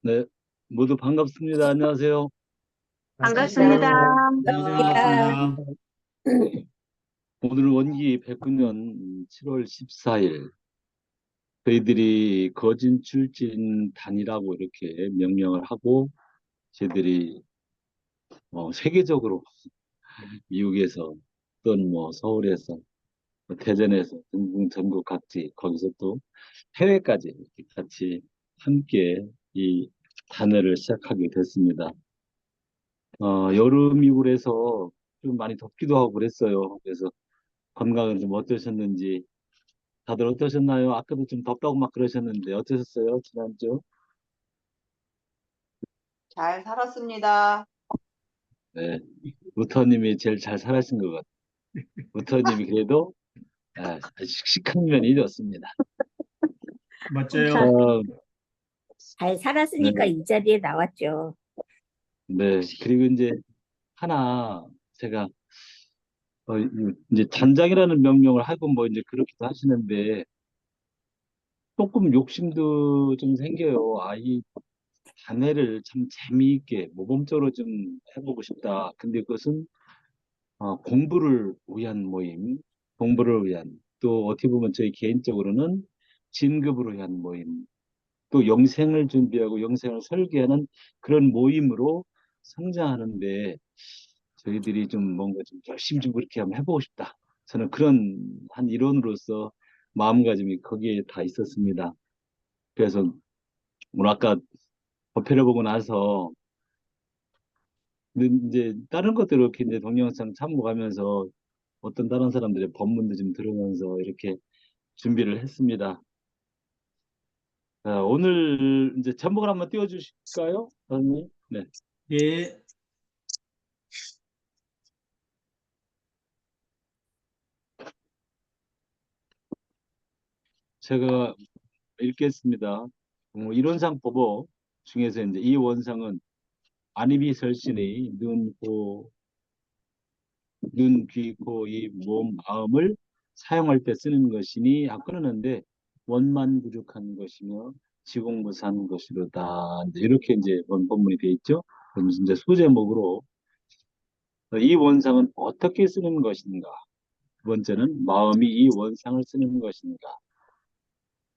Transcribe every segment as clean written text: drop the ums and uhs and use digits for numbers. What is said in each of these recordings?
네, 모두 반갑습니다. 안녕하세요. 반갑습니다. 반갑습니다. 반갑습니다. 오늘은 원기 109년 7월 14일, 저희들이 거진출진 단이라고 이렇게 명명을 하고, 저희들이 세계적으로 미국에서 또는 뭐 서울에서 뭐 대전에서 등등 전국 각지, 거기서 또 해외까지 이렇게 같이 함께 이 단회를 시작하게 됐습니다. 여름이고 그래서 좀 많이 덥기도 하고 그랬어요. 그래서 건강은 좀 어떠셨는지, 다들 어떠셨나요? 아까도 좀 덥다고 막 그러셨는데 어떠셨어요? 지난주? 잘 살았습니다. 네. 우터님이 제일 잘 살아신 것 같아요. 우터님이 그래도 씩씩한 면이 좋습니다. 멋져요. 어, 잘 네, 살았으니까 이 자리에 나왔죠. 네. 그리고 이제 하나 제가 이제 단장이라는 명명을 하고 뭐 이제 그렇기도 하시는데 조금 욕심도 좀 생겨요. 이 단회를 참 재미있게 모범적으로 좀 해보고 싶다. 근데 그것은 공부를 위한 모임, 공부를 위한, 또 어떻게 보면 저희 개인적으로는 진급을 위한 모임, 또 영생을 준비하고 영생을 설계하는 그런 모임으로 성장하는데 저희들이 좀 뭔가 좀 열심히 좀 그렇게 한번 해보고 싶다. 저는 그런 한 일원으로서 마음가짐이 거기에 다 있었습니다. 그래서 오늘 아까 법회를 보고 나서 이제 다른 것들 이렇게 이제 동영상 참고하면서 어떤 다른 사람들의 법문도 좀 들으면서 이렇게 준비를 했습니다. 자, 오늘 이제 제목을 한번 띄워주실까요, 선생님? 네, 예, 제가 읽겠습니다. 이론상 법어 중에서 이제 이 원상은 안이비설신의 눈, 귀, 코, 입, 몸, 마음을 사용할 때 쓰는 것이니 끊었는데 원만 부족한 것이며 지공무사한 것이로다. 이제 이렇게 이제 원본문이 되어 있죠. 그럼 이제 소제목으로 이 원상은 어떻게 쓰는 것인가? 두 번째는 마음이 이 원상을 쓰는 것인가?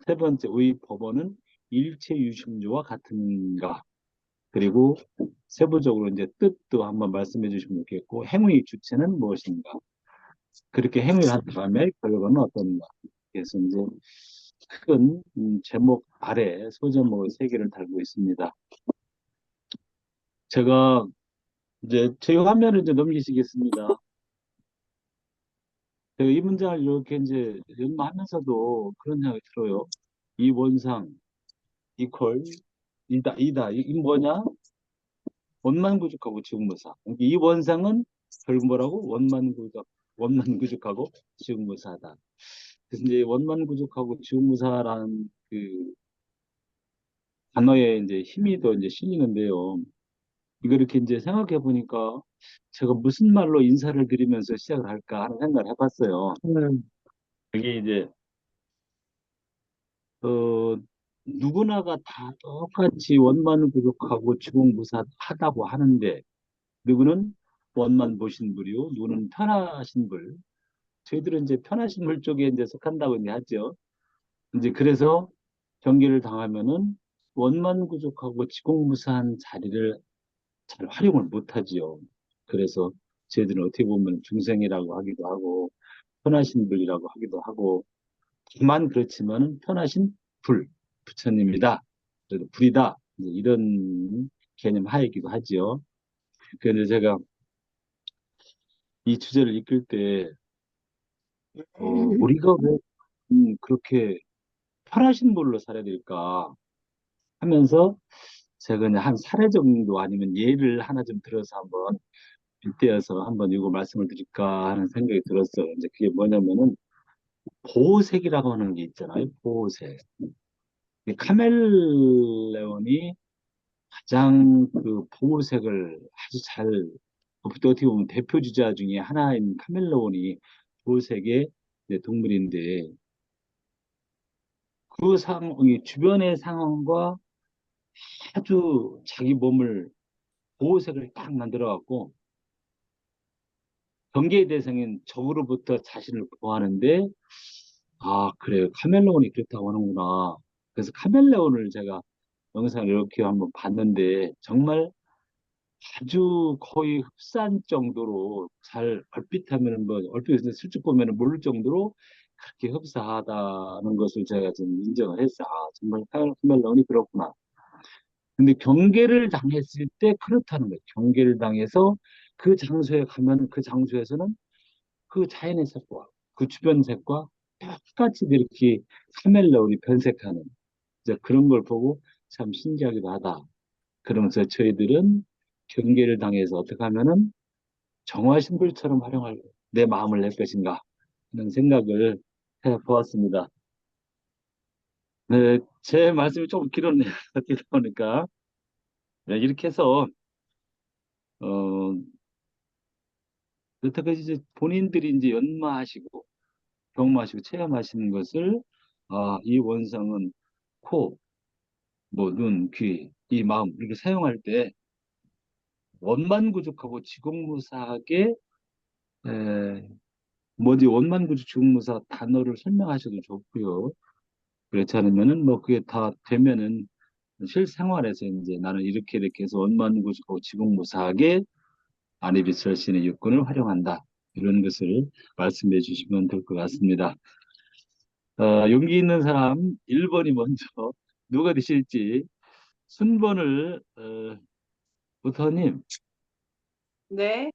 세 번째, 의 법어는 일체 유심조와 같은가? 그리고 세부적으로 이제 뜻도 한번 말씀해 주시면 좋겠고, 행위의 주체는 무엇인가? 그렇게 행위를 한 다음에 결과는 어떤가? 그래서 이제 큰 제목 아래 소제목을 세 개를 달고 있습니다. 제가 이제 제 화면을 이제 넘기시겠습니다. 제가 이 문장을 이렇게 이제 연마하면서도 그런 생각이 들어요. 이 원상 이퀄 이다. 이 뭐냐? 원만 구족하고 지우무사. 이 원상은 결국 뭐라고? 원만 구족하고 지우무사다. 그래서 이제 원만 구족하고 지우무사라는 그 단어에 이제 힘이 더 이제 실리는데요. 이거 이렇게 이제 생각해 보니까 제가 무슨 말로 인사를 드리면서 시작을 할까 하는 생각을 해봤어요. 이게 이제 어, 누구나가 다 똑같이 원만 구족하고 지공무사하다고 하는데 누구는 원만 보신 분이요, 누구는 편하신 분. 저희들은 이제 편하신 분 쪽에 이제 속한다고 이제 하죠. 이제 그래서 경계를 당하면은 원만 구족하고 지공무사한 자리를 잘 활용을 못하지요. 그래서 저희들은 어떻게 보면 중생이라고 하기도 하고 편하신 분이라고 하기도 하고 다만 그렇지만은 편하신 부처님이다. 그래도 불이다. 이제 이런 개념 하이기도 하지요. 그런데 제가 이 주제를 이끌 때 우리가 왜 그렇게 편하신 분으로 살아야 될까 하면서 제가 그냥 한 사례 정도 아니면 예를 하나 좀 들어서 한번 빗대어서 한번 이거 말씀을 드릴까 하는 생각이 들었어요. 이제 그게 뭐냐면은 보호색이라고 하는 게 있잖아요. 보호색. 이 카멜레온이 가장 그 보호색을 아주 잘, 어떻게 보면 대표 주자 중에 하나인 카멜레온이 보호색의 이제 동물인데 그 상황이 주변의 상황과 아주 자기 몸을 보호색을 딱 만들어갖고 경계의 대상인 적으로부터 자신을 보호하는데, 아, 그래요. 카멜레온이 그렇다고 하는구나. 그래서 카멜레온을 제가 영상을 이렇게 한번 봤는데, 정말 아주 거의 흡사한 정도로 잘, 얼핏 하면은 뭐, 얼핏 슬쩍 보면은 모를 정도로 그렇게 흡사하다는 것을 제가 좀 인정을 했어요. 아, 정말 카멜레온이 그렇구나. 근데 경계를 당했을 때 그렇다는 거예요. 경계를 당해서 그 장소에 가면 그 장소에서는 그 자연의 색과 그 주변 색과 똑같이 이렇게 카멜레온이 변색하는 이제 그런 걸 보고 참 신기하기도 하다. 그러면서 저희들은 경계를 당해서 어떻게 하면은 정화신불처럼 활용할 내 마음을 낼 것인가 하는 생각을 해보았습니다. 네, 제 말씀이 조금 길었네요. 어떻게 보니까. 네, 이렇게 해서 어, 여태까지 이제 본인들이 이제 연마하시고 경험하시고 체험하시는 것을, 아, 이 원성은 코, 뭐 눈, 귀, 이 마음 이렇게 사용할 때 원만구족하고 지공무사하게 뭐지 원만구족 지공무사 단어를 설명하셔도 좋고요. 그렇지 않으면은 뭐 그게 다 되면은 실생활에서 이제 나는 이렇게 해서 원만구족하고 지공무사하게 아니비설신의 육군을 활용한다. 이런 것을 말씀해 주시면 될 것 같습니다. 용기 있는 사람 1번이 먼저 누가 되실지 순번을 우타님, 네.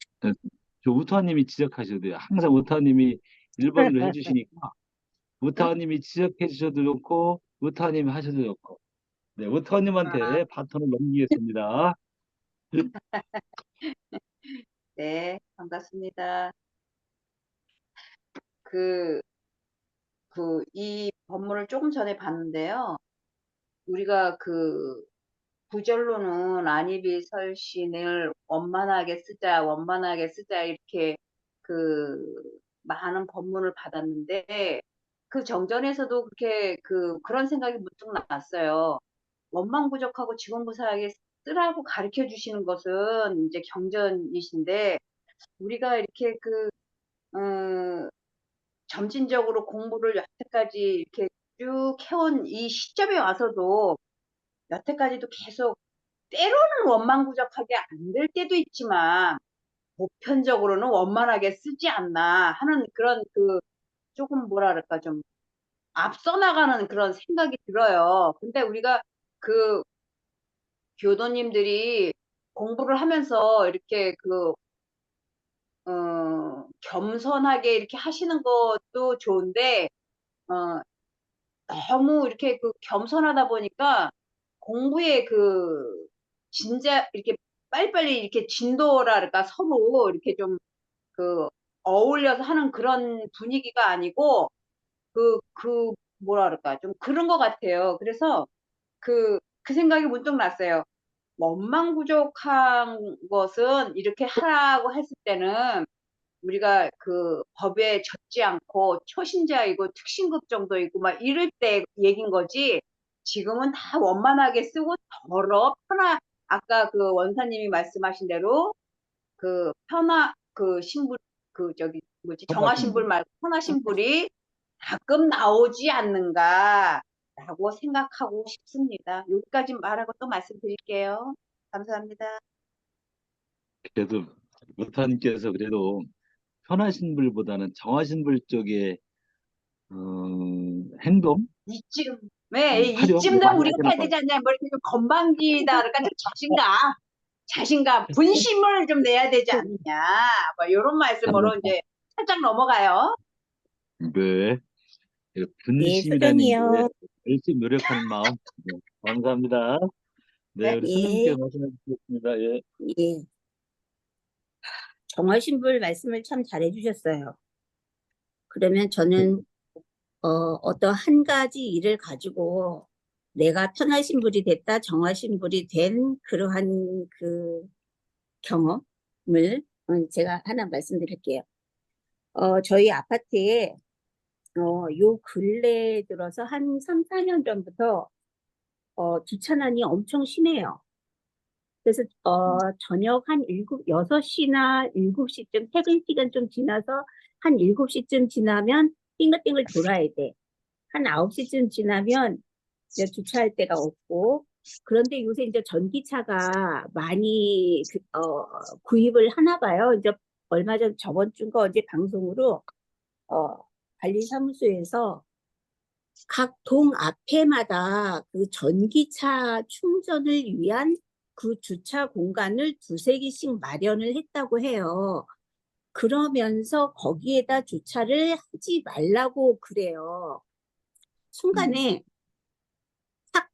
저 우타님이 지적하셔도 돼요. 항상 우타님이 1번으로 해주시니까 우타님이 지적해 주셔도 좋고 우타님이 하셔도 좋고, 네, 아, 우타님한테 바톤을 넘기겠습니다. 네, 반갑습니다. 그, 이 법문을 조금 전에 봤는데요. 우리가 구절로는 안이비설신을 원만하게 쓰자, 이렇게 그, 많은 법문을 받았는데, 그 정전에서도 그렇게 그런 생각이 문득 났어요. 원망부족하고 지공무사하게 쓰라고 가르쳐 주시는 것은 이제 경전이신데, 우리가 이렇게 점진적으로 공부를 여태까지 이렇게 쭉 해온 이 시점에 와서도 여태까지도 계속 때로는 원망부족하게 안 될 때도 있지만 보편적으로는 원만하게 쓰지 않나 하는 그런 조금 뭐라 그럴까 좀 앞서 나가는 그런 생각이 들어요. 근데 우리가 그 교도님들이 공부를 하면서 이렇게 겸손하게 이렇게 하시는 것도 좋은데, 어, 너무 이렇게 겸손하다 보니까 공부에 진짜 이렇게 빨리빨리 이렇게 진도라 그럴까 서로 이렇게 좀 어울려서 하는 그런 분위기가 아니고 뭐라 그럴까 좀 그런 것 같아요. 그래서 그 생각이 문득 났어요. 원망부족한 것은 이렇게 하라고 했을 때는 우리가 법에 젖지 않고 초신자이고 특신급 정도이고 막 이럴 때 얘긴 거지. 지금은 다 원만하게 쓰고 아까 원사님이 말씀하신 대로 신불 저기 뭐지 정화신불 평화신분. 말고 편화신불이 가끔 나오지 않는가라고 생각하고 싶습니다. 여기까지 말하고 또 말씀드릴게요. 감사합니다. 그래도 우타님께서 그래도 편하신불보다는 정하신불 쪽에 어, 행동, 이쯤, 네, 활용 이쯤 다 많이 우리가 하시나 해야 봐요. 되지 않냐? 뭐 이렇게 좀 건방지다, 그러니까 좀 자신감, 분심을 좀 내야 되지 않느냐. 뭐 이런 말씀으로 이제 살짝 넘어가요. 네. 예, 분심이라는 게 소정이요. 열심히 노력하는 마음. 네, 감사합니다. 네, 네, 우리 예, 소장님께서 말씀해 주셨습니다. 예. 예. 정화신불 말씀을 참 잘해 주셨어요. 그러면 저는 어떤 한 가지 일을 가지고 내가 편하신불이 됐다, 정화신불이 된 그러한 경험을 제가 하나 말씀드릴게요. 저희 아파트에 요 근래에 들어서 한 3, 4년 전부터 주차난이 엄청 심해요. 그래서 저녁 한 6시나 7시쯤 퇴근 시간 좀 지나서 한 7시쯤 지나면 빙글빙글 돌아야 돼. 한 9시쯤 지나면 이제 주차할 데가 없고, 그런데 요새 이제 전기차가 많이 구입을 하나 봐요. 이제 얼마 전 저번 주인가 어제 방송으로 관리사무소에서 각 동 앞에마다 그 전기차 충전을 위한 그 주차 공간을 두세 개씩 마련을 했다고 해요. 그러면서 거기에다 주차를 하지 말라고 그래요. 순간에 탁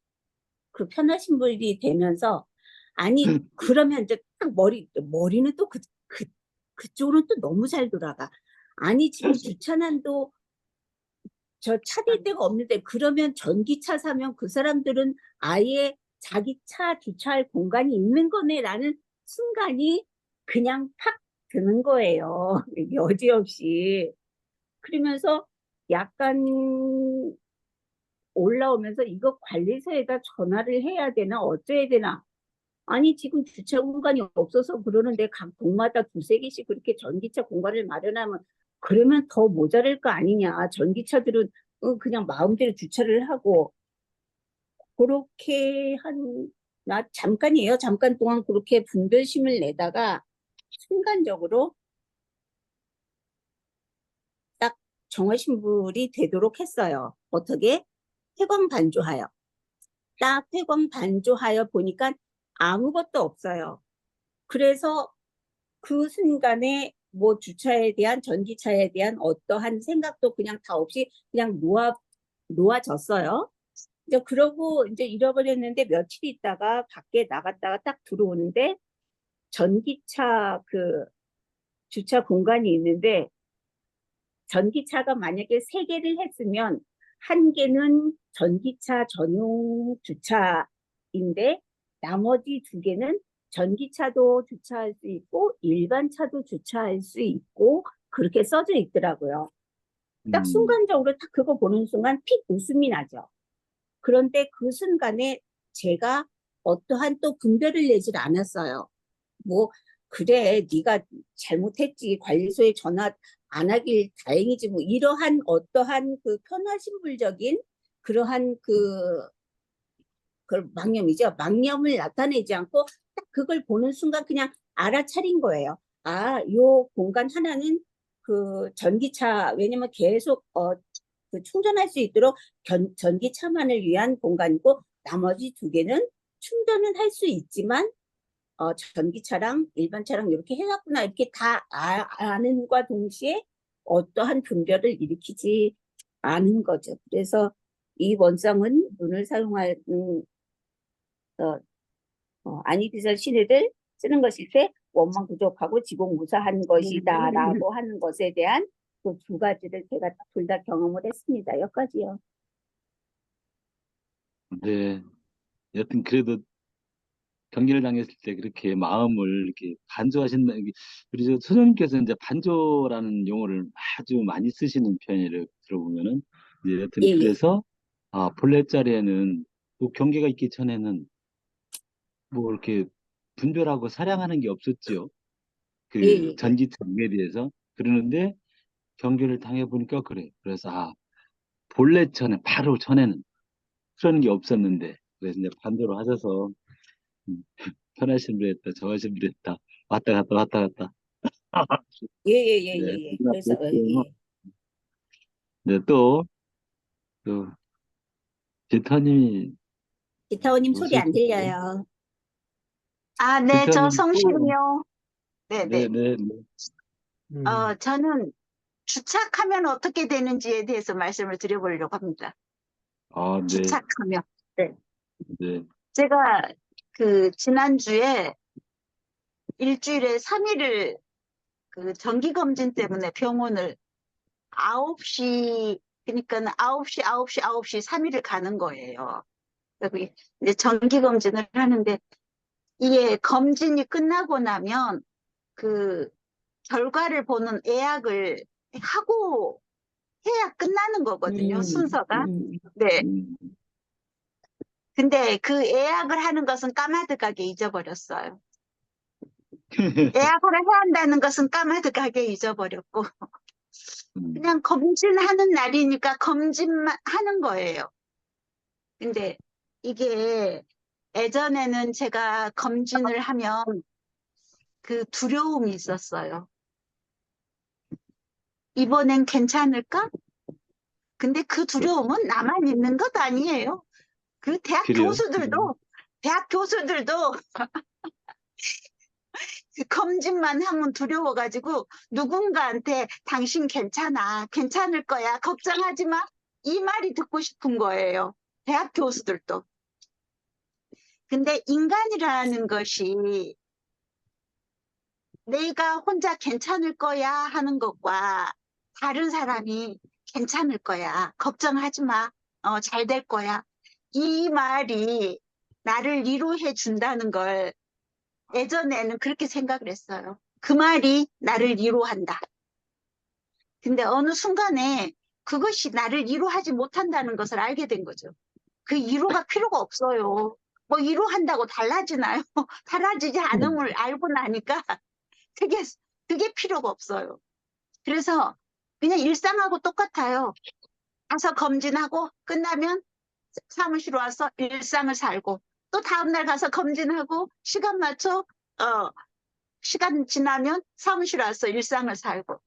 그 편하신 분이 되면서, 아니, 그러면 이제 딱 머리는 또 그쪽으로는 또 너무 잘 돌아가. 아니, 지금 주차난도 저 차댈 데가 없는데, 그러면 전기차 사면 그 사람들은 아예 자기 차 주차할 공간이 있는 거네라는 순간이 그냥 팍 드는 거예요. 여지없이. 그러면서 약간 올라오면서 이거 관리소에다 전화를 해야 되나 어쩌야 되나. 아니 지금 주차 공간이 없어서 그러는데 각 동마다 두세 개씩 그렇게 전기차 공간을 마련하면 그러면 더 모자랄 거 아니냐. 전기차들은 그냥 마음대로 주차를 하고 그렇게 나 잠깐이에요. 잠깐 동안 그렇게 분별심을 내다가 순간적으로 딱 정화신불이 되도록 했어요. 어떻게? 회광반조하여. 딱 회광반조하여 보니까 아무것도 없어요. 그래서 그 순간에 뭐 주차에 대한 전기차에 대한 어떠한 생각도 그냥 다 없이 그냥 놓아졌어요. 이제 그러고 이제 잃어버렸는데 며칠 있다가 밖에 나갔다가 딱 들어오는데 전기차 그 주차 공간이 있는데 전기차가 만약에 세 개를 했으면 한 개는 전기차 전용 주차인데 나머지 두 개는 전기차도 주차할 수 있고 일반 차도 주차할 수 있고 그렇게 써져 있더라고요. 딱 순간적으로 딱 그거 보는 순간 픽 웃음이 나죠. 그런데 그 순간에 제가 어떠한 또 분별을 내질 않았어요. 뭐 그래 네가 잘못했지 관리소에 전화 안 하길 다행이지 뭐 이러한 어떠한 그 편하신불적인 그러한 그 망념이죠. 망념을 나타내지 않고 딱 그걸 보는 순간 그냥 알아차린 거예요. 아, 요 공간 하나는 그 전기차 왜냐면 계속 그 충전할 수 있도록 전기차만을 위한 공간이고 나머지 두 개는 충전은 할 수 있지만 전기차랑 일반 차랑 이렇게 해놨구나 이렇게 다 아는과 동시에 어떠한 분별을 일으키지 않은 거죠. 그래서 이 원성은 눈을 사용하는 아니디설 신호를 쓰는 것일 때 원망 부족하고 지공무사한 것이다라고 하는 것에 대한 그 두 가지를 제가 둘 다 경험을 했습니다. 여기까지요. 네. 여튼 그래도 경기를 당했을 때 그렇게 마음을 이렇게 반조하신다. 우리 저 소장님께서 이제 반조라는 용어를 아주 많이 쓰시는 편이를 들어보면은 이제 여튼 예, 예. 그래서 본래 자리에는 뭐 경계가 있기 전에는 뭐 이렇게 분별하고 사량하는 게 없었지요. 예, 그 예, 예. 전기차에 대해서 그러는데 경계를 당해 보니까 그래. 그래서 본래 전에 바로 전에는 그런 게 없었는데 그래서 이제 반대로 하셔서 음, 편하신 분 했다, 저하신 분 했다, 왔다 갔다 왔다 갔다. 예, 예, 예, 네, 예, 예. 그래서 예. 네, 또 지타님이 기타오님 소리 안 오실까요? 들려요. 아, 네, 저 지타님 성실이요. 네, 네. 네네 저는 주착하면 어떻게 되는지에 대해서 말씀을 드려보려고 합니다. 네, 주착하면. 네. 네, 제가 지난주에 일주일에 3일을 그 정기검진 때문에 병원을 9시, 그러니까 9시 3일을 가는 거예요. 여기 이제 정기검진을 하는데 이게 검진이 끝나고 나면 그 결과를 보는 예약을 하고 해야 끝나는 거거든요, 순서가. 네. 음, 근데 그 예약을 하는 것은 까마득하게 잊어버렸어요. 예약을 해야 한다는 것은 까마득하게 잊어버렸고, 그냥 검진하는 날이니까 검진만 하는 거예요. 근데 이게 예전에는 제가 검진을 하면 그 두려움이 있었어요. 이번엔 괜찮을까? 근데 그 두려움은 나만 있는 것 아니에요. 그 대학 그래요? 교수들도 그 검진만 하면 두려워가지고 누군가한테 당신 괜찮아, 괜찮을 거야, 걱정하지 마. 이 말이 듣고 싶은 거예요. 대학 교수들도. 근데 인간이라는 것이 내가 혼자 괜찮을 거야 하는 것과 다른 사람이 괜찮을 거야, 걱정하지 마, 잘 될 거야. 이 말이 나를 위로해 준다는 걸 예전에는 그렇게 생각을 했어요. 그 말이 나를 위로한다. 근데 어느 순간에 그것이 나를 위로하지 못한다는 것을 알게 된 거죠. 그 위로가 필요가 없어요. 뭐 위로한다고 달라지나요? 달라지지 않음을 알고 나니까 그게 필요가 없어요. 그래서 그냥 일상하고 똑같아요. 가서 검진하고 끝나면 사무실 와서 일상을 살고 또 다음날 가서 검진하고 시간 맞춰 시간 지나면 사무실 와서 일상을 살고.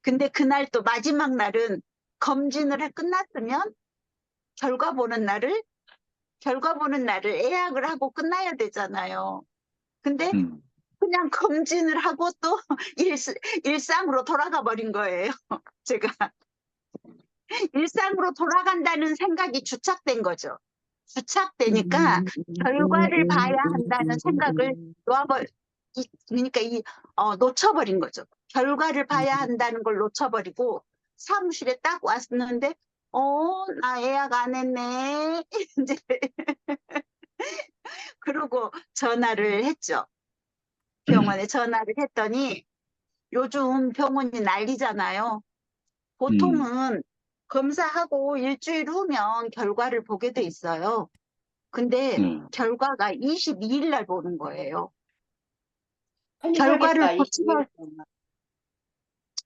근데 그날 또 마지막 날은 검진을 끝났으면 결과 보는 날을 예약을 하고 끝나야 되잖아요. 근데 그냥 검진을 하고 또 일상으로 돌아가 버린 거예요. 제가 일상으로 돌아간다는 생각이 주착된 거죠. 주착되니까 결과를 봐야 한다는 생각을 그러니까 놓쳐버린 거죠. 결과를 봐야 한다는 걸 놓쳐버리고 사무실에 딱 왔는데 나 예약 안 했네. 이제 그러고 전화를 했죠. 병원에 전화를 했더니 요즘 병원이 난리잖아요. 보통은 검사하고 일주일 후면 결과를 보게 돼 있어요. 근데 결과가 22일 날 보는 거예요. 결과를 하겠다, 보치고 20일 동안.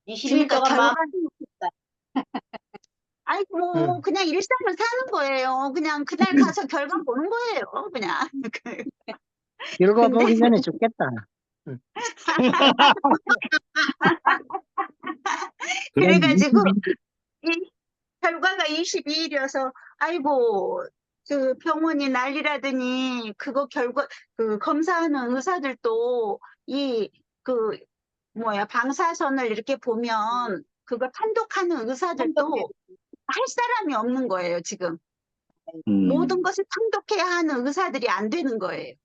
20일 그러니까 동안 마음 아이고 그냥 일상을 사는 거예요. 그냥 그날 가서 결과 보는 거예요. 그냥. 결과 근데 보기 전에 죽겠다. 그래가지고 이 결과가 22일이어서 아이고 그 병원이 난리라더니 그거 그 검사하는 의사들도 그 방사선을 이렇게 보면 그걸 판독하는 의사들도 할 사람이 없는 거예요, 지금. 모든 것을 판독해야 하는 의사들이 안 되는 거예요.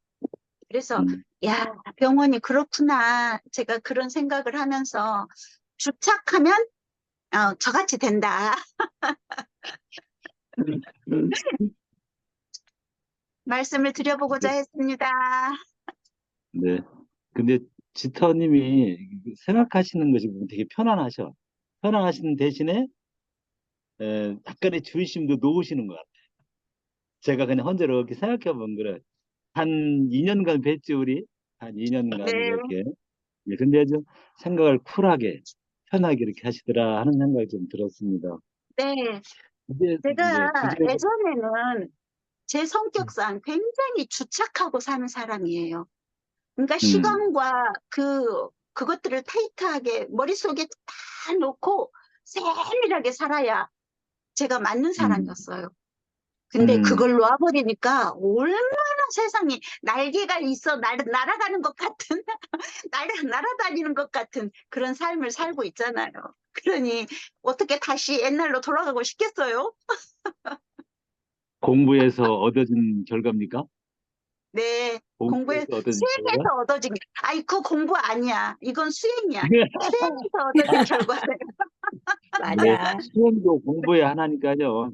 그래서 야, 병원이 그렇구나. 제가 그런 생각을 하면서 주착하면 저같이 된다. 말씀을 드려보고자 했습니다. 네. 근데 지터님이 생각하시는 것이 되게 편안하셔. 편안하시는 대신에 약간의 주의심도 놓으시는 것 같아요. 제가 그냥 혼자로 이렇게 생각해 본 거를 한 2년간 뵀지 우리 한 2년간 네. 이렇게. 예, 근데 좀 생각을 쿨하게 편하게 이렇게 하시더라 하는 생각이 좀 들었습니다. 네. 이제 제가 주제가 예전에는 제 성격상 굉장히 주착하고 사는 사람이에요. 그러니까 시간과 그것들을 타이트하게 머릿속에 다 놓고 세밀하게 살아야 제가 맞는 사람이었어요. 근데 그걸 놓아버리니까 얼마나 세상에 날개가 있어 날아가는 것 같은 날아다니는 것 같은 그런 삶을 살고 있잖아요. 그러니 어떻게 다시 옛날로 돌아가고 싶겠어요? 공부에서 얻어진 결과입니까? 네, 공부에서 얻어진 결과? 수행해서 얻어진, 그 공부 아니야. 이건 수행이야. 수행해서 얻어진 결과예요. 네, 맞아. 수행도 공부의 하나니까요.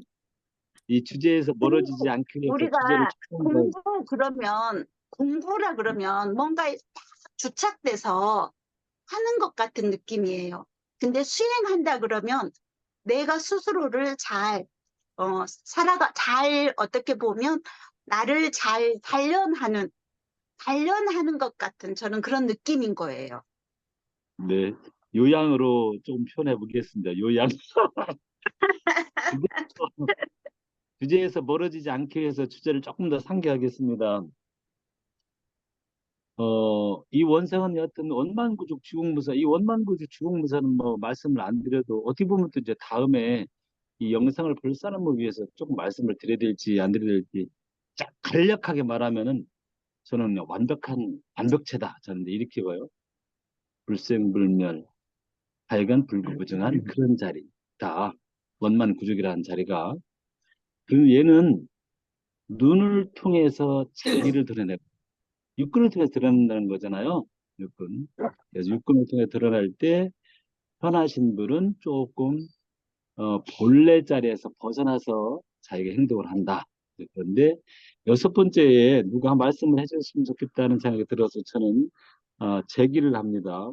이 주제에서 멀어지지 않기 위해서 우리가 주제를 조금 더 공부라 그러면 뭔가에 딱 주착돼서 하는 것 같은 느낌이에요. 근데 수행한다 그러면 내가 스스로를 잘 어떻게 보면 나를 잘 단련하는 것 같은 저는 그런 느낌인 거예요. 네. 요양으로 좀 표현해 보겠습니다. 요양. 주제에서 멀어지지 않기 위해서 주제를 조금 더 상기하겠습니다. 이 원상은 여하튼 원만구족 주공무사, 이 원만구족 주공무사는 뭐 말씀을 안 드려도 어떻게 보면 또 이제 다음에 이 영상을 볼 사람을 위해서 조금 말씀을 드려야 될지 안 드려야 될지 간략하게 말하면은 저는 완벽한 완벽체다. 저는 이렇게 봐요. 불생불멸, 하여간 불구부정한 그런 자리다. 원만구족이라는 자리가. 그 얘는 눈을 통해서 자기를 드러내고 육군을 통해서 드러낸다는 거잖아요. 육군. 그래서 육군을 통해 드러날 때 편하신 분은 조금 본래 자리에서 벗어나서 자기가 행동을 한다. 그런데 여섯 번째에 누가 말씀을 해줬으면 좋겠다는 생각이 들어서 저는 제기를 합니다.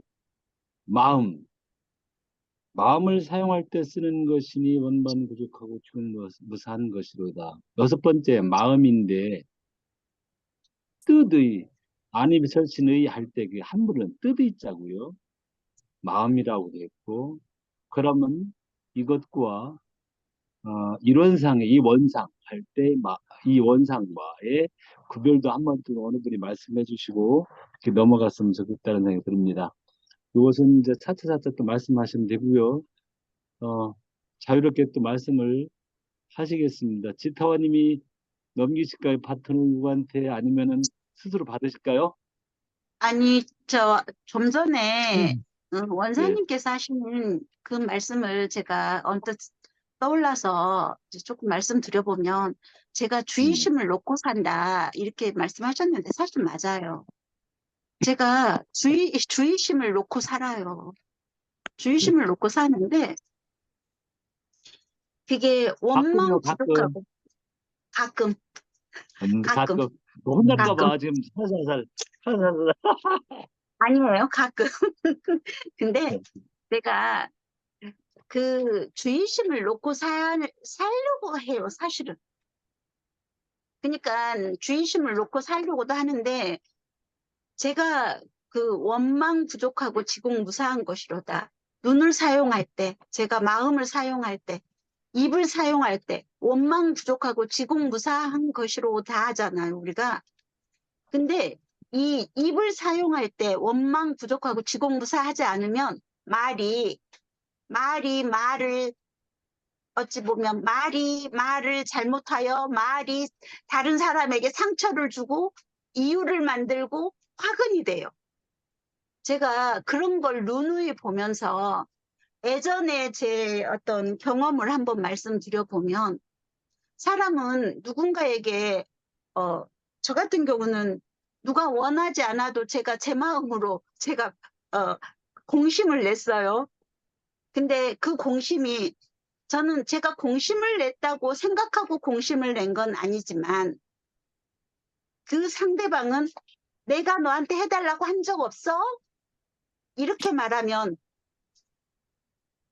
마음을 사용할 때 쓰는 것이니 원만부족하고 무사한 것이로다. 여섯 번째 마음인데 뜻의 안입 설신의 할 때 그 한문은 뜻의 자고요. 마음이라고 되어 있고 그러면 이것과 이론상의 이 원상 할 때 이 원상과의 구별도 한번 또 어느 분이 말씀해 주시고 이렇게 넘어갔으면 좋겠다는 생각이 듭니다. 이것은 이제 차차차차 또 말씀하시면 되고요. 자유롭게 또 말씀을 하시겠습니다. 지타와님이 넘기실까요? 바톤을 누구한테 아니면은 스스로 받으실까요? 아니, 좀 전에 네. 원사님께서 하신 그 말씀을 제가 언뜻 떠올라서 이제 조금 말씀드려보면 제가 주의심을 놓고 산다 이렇게 말씀하셨는데 사실 맞아요. 제가 주의심을 놓고 살아요. 주의심을 놓고 사는데 그게 원망 가끔요, 가끔. 부족하고 가끔 가끔 가끔. 혼날까 가끔 봐 지금 살살살. 아니에요 가끔 근데 내가 그 주의심을 놓고 살려고 해요 사실은. 그러니까 주의심을 놓고 살려고도 하는데 제가 그 원망 부족하고 지공무사한 것이로다. 눈을 사용할 때, 제가 마음을 사용할 때, 입을 사용할 때 원망 부족하고 지공무사한 것이로다 하잖아요, 우리가. 근데 이 입을 사용할 때 원망 부족하고 지공무사하지 않으면 말을 어찌 보면 말을 잘못하여 말이 다른 사람에게 상처를 주고 이유를 만들고 화근이 돼요. 제가 그런 걸 누누이 보면서 예전에 제 어떤 경험을 한번 말씀드려 보면 사람은 누군가에게 저 같은 경우는 누가 원하지 않아도 제가 제 마음으로 제가 공심을 냈어요. 근데 그 공심이 저는 제가 공심을 냈다고 생각하고 공심을 낸 건 아니지만 그 상대방은 내가 너한테 해달라고 한 적 없어? 이렇게 말하면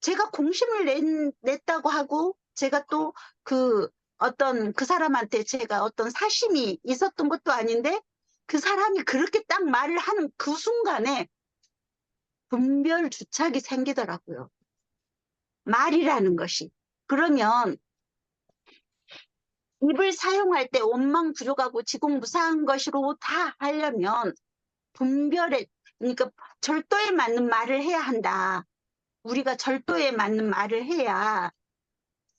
제가 공심을 냈다고 하고 제가 또 그 그 사람한테 제가 어떤 사심이 있었던 것도 아닌데 그 사람이 그렇게 딱 말을 하는 그 순간에 분별주착이 생기더라고요. 말이라는 것이. 그러면 입을 사용할 때 원망 부족하고 지공무사한 것으로 다 하려면 그러니까 절도에 맞는 말을 해야 한다. 우리가 절도에 맞는 말을 해야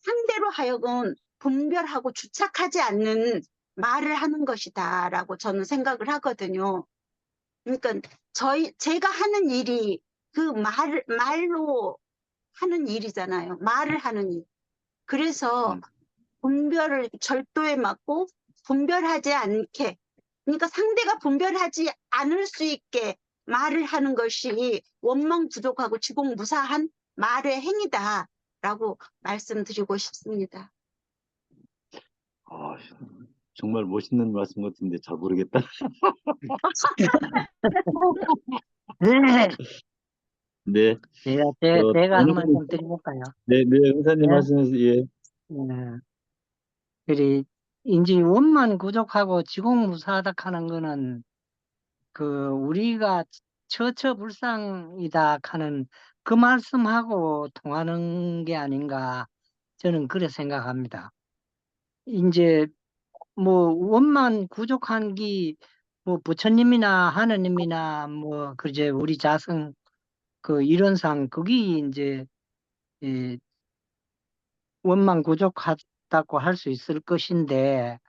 상대로 하여금 분별하고 주착하지 않는 말을 하는 것이다 라고 저는 생각을 하거든요. 그러니까 제가 하는 일이 그 말로 하는 일이잖아요. 말을 하는 일. 그래서 분별을 절도에 맞고 분별하지 않게 그러니까 상대가 분별하지 않을 수 있게 말을 하는 것이 원망 부족하고 지공무사한 말의 행위다라고 말씀드리고 싶습니다. 정말 멋있는 말씀 같은데 잘 모르겠다. 네. 제가 어느 한 말씀 분이 드려볼까요? 네, 의사님 네. 말씀해서 예. 우리 이제 원만 구족하고 지공무사하다 하는 거는 그 우리가 처처불상이다 하는 그 말씀하고 통하는 게 아닌가 저는 그래 생각합니다. 이제 뭐 원만 구족한 기 뭐 부처님이나 하느님이나 뭐 그제 우리 자성 그 이론상 그게 이제 이 원만 구족하다고 할 수 있을 것인데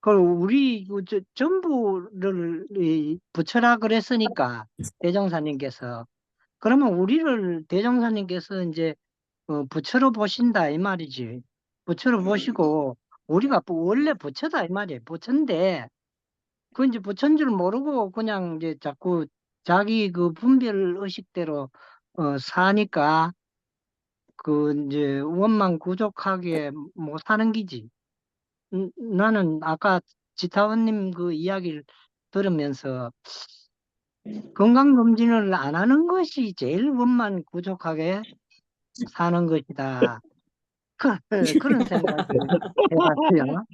그 우리 전부를 부처라 그랬으니까 대종사님께서 그러면 우리를 대종사님께서 이제 부처로 보신다 이 말이지. 부처로 보시고 우리가 원래 부처다 이 말이에요. 부처인데 그 이제 부처인 줄 모르고 그냥 이제 자꾸 자기 그 분별 의식대로 사니까 그 이제 원만 구족하게 못 사는 기지. 나는 아까 지타원님 그 이야기를 들으면서 건강검진을 안 하는 것이 제일 원만 구족하게 사는 것이다. 그런 생각을 해봤어요.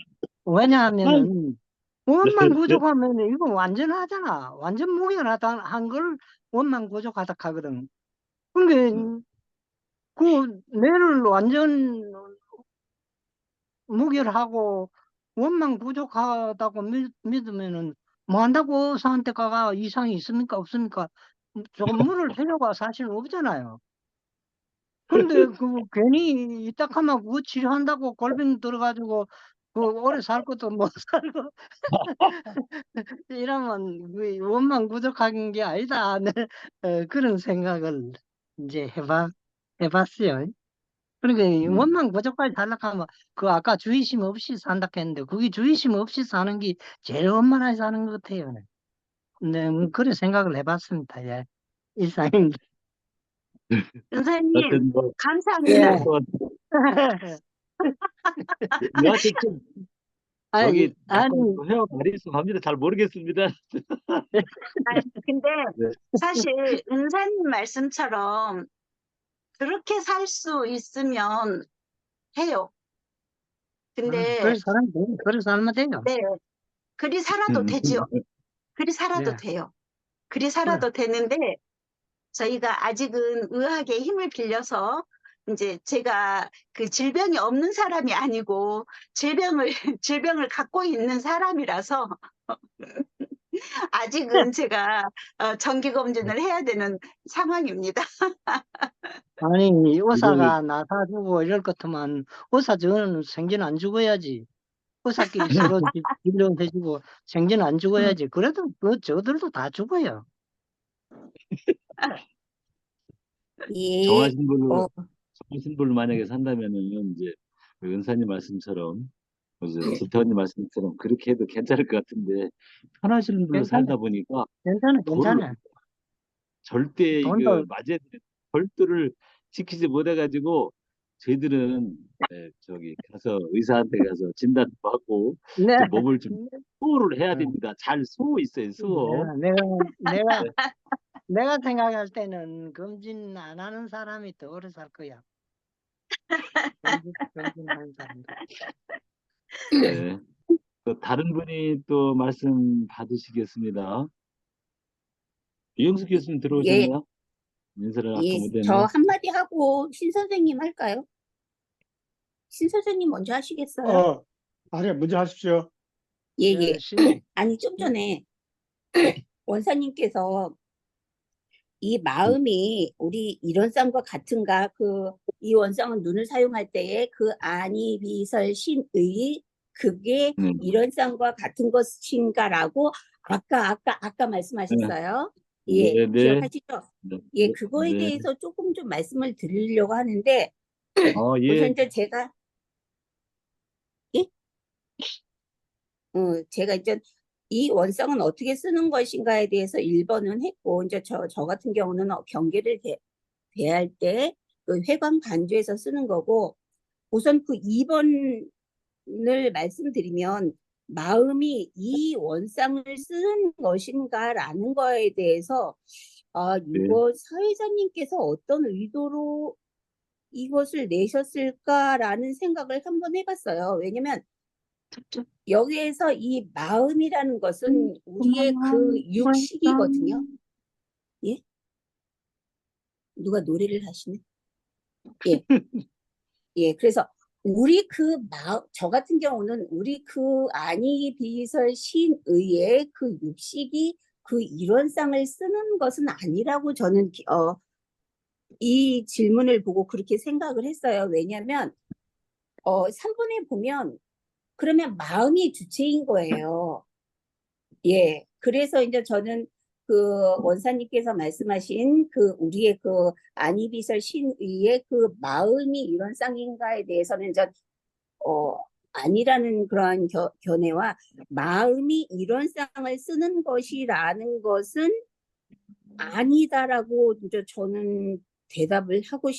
왜냐하면은 원만 구족하면 이거 완전하잖아. 완전 무결하다 한 걸 원만 구족하다 하거든. 그러니까 그 뇌를 완전 무결하고 원만 부족하다고 믿으면은 뭐 한다고 의사한테 가가 이상이 있습니까 없습니까? 조금 물을 필요가 사실 없잖아요. 근데 그 괜히 이딱 하면 그거 치료한다고 골병 들어가지고 그 오래 살 것도 못 살고 이러면 그 원만 부족한 게 아니다. 네, 그런 생각을 이제 해봤어요. 그러니까 음, 원만 부족하게 살락하면 그 아까 주의심 없이 산다 했는데 그게 주의심 없이 사는 게 제일 원만하게 사는 것 같아요. 네, 그래 생각을 해봤습니다. 예. 일상입니다. 은사님, 하여튼 뭐 감사합니다. 예. 또 여하튼 좀 아니, 여기 약간 아니, 또 회화 많이 있어갑니다. 잘 모르겠습니다. 아니, 근데 네. 사실 은사님 말씀처럼 그렇게 살 수 있으면 해요. 근데, 그래 살면 돼요. 그래 살면 돼요. 네, 그리 살아도 되지요. 그리 살아도 네. 돼요. 그리 그래. 살아도 되는데, 저희가 아직은 의학의 힘을 빌려서 이제 제가 그 질병이 없는 사람이 아니고 질병을 갖고 있는 사람이라서 아직은 제가 정기 검진을 해야 되는 상황입니다. 아니, 이걸 의사가 나사주고 이럴 것 같으면 의사 저는 생전 안 죽어야지. 의사끼리 서로 진료해주고 생전 안 죽어야지. 그래도 그 저들도 다 죽어요. 예, 정하신 분을 어, 정하신 분을 만약에 산다면은 이제 그 은사님 말씀처럼 이제 지태원님 말씀처럼 그렇게 해도 괜찮을 것 같은데 편하시는 분로 괜찮아, 살다 보니까 괜찮아, 도를 괜찮아. 절대 이거 돈도, 맞아야 되는 절도를 지키지 못해가지고 저희들은 저기 가서 의사한테 가서 진단도 받고 네, 좀 몸을 좀 수호를 해야 어, 됩니다. 잘 수호 있어요, 수호. 내가, 네. 내가 생각할 때는 검진 안 하는 사람이 더 오래 살 거야. 검진하는 사람도. 네. 또 다른 분이 또 말씀 받으시겠습니다. 이영숙 교수님 예, 들어오셨나요? 인사를 아까 예, 저 못했네. 한마디 하고 신 선생님 할까요? 신 선생님 먼저 하시겠어요? 아니, 먼저 하십시오. 예, 예, 예. 아니, 좀 전에 원사님께서 이 마음이 우리 이론상과 같은가? 이 원상은 눈을 사용할 때에 그 아니, 비설, 신의 그게 네. 이론상과 같은 것인가라고 아까 말씀하셨어요. 예, 네, 네, 기억하시죠? 네, 예, 그거에 네. 대해서 조금 좀 말씀을 드리려고 하는데 예, 우선 제가 예? 제가 이제 이 원상은 어떻게 쓰는 것인가에 대해서 1번은 했고 이제 저 같은 경우는 경계를 대할 때 그 회관 간주에서 쓰는 거고 우선 그 2번을 말씀드리면 마음이 이 원상을 쓰는 것인가라는 거에 대해서 네, 이거 사회자님께서 어떤 의도로 이것을 내셨을까라는 생각을 한번 해봤어요. 왜냐면 여기에서 이 마음이라는 것은 우리의 그 육식이거든요. 예? 누가 노래를 하시네? 예. 예, 그래서 우리 그 저 같은 경우는 우리 그 안이비설 신의의 그 육식이 그 일원상을 쓰는 것은 아니라고 저는 이 질문을 보고 그렇게 생각을 했어요. 왜냐하면 3번에 보면 그러면 마음이 주체인 거예요. 예, 그래서 이제 저는 그 원사님께서 말씀하신 그 우리의 그 안이비설 신의의 그 마음이 이런 쌍인가에 대해서는 이제 아니라는 그러한 견해와 마음이 이런 쌍을 쓰는 것이라는 것은 아니다라고 이제 저는 대답을 하고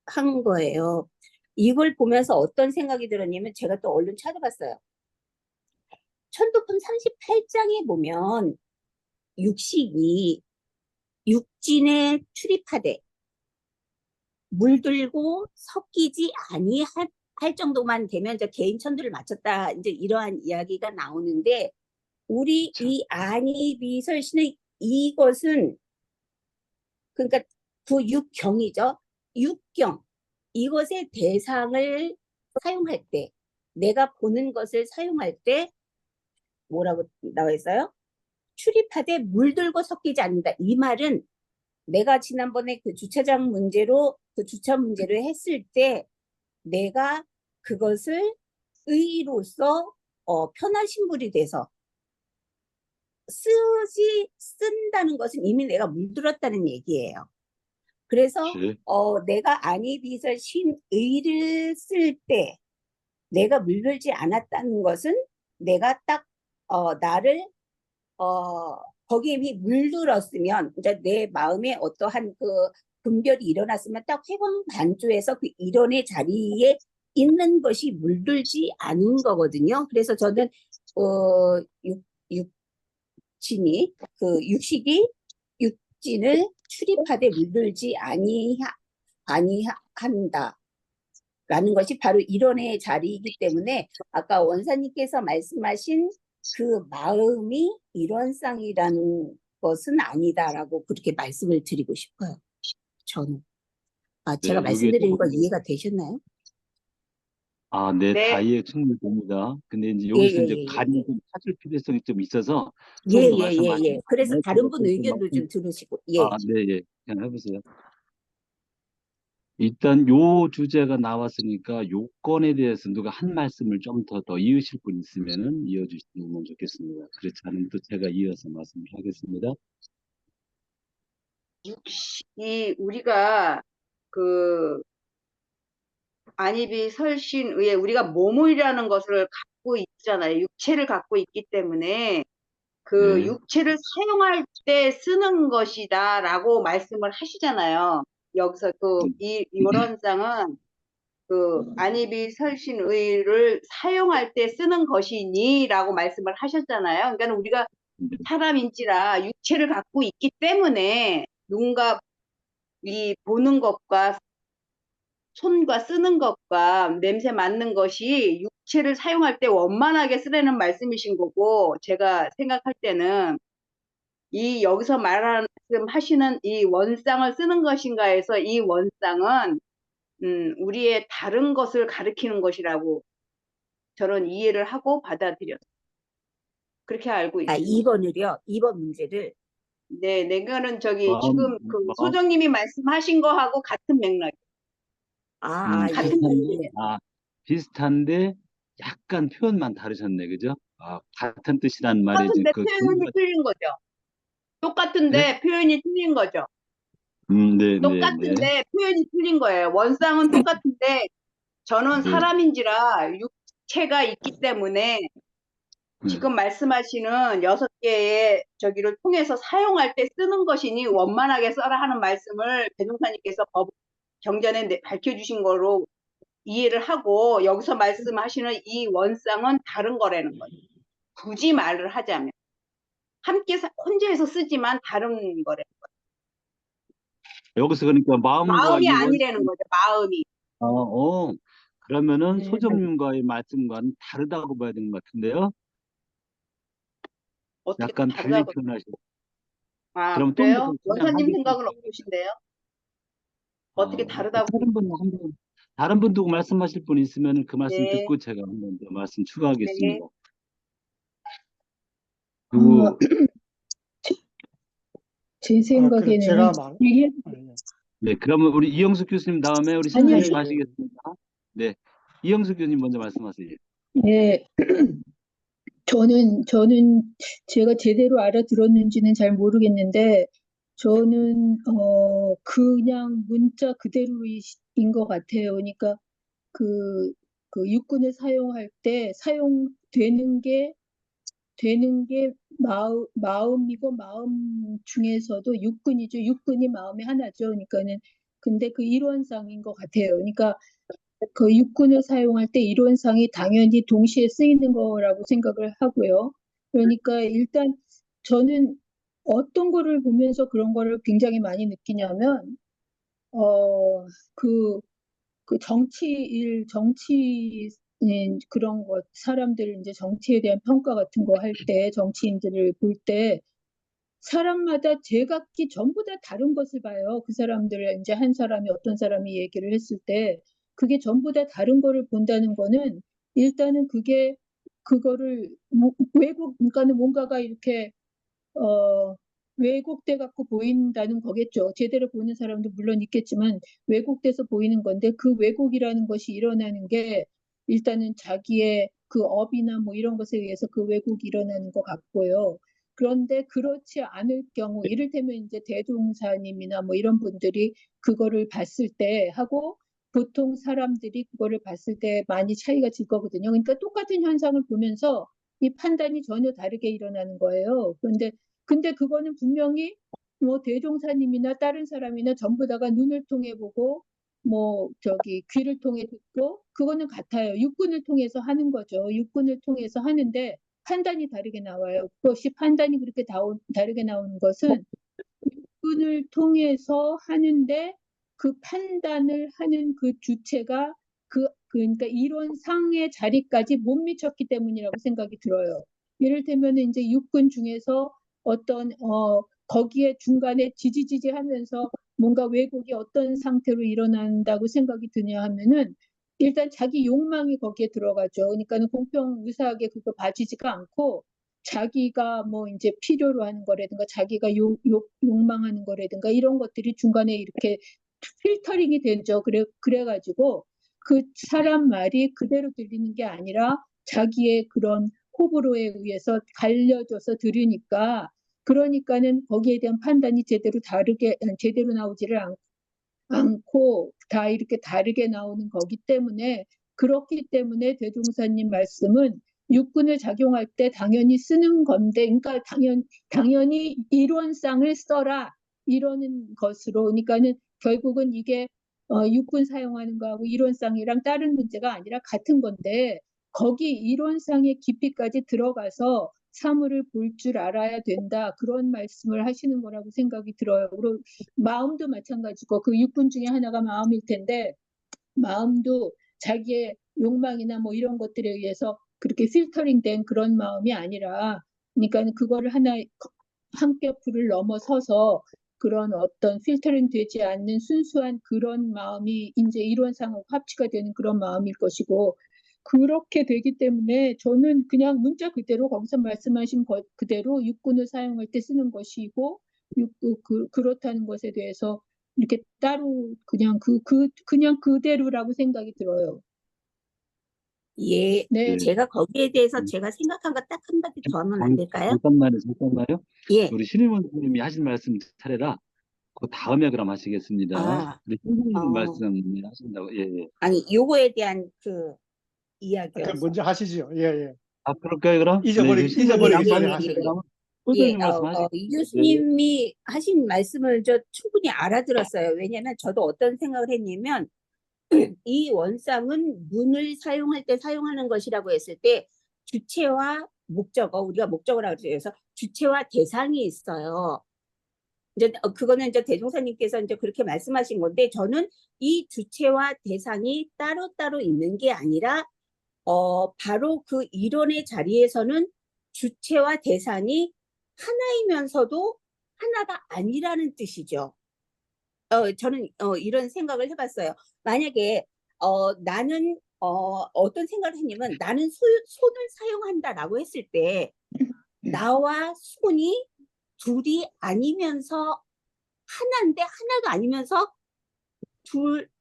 한 거예요. 이걸 보면서 어떤 생각이 들었냐면 제가 또 얼른 찾아봤어요. 천도품 38장에 보면 육식이 육진에 출입하되 물들고 섞이지 아니할 정도만 되면 이제 개인 천도를 마쳤다, 이제 이러한 이야기가 나오는데 우리 이 안이비설신의 이것은 그러니까 그 육경이죠. 육경 이것의 대상을 사용할 때 내가 보는 것을 사용할 때 뭐라고 나와 있어요? 출입하되 물들고 섞이지 않는다. 이 말은 내가 지난번에 그 주차장 문제로 그 주차 문제를 했을 때 내가 그것을 의로서 편하신불이 돼서 쓴다는 것은 이미 내가 물들었다는 얘기예요. 그래서 그치? 내가 안이비설 신의를 쓸 때 내가 물들지 않았다는 것은 내가 딱 나를 거기에 물들었으면 이제 내 마음에 어떠한 그 분별이 일어났으면 딱 회광반조에서 그 일원의 자리에 있는 것이 물들지 않은 거거든요. 그래서 저는 육진이 그 육식이 육진을 출입하되 물들지 아니한다. 라는 것이 바로 일원의 자리이기 때문에 아까 원사님께서 말씀하신 그 마음이 일원상이라는 것은 아니다라고 그렇게 말씀을 드리고 싶어요. 저는. 제가 네, 여기, 말씀드리는 거 이해가 되셨나요? 네, 네. 다 이해 충분히 됩니다. 근데 이제 예, 여기서 예, 이제 예, 가리 좀 찾을 필요성이 좀 있어서 예, 처음으로 예, 예, 예. 말씀하신 그래서 거 다른 분 제가 의견도 좀 들으시고, 예. 네, 예. 그냥 해보세요. 일단 요 주제가 나왔으니까 요건에 대해서 누가 한 말씀을 좀 더 이으실 분 있으면은 이어주시면 좋겠습니다. 그렇지 않으면 또 제가 이어서 말씀을 하겠습니다. 우리가 그 안입이 설신의에 우리가 몸이라는 것을 갖고 있잖아요. 육체를 갖고 있기 때문에 그 네. 육체를 사용할 때 쓰는 것이다라고 말씀을 하시잖아요. 여기서 이 요런상은 그 안입이 설신의를 사용할 때 쓰는 것이니라고 말씀을 하셨잖아요. 그러니까 우리가 사람인지라 육체를 갖고 있기 때문에 누군가 이 보는 것과 손과 쓰는 것과 냄새 맡는 것이 육체를 사용할 때 원만하게 쓰라는 말씀이신 거고, 제가 생각할 때는 이 여기서 말하시는 이 원상을 쓰는 것인가 해서 이 원상은 우리의 다른 것을 가리키는 것이라고 저는 이해를 하고 받아들였어요. 그렇게 알고 있습니다. 2번 문제를. 네, 내가는 마음, 지금 그 소정님이 말씀하신 거하고 같은 맥락. 같은 비슷한데, 맥락. 비슷한데 약간 표현만 다르셨네, 그죠? 같은 뜻이란 말에 지금 똑같은데 그, 표현이 틀린 거죠. 네? 똑같은데 표현이 틀린 거죠. 네, 네, 네. 똑같은데 표현이 틀린 거예요. 원상은 똑같은데 저는 네. 사람인지라 육체가 있기 때문에 지금 말씀하시는 6개의 저기를 통해서 사용할 때 쓰는 것이니 원만하게 써라 하는 말씀을 배종사님께서 경전에 밝혀주신 거로 이해를 하고 여기서 말씀하시는 이 원상은 다른 거라는 거예요. 굳이 말을 하자면 함께 혼자서 쓰지만 다른 거래는 거예요. 여기서 그러니까 마음과 마음이 이 원, 아니라는 거죠. 마음이. 어, 어, 그러면은 네. 소정님과의 말씀과는 다르다고 봐야 되는 것 같은데요. 어떻게 약간 달리 다르다고? 표현하시고. 아, 그럼 좀 그래요? 더 원사님 생각은 진행하겠습니다. 어떠신데요? 어떻게 다르다고? 다른 분 두고 말씀하실 분 있으면 그 말씀 네, 듣고 제가 한 번 더 말씀 네. 추가하겠습니다. 어, 그리고 제 그래, 생각에는 제가 말, 얘기, 아, 예. 네, 그러면 우리 이영숙 교수님 다음에 우리 신 아니요, 선생님 하시겠습니다. 네, 이영숙 교수님 먼저 말씀하세요. 예, 저는 제가 제대로 알아들었는지는 잘 모르겠는데, 저는, 그냥 문자 그대로인 것 같아요. 그러니까 그, 그 육군을 사용할 때 되는 게 마음이고 마음 중에서도 육군이죠. 육군이 마음의 하나죠. 그러니까는 근데 그 일원상인 것 같아요. 그러니까 그 육군을 사용할 때 일원상이 당연히 동시에 쓰이는 거라고 생각을 하고요. 그러니까 일단 저는 어떤 거를 보면서 그런 거를 굉장히 많이 느끼냐면 어, 그 정치인 그런 것, 사람들 이제 정치에 대한 평가 같은 거 할 때, 정치인들을 볼 때, 사람마다 제각기 전부 다 다른 것을 봐요. 그 사람들을 이제 한 사람이 어떤 사람이 얘기를 했을 때, 그게 전부 다 다른 거를 본다는 거는, 일단은 그거를, 그러니까는 뭔가가 이렇게 어, 왜곡돼 갖고 보인다는 거겠죠. 제대로 보는 사람도 물론 있겠지만 왜곡돼서 보이는 건데 그 왜곡이라는 것이 일어나는 게 일단은 자기의 그 업이나 뭐 이런 것에 의해서 그 왜곡이 일어나는 것 같고요. 그런데 그렇지 않을 경우, 이를테면 이제 대종사님이나 뭐 이런 분들이 그거를 봤을 때 하고 보통 사람들이 그거를 봤을 때 많이 차이가 질 거거든요. 그러니까 똑같은 현상을 보면서 이 판단이 전혀 다르게 일어나는 거예요. 근데 그거는 분명히 뭐 대종사님이나 다른 사람이나 전부 다가 눈을 통해 보고 뭐 저기 귀를 통해 듣고 그거는 같아요. 육군을 통해서 하는 거죠. 육군을 통해서 하는데 판단이 다르게 나와요. 그것이 판단이 그렇게 다르게 나오는 것은 육군을 통해서 하는데 그 판단을 하는 그 주체가 그러니까 이론상의 자리까지 못 미쳤기 때문이라고 생각이 들어요. 예를 들면 이제 육군 중에서 어떤 거기에 중간에 지지지지 하면서 뭔가 왜곡이 어떤 상태로 일어난다고 생각이 드냐 하면은 일단 자기 욕망이 거기에 들어가죠. 그러니까는 공평무사하게 그거 봐주지가 않고 자기가 뭐 이제 필요로 하는 거라든가 자기가 욕망하는 거라든가 이런 것들이 중간에 이렇게 필터링이 되죠. 그래가지고 그 사람 말이 그대로 들리는 게 아니라 자기의 그런 호불호에 의해서 갈려져서 들으니까 그러니까는 거기에 대한 판단이 제대로 나오지를 않고 다 이렇게 다르게 나오는 거기 때문에 그렇기 때문에 대종사님 말씀은 육군을 작용할 때 당연히 쓰는 건데, 그러니까 당연히 이론상을 써라 이러는 것으로, 그러니까는 결국은 이게 육군 사용하는 거하고 이론상이랑 다른 문제가 아니라 같은 건데 거기 이론상의 깊이까지 들어가서 사물을 볼 줄 알아야 된다 그런 말씀을 하시는 거라고 생각이 들어요. 그리고 마음도 마찬가지고 그 육군 중에 하나가 마음일 텐데 마음도 자기의 욕망이나 뭐 이런 것들에 의해서 그렇게 필터링된 그런 마음이 아니라 그러니까 그거를 한 뼘을 넘어서서 그런 어떤 필터링 되지 않는 순수한 그런 마음이 이제 이론상하고 합치가 되는 그런 마음일 것이고 그렇게 되기 때문에 저는 그냥 문자 그대로 거기서 말씀하신 것 그대로 육군을 사용할 때 쓰는 것이고 그렇다는 것에 대해서 이렇게 따로 그냥 그대로라고 생각이 들어요. 예, 네, 제가 거기에 대해서 음, 제가 생각한 거 딱 한마디 더 하면 안 될까요? 잠깐만요. 예, 우리 신임원 선생님이 하신 말씀 차례라 그 다음에 그럼 하시겠습니다. 아, 우리 선생님 어, 말씀 하신다고. 예, 예. 아니, 요거에 대한 그 그 이야기여서. 먼저 하시죠. 예, 예. 아, 그럴까요, 그럼? 네, 그 신임원 잊어버리기 예, 전에 선생님 예, 예, 하시죠. 예. 그러면 예, 선생님 말씀하시겠습니다. 이 네, 네. 교수님이 하신 말씀을 저 충분히 알아들었어요. 왜냐면 저도 어떤 생각을 했냐면, 이 원상은 문을 사용할 때 사용하는 것이라고 했을 때, 주체와 목적어, 우리가 목적어라고 해서 주체와 대상이 있어요. 이제 그거는 이제 대종사님께서 이제 그렇게 말씀하신 건데 저는 이 주체와 대상이 따로따로 있는 게 아니라 바로 그 이론의 자리에서는 주체와 대상이 하나이면서도 하나가 아니라는 뜻이죠. 저는 이런 생각을 해봤어요. 만약에 나는 어떤 생각을 했냐면 나는 손을 사용한다라고 했을 때 나와 손이 둘이 아니면서 하나인데 하나가 아니면서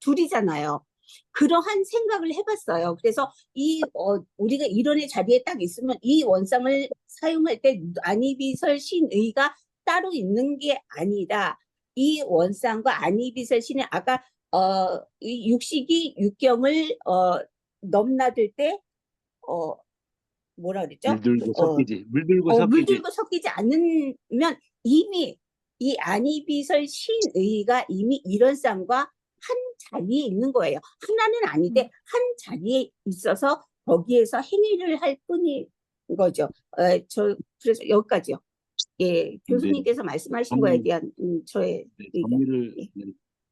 둘이잖아요. 그러한 생각을 해봤어요. 그래서 우리가 이론의 자리에 딱 있으면 이 원상을 사용할 때 안이비설 신의가 따로 있는 게 아니라 이 원상과 안이비설 신의 아까 이 육식이 육경을 넘나들 때 뭐라 그랬죠? 물들고 섞이지. 물들고 섞이지. 물들고 섞이지 않으면 이미 이 안이비설 신의가 이미 이론상과 한 자리에 있는 거예요. 하나는 아닌데 한 자리에 있어서 거기에서 행위를 할 뿐인 거죠. 그래서 여기까지요. 예, 교수님께서 말씀하신 거에 대한 저의 의견. 예.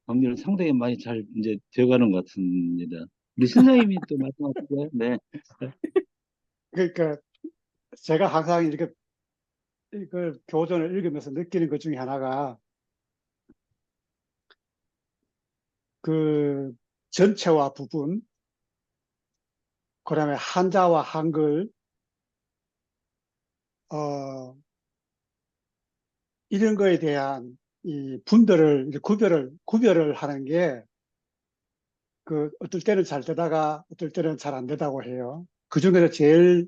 정리를 상당히 많이 잘 이제 되어가는 것 같습니다. 우리 선생님이 또 말씀하실까요? 네. 그러니까 제가 항상 이렇게 이걸 교전을 읽으면서 느끼는 것 중에 하나가 그 전체와 부분, 그다음에 한자와 한글, 이런 거에 대한 이 분들을 이제 구별을 하는 게 그 어떨 때는 잘 되다가 어떨 때는 잘 안 되다고 해요. 그 중에서 제일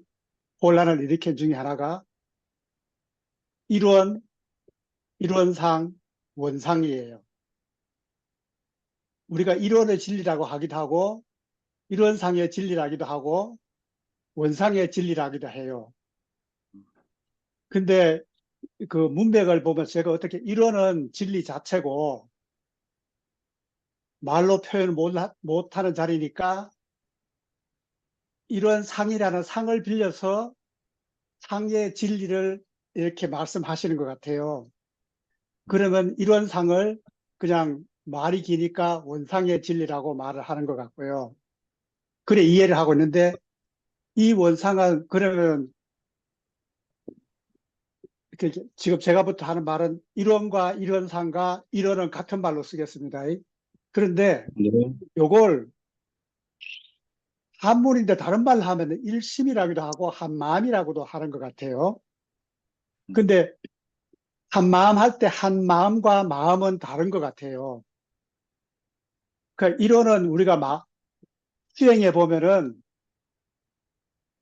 혼란을 일으킨 중에 하나가 이론, 이론상, 원상이에요. 우리가 이론의 진리라고 하기도 하고 이론상의 진리라기도 하고 원상의 진리라기도 해요. 근데 그 문맥을 보면 제가 어떻게 이론은 진리 자체고 말로 표현 못하는 자리니까 이런 상이라는 상을 빌려서 상의 진리를 이렇게 말씀하시는 것 같아요. 그러면 이런 상을 그냥 말이 기니까 원상의 진리라고 말을 하는 것 같고요. 그래 이해를 하고 있는데 이 원상은 그러면 지금 제가부터 하는 말은 이론과 이론상과 이론은 같은 말로 쓰겠습니다. 그런데 네. 요걸 한문인데 다른 말로 하면 일심이라기도 하고 한마음이라고도 하는 것 같아요. 근데 한마음 할 때 한마음과 마음은 다른 것 같아요. 그러니까 이론은 우리가 수행해 보면은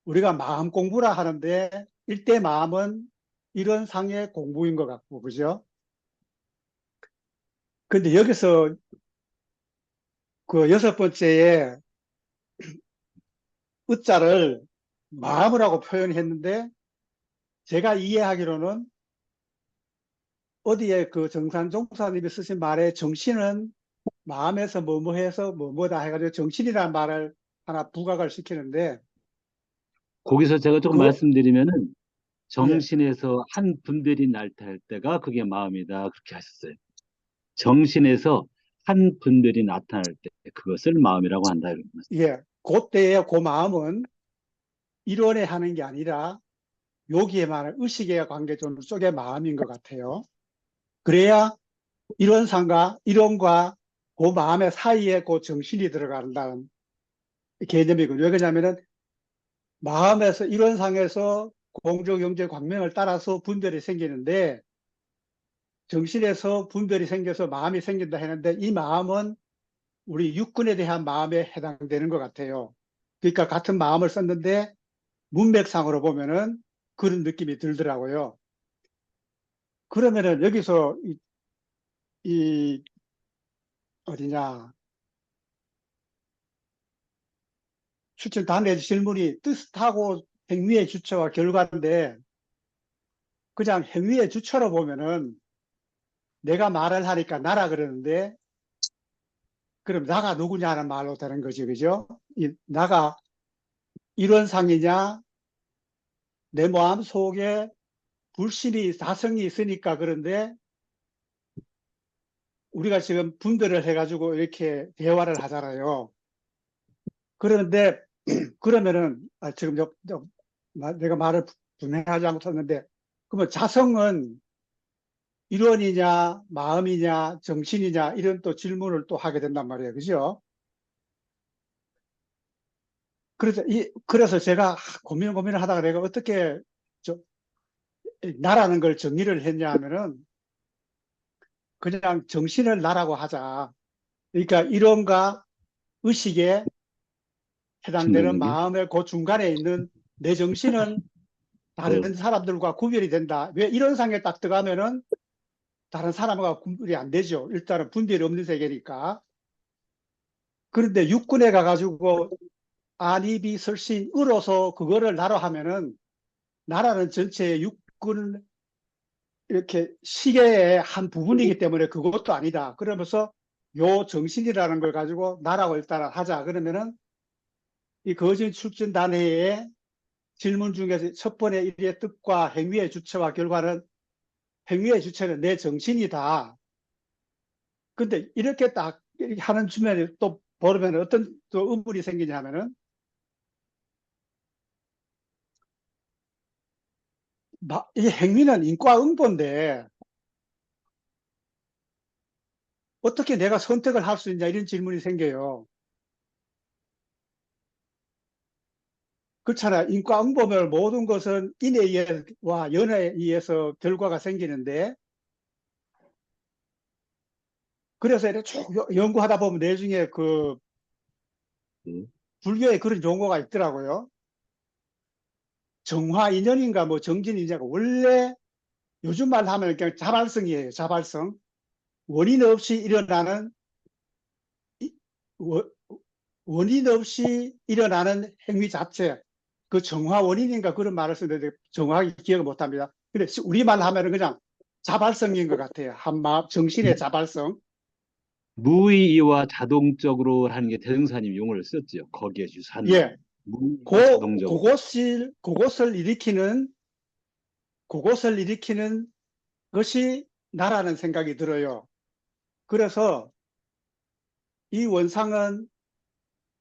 우리가 마음 공부라 하는데 일대 마음은 이론상의 공부인 것 같고, 그죠? 근데 여기서 그 여섯 번째에 의자를 마음이라고 표현했는데 제가 이해하기로는 어디에 그 정산종사님이 쓰신 말에 정신은 마음에서 뭐뭐해서 뭐뭐다 해가지고 정신이라는 말을 하나 부각을 시키는데 거기서 제가 조금 그 말씀드리면은 예, 정신에서 한 분별이 나타날 때가 그게 마음이다. 그렇게 하셨어요. 정신에서 한 분별이 나타날 때 그것을 마음이라고 한다. 이런 말씀. 예, 그때의 그 마음은 이론에 하는 게 아니라 여기에 말하는 의식의 관계존 쪽의 마음인 것 같아요. 그래야 이론상과 이론과 그 마음의 사이에 그 정신이 들어간다는 개념이거든요. 왜냐하면은 마음에서 이론상에서 공조, 영재, 광명을 따라서 분별이 생기는데 정신에서 분별이 생겨서 마음이 생긴다 했는데 이 마음은 우리 육군에 대한 마음에 해당되는 것 같아요. 그러니까 같은 마음을 썼는데 문맥상으로 보면은 그런 느낌이 들더라고요. 그러면은 여기서 이 어디냐 추천 단의 질문이 뜻하고 행위의 주체와 결과인데 그냥 행위의 주체로 보면은 내가 말을 하니까 나라 그러는데 그럼 나가 누구냐는 말로 되는 거지, 그죠? 나가 이론상이냐 내 마음 속에 불신이 사성이 있으니까 그런데 우리가 지금 분별을 해가지고 이렇게 대화를 하잖아요. 그런데 그러면은 지금 내가 말을 분명하지 않았는데, 그러면 자성은 일원이냐 마음이냐 정신이냐 이런 또 질문을 또 하게 된단 말이에요. 그죠? 그래서 제가 고민을 하다가 내가 어떻게 나라는 걸 정의를 했냐 하면은 그냥 정신을 나라고 하자. 그러니까 이론과 의식에 해당되는 중간에 마음의 그 중간에 있는 내 정신은 다른 사람들과 구별이 된다. 왜 이런 상에 딱 들어가면은 다른 사람과 구별이 안 되죠. 일단은 분별이 없는 세계니까. 그런데 육군에 가가지고 안입이 설신으로서 그거를 나로 하면은 나라는 전체 육군 이렇게 시계의 한 부분이기 때문에 그것도 아니다. 그러면서 요 정신이라는 걸 가지고 나라고 일단 하자. 그러면은 이 거진 출전 단회의 질문 중에서 첫 번째 일의 뜻과 행위의 주체와 결과는 행위의 주체는 내 정신이다. 근데 이렇게 딱 이렇게 하는 주면에 또 보면 어떤 또 의문이 생기냐면은 이 행위는 인과응보인데 어떻게 내가 선택을 할 수 있냐 이런 질문이 생겨요. 그렇잖아. 인과응보면 모든 것은 인에 의해와 연에 의해서 결과가 생기는데 그래서 이렇게 쭉 연구하다 보면 내중에 그 불교에 그런 용어가 있더라고요. 정화인연인가 뭐 정진인자가 원래 요즘 말로 하면 그냥 자발성이에요. 자발성. 원인 없이 일어나는 워- 원인 없이 일어나는 행위 자체. 그 정화 원인인가 그런 말을 쓰는데 정확하게 기억을 못합니다. 근데 우리말로 하면은 그냥 자발성인 것 같아요. 한마음 정신의 자발성. 무의와 자동적으로 하는 게 대승사님 용어를 썼죠. 거기에 유사한 예, 무의와 자동적으로. 그것을 일으키는 것이 나라는 생각이 들어요. 그래서 이 원상은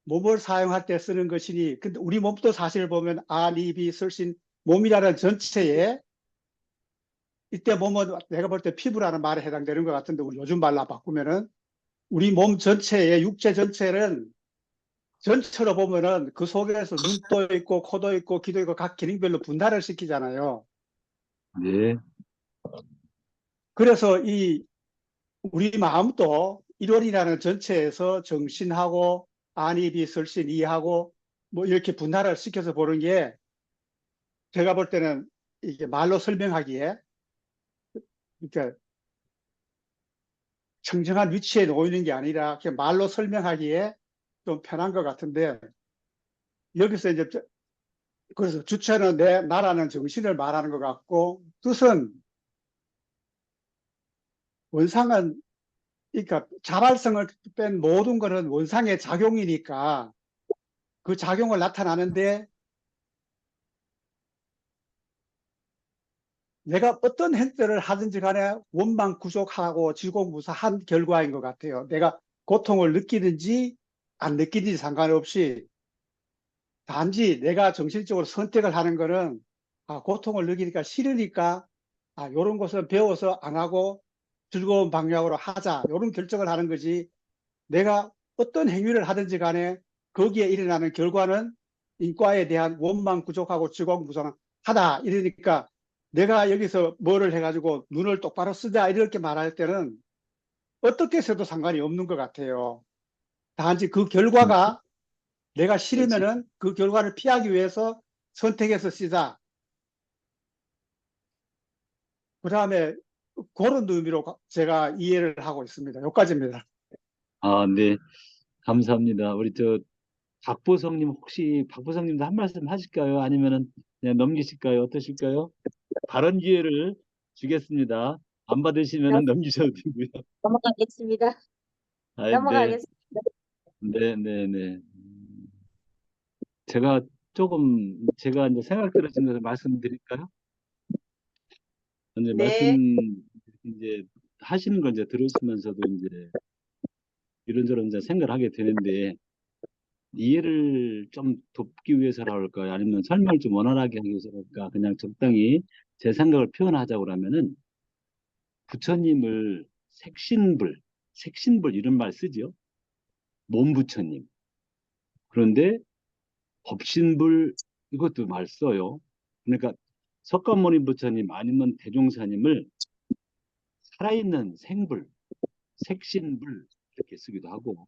몸을 사용할 때 쓰는 것이니, 근데 우리 몸도 사실 보면 안, 입이, 설신, 몸이라는 전체에 이때 몸은 내가 볼 때 피부라는 말에 해당되는 것 같은데 우리 요즘 말로 바꾸면은 우리 몸 전체의 육체 전체는 전체로 보면은 그 속에서 눈도 있고 코도 있고 귀도 있고 각 기능별로 분할을 시키잖아요. 네. 그래서 이 우리 마음도 일원이라는 전체에서 정신하고 안입이 설신 이하고 뭐 이렇게 분할을 시켜서 보는 게 제가 볼 때는 이게 말로 설명하기에 그러니까 청정한 위치에 놓이는 게 아니라 그냥 말로 설명하기에 좀 편한 것 같은데 여기서 이제 그래서 주체는 나라는 정신을 말하는 것 같고 뜻은 원상은 그러니까 자발성을 뺀 모든 것은 원상의 작용이니까 그 작용을 나타나는데 내가 어떤 행태를 하든지 간에 원망 구족하고 지공무사한 결과인 것 같아요. 내가 고통을 느끼든지 안 느끼든지 상관없이 단지 내가 정신적으로 선택을 하는 거는 고통을 느끼니까 싫으니까 이런 것은 배워서 안 하고 즐거운 방향으로 하자 이런 결정을 하는 거지 내가 어떤 행위를 하든지 간에 거기에 일어나는 결과는 인과에 대한 원망 구족하고 지공무상하다 이러니까 내가 여기서 뭐를 해가지고 눈을 똑바로 쓰자 이렇게 말할 때는 어떻게 해서도 상관이 없는 것 같아요. 단지 그 결과가 내가 싫으면은 그 결과를 피하기 위해서 선택해서 쓰자. 그 다음에 그런 의미로 제가 이해를 하고 있습니다. 여기까지입니다. 아, 네. 감사합니다. 우리 박보성님 혹시 박보성님도 한 말씀 하실까요? 아니면은 그냥 넘기실까요? 어떠실까요? 발언 기회를 주겠습니다. 안 받으시면은 넘기셔도 되고요. 넘어가겠습니다. 아, 네, 넘어가겠습니다. 네, 네, 네. 제가 이제 생각 들으신 것을 말씀드릴까요? 이제 네. 이제 하시는 걸 이제 들으시면서도 이제 이런저런 이제 생각을 하게 되는데, 이해를 좀 돕기 위해서라 할까요? 아니면 설명을 좀 원활하게 하기 위해서 그럴까? 그냥 적당히 제 생각을 표현하자고 그러면은, 부처님을 색신불 이런 말 쓰죠. 몸부처님. 그런데 법신불 이것도 말 써요. 그러니까 석가모니 부처님 아니면 대종사님을 살아있는 생불, 색신불 이렇게 쓰기도 하고,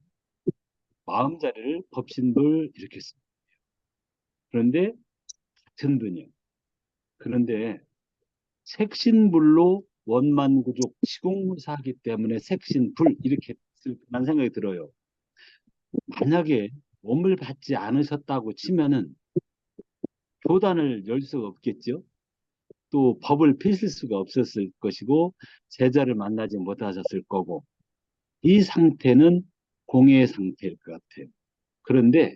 마음자리를 법신불 이렇게 씁니다. 그런데 같은 분이요. 그런데 색신불로 원만구족 시공사하기 때문에 색신불 이렇게 쓸 만한 생각이 들어요. 만약에 몸을 받지 않으셨다고 치면은 교단을 열 수가 없겠죠. 또 법을 펴실 수가 없었을 것이고 제자를 만나지 못하셨을 거고, 이 상태는 공의 상태일 것 같아요. 그런데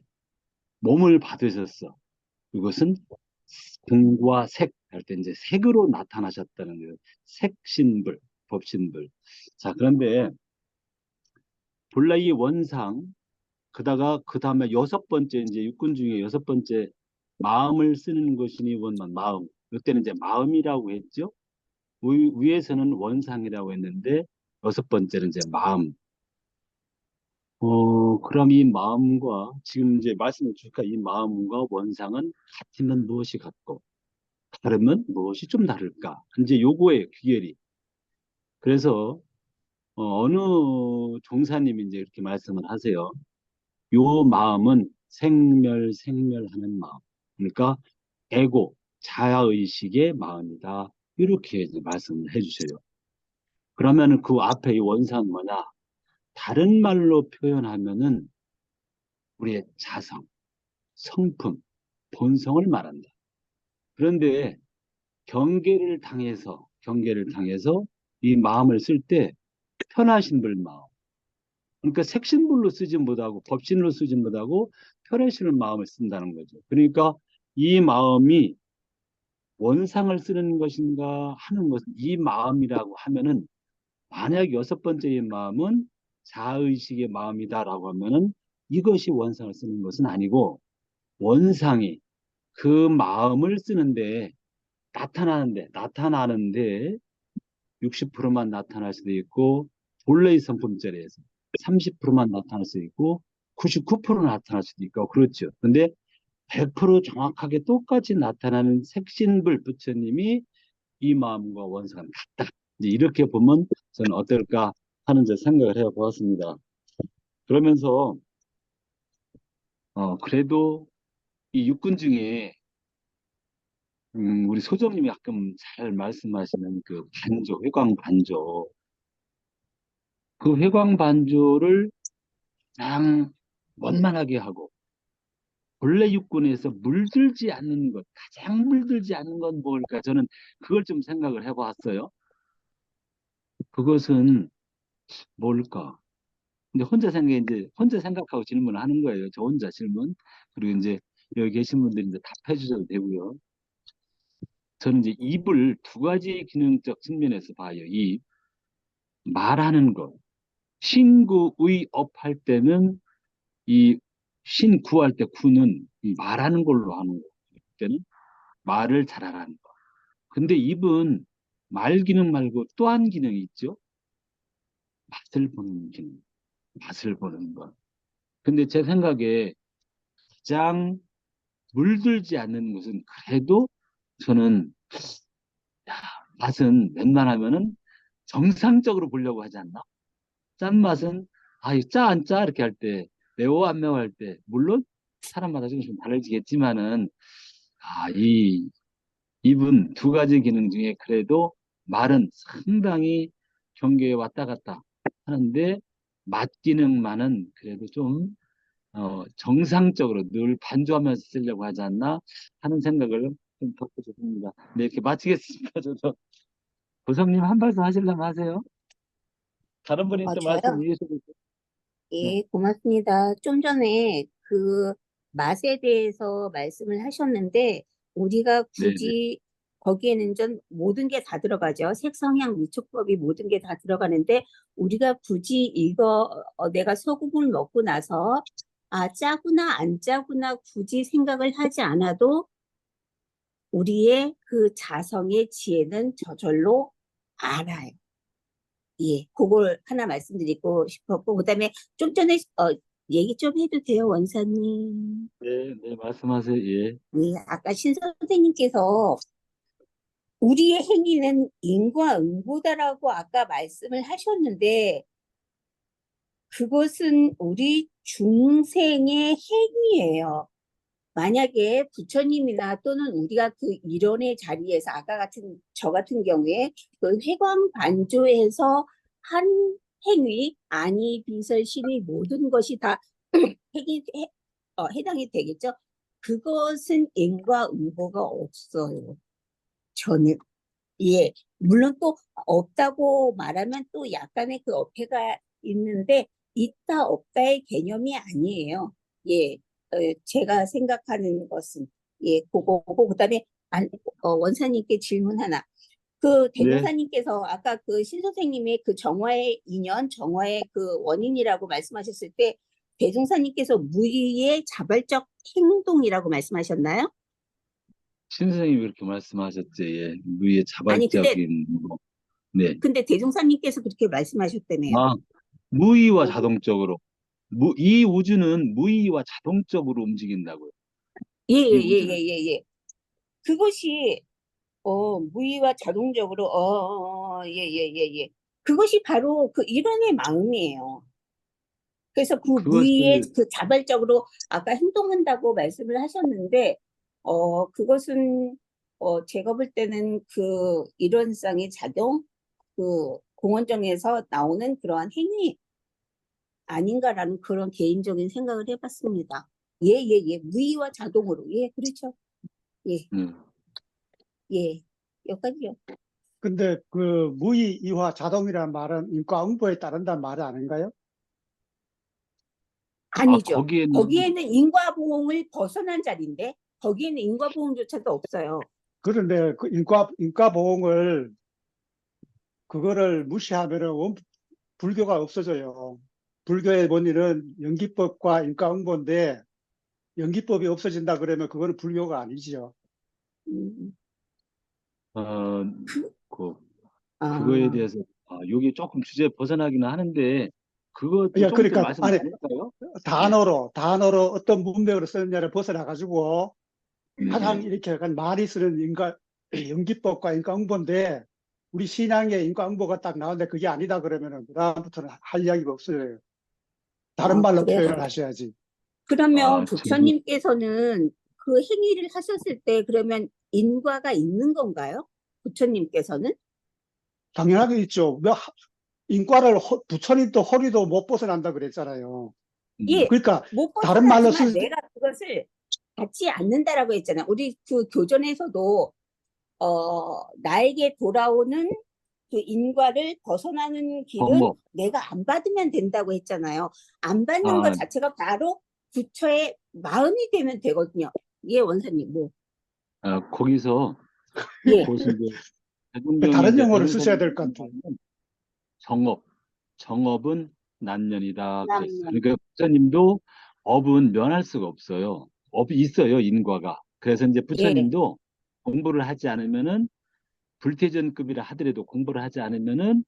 몸을 받으셨어. 이것은 공과 색 할 때 이제 색으로 나타나셨다는 거예요. 색신불, 법신불. 자, 그런데 본래 이 원상, 그다가 그 다음에 여섯 번째 이제 육군 중에 여섯 번째 마음을 쓰는 것이니 원만 마음. 이때는 이제 마음이라고 했죠. 위에서는 원상이라고 했는데 여섯 번째는 이제 마음. 그럼 이 마음과 지금 이제 말씀해 주니까 이 마음과 원상은 같으면 무엇이 같고 다르면 무엇이 좀 다를까? 이제 요거의 귀결이. 그래서 어느 종사님이 이제 이렇게 말씀을 하세요. 요 마음은 생멸하는 마음. 그러니까 에고, 자아의식의 마음이다. 이렇게 이제 말씀을 해주셔요. 그러면은 그 앞에 이 원상은 뭐냐? 다른 말로 표현하면은 우리의 자성, 성품, 본성을 말한다. 그런데 경계를 당해서 이 마음을 쓸 때 편하신불 마음. 그러니까 색신불로 쓰지 못하고 법신으로 쓰지 못하고 편하신불 마음을 쓴다는 거죠. 그러니까 이 마음이 원상을 쓰는 것인가 하는 것은 이 마음이라고 하면은, 만약 여섯 번째의 마음은 자의식의 마음이다라고 하면은 이것이 원상을 쓰는 것은 아니고, 원상이 그 마음을 쓰는데 나타나는데 60%만 나타날 수도 있고, 본래의 성품자리에서 30%만 나타날 수도 있고 99% 나타날 수도 있고 그렇죠. 근데 100% 정확하게 똑같이 나타나는 색신불 부처님이 이 마음과 원상은 같다. 이제 이렇게 보면 저는 어떨까 하는 제 생각을 해보았습니다. 그러면서 그래도 이 육군 중에 우리 소장님이 가끔 잘 말씀하시는 그 반조, 회광 반조, 그 회광 반조를 가장 원만하게 하고 본래 육군에서 가장 물들지 않는 건 뭘까? 저는 그걸 좀 생각을 해봤어요. 그것은 뭘까? 근데 혼자 생각하고 질문을 하는 거예요. 저 혼자 질문. 그리고 이제 여기 계신 분들이 이제 답해 주셔도 되고요. 저는 이제 입을 두 가지 기능적 측면에서 봐요. 입, 말하는 것. 신구의업 할 때는 이 신구할 때 구는 이 말하는 걸로 하는 거. 때는 말을 잘하라는 거. 근데 입은 말 기능 말고 또 한 기능이 있죠. 맛을 보는 기능. 맛을 보는 것. 근데 제 생각에 가장 물들지 않는 것은 그래도 저는 맛은 웬만하면은 정상적으로 보려고 하지 않나? 짠맛은 짜 안 짜 이렇게 할 때, 매워 안 매워 할 때, 물론 사람마다 조금씩 달라지겠지만은 이 입은 두 가지 기능 중에 그래도 말은 상당히 경계에 왔다 갔다 하는데 맛 기능만은 그래도 좀 정상적으로 늘 반주하면서 쓰려고 하지 않나 하는 생각을 좀 덧붙여줍니다. 네, 이렇게 마치겠습니다. 저도 고성님 한 말씀 하시려면 하세요. 다른 분이 또 말씀 저요? 이해하셔도 네, 예, 고맙습니다. 좀 전에 그 맛에 대해서 말씀을 하셨는데, 우리가 네, 네, 굳이 거기에는 전 모든 게 다 들어가죠. 색성향 미촉법이 모든 게 다 들어가는데 우리가 굳이 이거 내가 소금을 먹고 나서 짜구나 안 짜구나 굳이 생각을 하지 않아도 우리의 그 자성의 지혜는 저절로 알아요. 예, 그걸 하나 말씀드리고 싶었고, 그다음에 좀 전에 얘기 좀 해도 돼요, 원사님? 네, 네, 말씀하세요. 예. 네, 아까 신 선생님께서 우리의 행위는 인과응보다라고 아까 말씀을 하셨는데, 그것은 우리 중생의 행위예요. 만약에 부처님이나 또는 우리가 그 일원의 자리에서 저 같은 경우에 그 회광반조에서 한 행위, 아니, 비설, 신의 모든 것이 다 해당이 되겠죠. 그것은 인과응보가 없어요. 저는. 예. 물론 또 없다고 말하면 또 약간의 그 어폐가 있는데 있다 없다의 개념이 아니에요. 예. 제가 생각하는 것은 예, 그거고 그다음에 원사님께 질문 하나. 그 네, 대종사님께서 아까 그 신 선생님의 그 정화의 인연, 정화의 그 원인이라고 말씀하셨을 때 대종사님께서 무의의 자발적 행동이라고 말씀하셨나요? 신 선생님이 그렇게 말씀하셨죠. 예. 무의 아니, 자발적인 뭐. 네. 근데 대종사님께서 그렇게 말씀하셨다며요. 무의와 자동적으로. 이 우주는 무의와 자동적으로 움직인다고요. 예, 이 예, 예, 우주는. 예, 예, 예. 그것이 무의와 자동적으로 예, 예, 예, 예. 그것이 바로 그 일원의 마음이에요. 그래서 그 무의의 그것을 그 자발적으로 아까 행동한다고 말씀을 하셨는데 그것은 제가 볼 때는 그 일원상의 작용, 그 공원정에서 나오는 그러한 행위 아닌가라는 그런 개인적인 생각을 해봤습니다. 예, 예, 예. 무의와 자동으로. 예, 그렇죠. 예, 예. 여기까지요. 근데 그 무의, 이화, 자동이라는 말은 인과응보에 따른다는 말 아닌가요? 아니죠. 거기에는 거기에는 인과보응을 벗어난 자리인데 거기에는 인과보응조차도 없어요. 그런데 그 인과보응을 그거를 무시하면은 불교가 없어져요. 불교의 본질은 연기법과 인과응보인데 연기법이 없어진다 그러면 그거는 불교가 아니지요. 음, 어, 그, 그 그거에 아, 대해서 여기 조금 주제 벗어나기는 하는데 그것도 야, 조금 전에 그러니까 말씀 아니 나눴어요. 예, 단어로 어떤 문맥으로 쓰느냐를 벗어나 가지고 가장 예. 이렇게 약간 많이 쓰는 연기법과 인과응보인데 우리 신앙에 인과응보가 딱 나오는데 그게 아니다 그러면은 그다음부터는 할 이야기가 없어요. 다른 말로 그래요. 표현을 하셔야지. 그러면 저도 부처님께서는 그 행위를 하셨을 때 그러면 인과가 있는 건가요? 부처님께서는? 당연하게 있죠. 인과를 부처님도 허리도 못 벗어난다 그랬잖아요. 예, 그러니까 못 다른 말로 벗어나지만 내가 그것을 갖지 않는다라고 했잖아요. 우리 그 교전에서도 나에게 돌아오는 그 인과를 벗어나는 길은 뭐, 내가 안 받으면 된다고 했잖아요. 안 받는 것 아, 자체가 바로 부처의 마음이 되면 되거든요. 예, 원사님, 뭐. 거기서 예, 그것은 이제 대중경에 다른 이제 용어를 쓰셔야 대중사님 될 것 같아요. 정업, 정업은 난년이다 그랬어요. 남, 그러니까 부처님도 업은 면할 수가 없어요. 업이 있어요, 인과가. 그래서 이제 예. 부처님도 공부를 하지 않으면은 불태전급이라 하더라도 공부를 하지 않으면은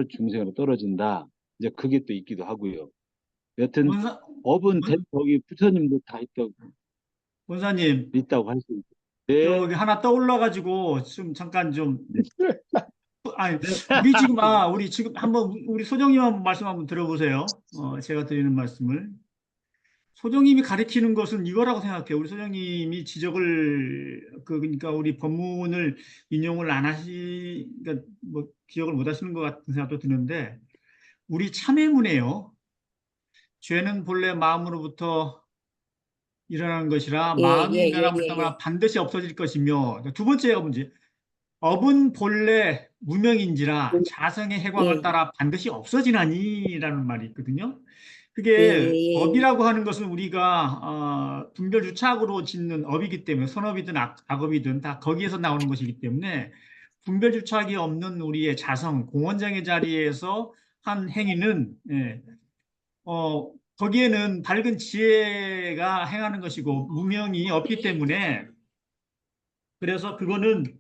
중생으로 떨어진다. 이제 그게 또 있기도 하고요. 여튼 원사, 업은 원- 거기 부처님도 다 원사님, 있다고 할 수 있죠. 네, 여기 하나 떠올라가지고 좀 잠깐 좀, 네, 아니, 네. 우리 지금 한번, 우리 소정님 한번 말씀 한번 들어보세요. 제가 드리는 말씀을. 소정님이 가리키는 것은 이거라고 생각해요. 우리 소정님이 그러니까 우리 법문을 인용을 안 그러니까 뭐 기억을 못 하시는 것 같은 생각도 드는데, 우리 참회문에요. 죄는 본래 마음으로부터 일어나는 것이라 예, 마음이 예, 예, 면함을 예, 따라 예. 반드시 없어질 것이며 두 번째가 문제 업은 본래 무명인지라 자성의 해광을 예, 따라 반드시 없어지나니라는 말이 있거든요. 그게 예. 업이라고 하는 것은 우리가 분별주착으로 짓는 업이기 때문에 선업이든 악업이든 다 거기에서 나오는 것이기 때문에 분별주착이 없는 우리의 자성, 공원장의 자리에서 한 행위는 거기에는 밝은 지혜가 행하는 것이고 무명이 없기 때문에 그래서 그거는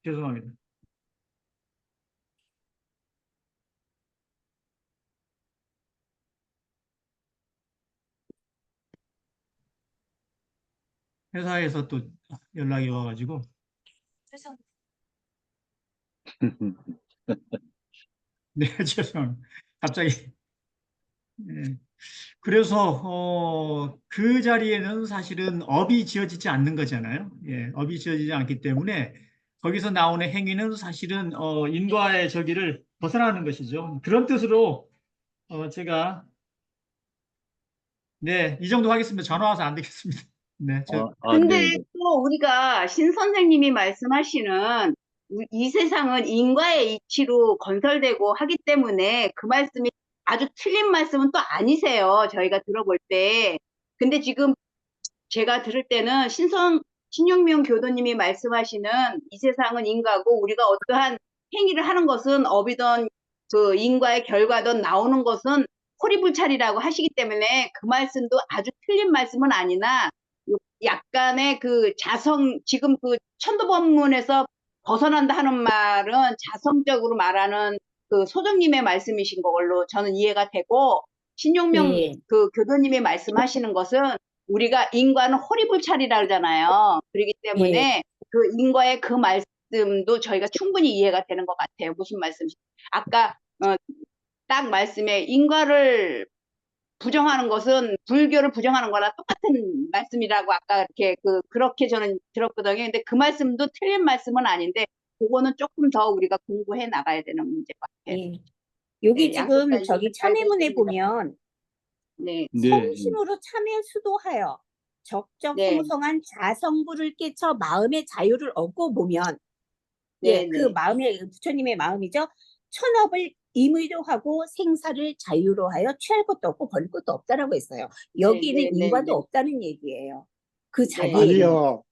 죄송합니다. 회사에서 또 연락이 와가지고 네 죄송합니다. 갑자기 그래서 그 자리에는 사실은 업이 지어지지 않는 거잖아요. 예, 업이 지어지지 않기 때문에 거기서 나오는 행위는 사실은 인과의 저기를 벗어나는 것이죠. 그런 뜻으로 제가 네, 이 정도 하겠습니다. 전화 와서 안 되겠습니다. 네, 근데 네, 네. 또 우리가 신 선생님이 말씀하시는 이 세상은 인과의 이치로 건설되고 하기 때문에 그 말씀이 아주 틀린 말씀은 또 아니세요. 저희가 들어볼 때. 근데 지금 제가 들을 때는 신영명 교도님이 말씀하시는 이 세상은 인과고 우리가 어떠한 행위를 하는 것은 업이든 그 인과의 결과든 나오는 것은 호리불찰이라고 하시기 때문에 그 말씀도 아주 틀린 말씀은 아니나 약간의 그 지금 그 천도법문에서 벗어난다 하는 말은 자성적으로 말하는 그 소장님의 말씀이신 걸로 저는 이해가 되고 신용명 네. 그 교도님이 말씀하시는 것은 우리가 인과는 호리불찰이라 그러잖아요. 그렇기 때문에 그 인과의 그 말씀도 저희가 충분히 이해가 되는 것 같아요. 무슨 말씀이신지. 아까 딱 말씀에 인과를 부정하는 것은 불교를 부정하는 거나 똑같은 말씀이라고 아까 이렇게 그렇게 저는 들었거든요. 근데 그 말씀도 틀린 말씀은 아닌데 그거는 조금 더 우리가 공부해 나가야 되는 문제 같아요. 예. 여기 네, 지금 양끝까지 저기 잘 참회문에 됐습니다. 보면 네, 네, 성심으로 참회 수도하여 적적 네, 풍성한 자성부를 깨쳐 마음의 자유를 얻고 보면 네, 그 네, 마음의 부처님의 마음이죠. 천업을 임의로 하고 생사를 자유로 하여 취할 것도 없고 버릴 것도 없다라고 했어요. 네, 여기는 네, 네, 인과도 네, 없다는 얘기예요. 그 네, 자리에는. 아니요.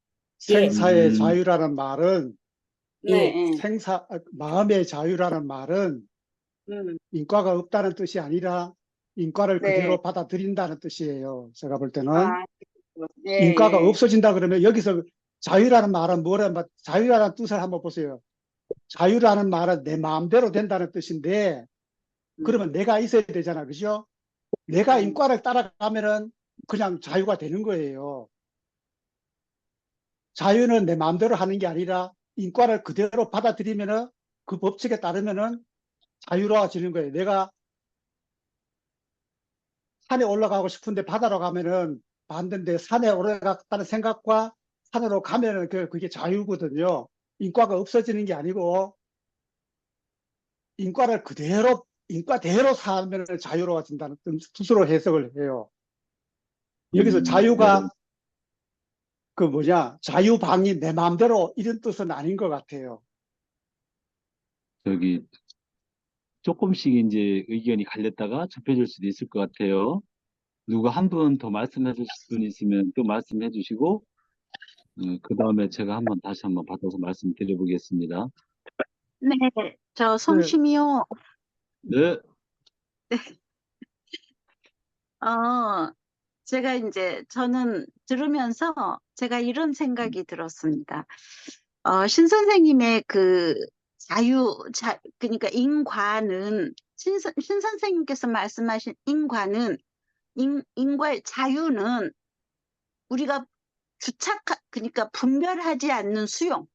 예, 생사의 자유라는 말은 네, 예, 마음의 자유라는 말은 인과가 없다는 뜻이 아니라 인과를 네, 그대로 받아들인다는 뜻이에요. 제가 볼 때는 아, 예, 인과가 예, 없어진다 그러면 여기서 자유라는 말은 자유라는 뜻을 한번 보세요. 자유라는 말은 내 마음대로 된다는 뜻인데 그러면 내가 있어야 되잖아. 그죠? 내가 인과를 따라가면은 그냥 자유가 되는 거예요. 자유는 내 마음대로 하는 게 아니라 인과를 그대로 받아들이면은 그 법칙에 따르면은 자유로워지는 거예요. 내가 산에 올라가고 싶은데 바다로 가면은 반대인데 산에 올라갔다는 생각과 산으로 가면은 그게 자유거든요. 인과가 없어지는 게 아니고 인과대로 살면 자유로워진다는 뜻으로 해석을 해요. 여기서 네. 자유가 자유방위 내 마음대로 이런 뜻은 아닌 것 같아요. 저기 조금씩 이제 의견이 갈렸다가 좁혀질 수도 있을 것 같아요. 누가 한 분 더 말씀해 주실 분 있으면 또 말씀해 주시고, 그 다음에 제가 다시 한번 받아서 말씀드려 보겠습니다. 네, 저 네, 성심이요. 네, 어, 저는 들으면서 제가 이런 생각이 들었습니다. 신 선생님의 그러니까 인과는, 신 선생님께서 말씀하신 인과는, 인과의 자유는 우리가 그러니까 분별하지 않는 수용,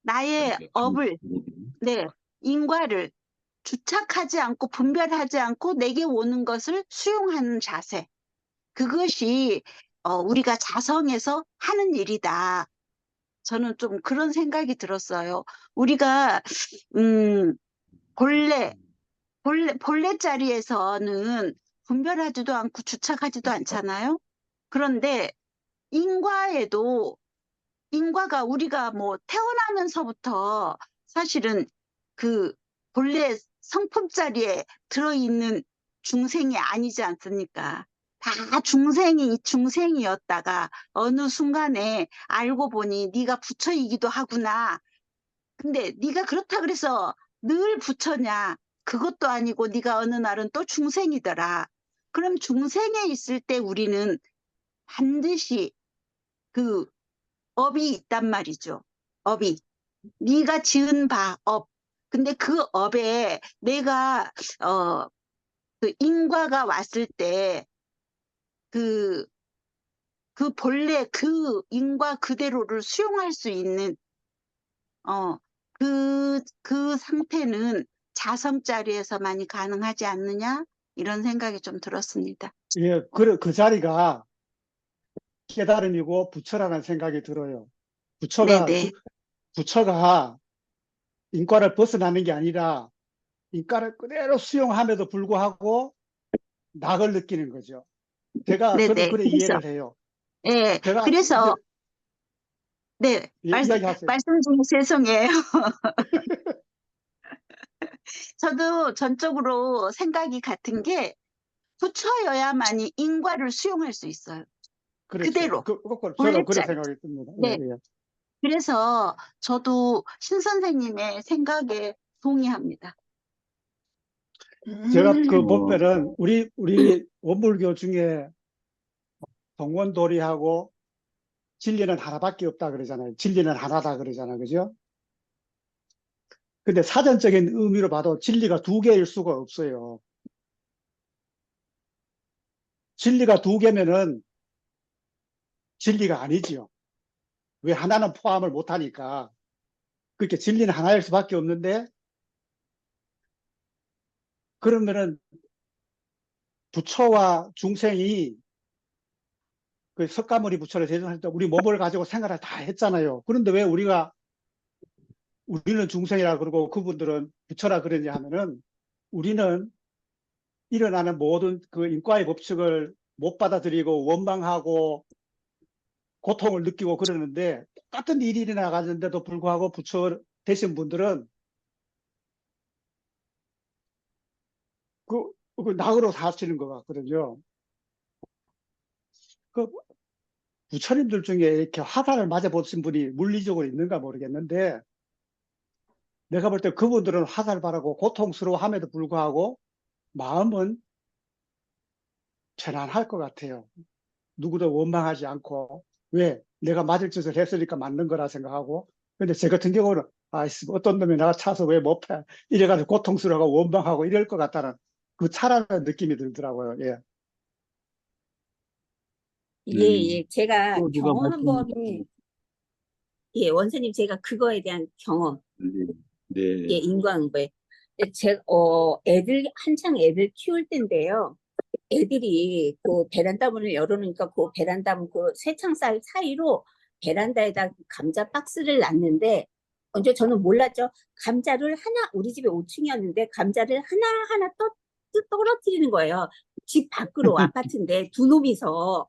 나의 업을, 네, 인과를 주착하지 않고 분별하지 않고 내게 오는 것을 수용하는 자세. 그것이 우리가 자성에서 하는 일이다. 저는 좀 그런 생각이 들었어요. 우리가 본래 자리에서는 분별하지도 않고 주착하지도 않잖아요. 그런데 인과가 우리가 뭐 태어나면서부터 사실은 그 본래 성품자리에 들어있는 중생이 아니지 않습니까? 다 중생이었다가 어느 순간에 알고 보니 네가 부처이기도 하구나. 근데 네가 그렇다 그래서 늘 부처냐? 그것도 아니고 네가 어느 날은 또 중생이더라. 그럼 중생에 있을 때 우리는 반드시 그 업이 있단 말이죠. 업이. 네가 지은 바 업. 근데 그 업에 내가 그 인과가 왔을 때 그 본래 그 인과 그대로를 수용할 수 있는 그 상태는 자성자리에서만이 가능하지 않느냐? 이런 생각이 좀 들었습니다. 예, 그 자리가 깨달음이고 부처라는 생각이 들어요. 네네. 부처가 인과를 벗어나는 게 아니라 인과를 그대로 수용함에도 불구하고 낙을 느끼는 거죠. 저는 네네. 그래 이해를 해요. 예, 제가 이제 그래서, 네, 이야기하세요. 말씀 중에 죄송해요. 저도 전적으로 생각이 같은 게 부처여야만이 인과를 수용할 수 있어요. 그렇죠. 그대로, 저도 그래 본래자리. 생각했습니다. 네. 예, 예. 그래서 저도 신 선생님의 생각에 동의합니다. 제가 그 어, 보면은 우리 원불교 중에 동원도리하고 진리는 하나밖에 없다 그러잖아요. 진리는 하나다 그러잖아요. 그죠? 근데 사전적인 의미로 봐도 진리가 두 개일 수가 없어요. 진리가 두 개면은 진리가 아니지요. 왜 하나는 포함을 못하니까. 그렇게 진리는 하나일 수밖에 없는데, 그러면은 부처와 중생이 그 석가모니 부처를 대전할 때 우리 몸을 가지고 생활을 다 했잖아요. 그런데 왜 우리는 중생이라 그러고 그분들은 부처라 그러냐 하면은, 우리는 일어나는 모든 그 인과의 법칙을 못 받아들이고 원망하고 고통을 느끼고 그러는데, 똑같은 일이 일어나가는데도 불구하고 부처 되신 분들은 그 낙으로 사시는 것 같거든요. 그 부처님들 중에 이렇게 화살을 맞아보신 분이 물리적으로 있는가 모르겠는데, 내가 볼 때 그분들은 화살 바라고 고통스러워함에도 불구하고 마음은 편안할 것 같아요. 누구도 원망하지 않고, 왜? 내가 맞을 짓을 했으니까 맞는 거라 생각하고. 근데 제 같은 경우는, 아이씨, 어떤 놈이 나가 차서 왜 못 패? 이래가지고 고통스러워하고 원망하고 이럴 것 같다는 그 차라는 느낌이 들더라고요. 예. 예. 제가 또 누가 경험한 말씀, 법이, 예, 원수님 제가 그거에 대한 경험, 네, 예, 네, 인과응보에. 한창 애들 키울 때인데요. 애들이 그 베란다 문을 열어놓으니까 그 베란다 문 그 쇠창살 사이로 베란다에다 감자 박스를 놨는데, 먼저 저는 몰랐죠. 감자를 하나, 우리 집에 5층이었는데 감자를 하나하나 떨어뜨리는 거예요. 집 밖으로, 아파트인데 두 놈이서.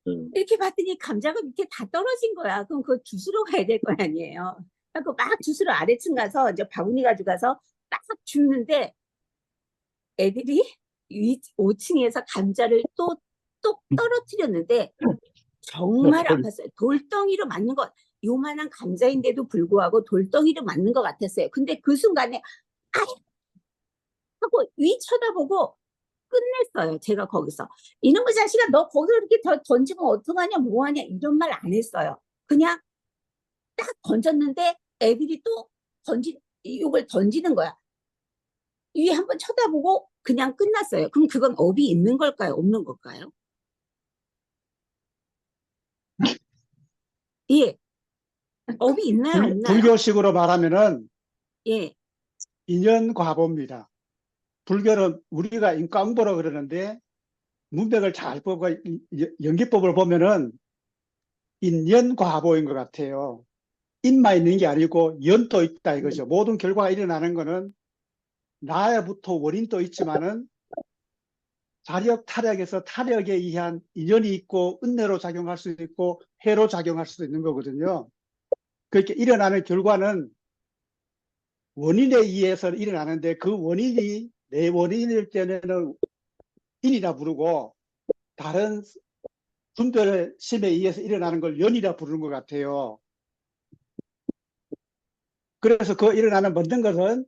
네. 이렇게 봤더니 감자가 밑에 다 떨어진 거야. 그럼 그거 주스러 가야 될 거 아니에요. 그래서 막 주스러 아래층 가서 이제 바구니 가져가서 딱 줍는데, 애들이 5층에서 감자를 또 떨어뜨렸는데 정말 아팠어요. 돌덩이로 맞는 것, 요만한 감자인데도 불구하고 돌덩이로 맞는 것 같았어요. 근데 그 순간에 아 하고 위 쳐다보고 끝냈어요. 제가 거기서 이놈의 자식아, 너 거기서 이렇게 던지면 어떡하냐, 뭐하냐, 이런 말 안 했어요. 그냥 딱 던졌는데 애들이 또 이걸 던지는 거야. 위에 한번 쳐다보고 그냥 끝났어요. 그럼 그건 업이 있는 걸까요? 없는 걸까요? 예, 업이 있나요? 없나요? 불교식으로 말하면은 예, 인연과보입니다. 불교는 우리가 인과응보라 그러는데, 문맥을 잘 보고 연기법을 보면은 인연과보인 것 같아요. 인만 있는 게 아니고 연도 있다 이거죠. 모든 결과가 일어나는 거는 나야부터 원인도 있지만은 자력 타력에서 타력에 의한 인연이 있고, 은혜로 작용할 수도 있고 해로 작용할 수도 있는 거거든요. 그렇게 일어나는 결과는 원인에 의해서 일어나는데 그 원인이 내 원인일 때는 인이라 부르고 다른 분별심에 의해서 일어나는 걸 연이라 부르는 것 같아요. 그래서 그 일어나는 모든 것은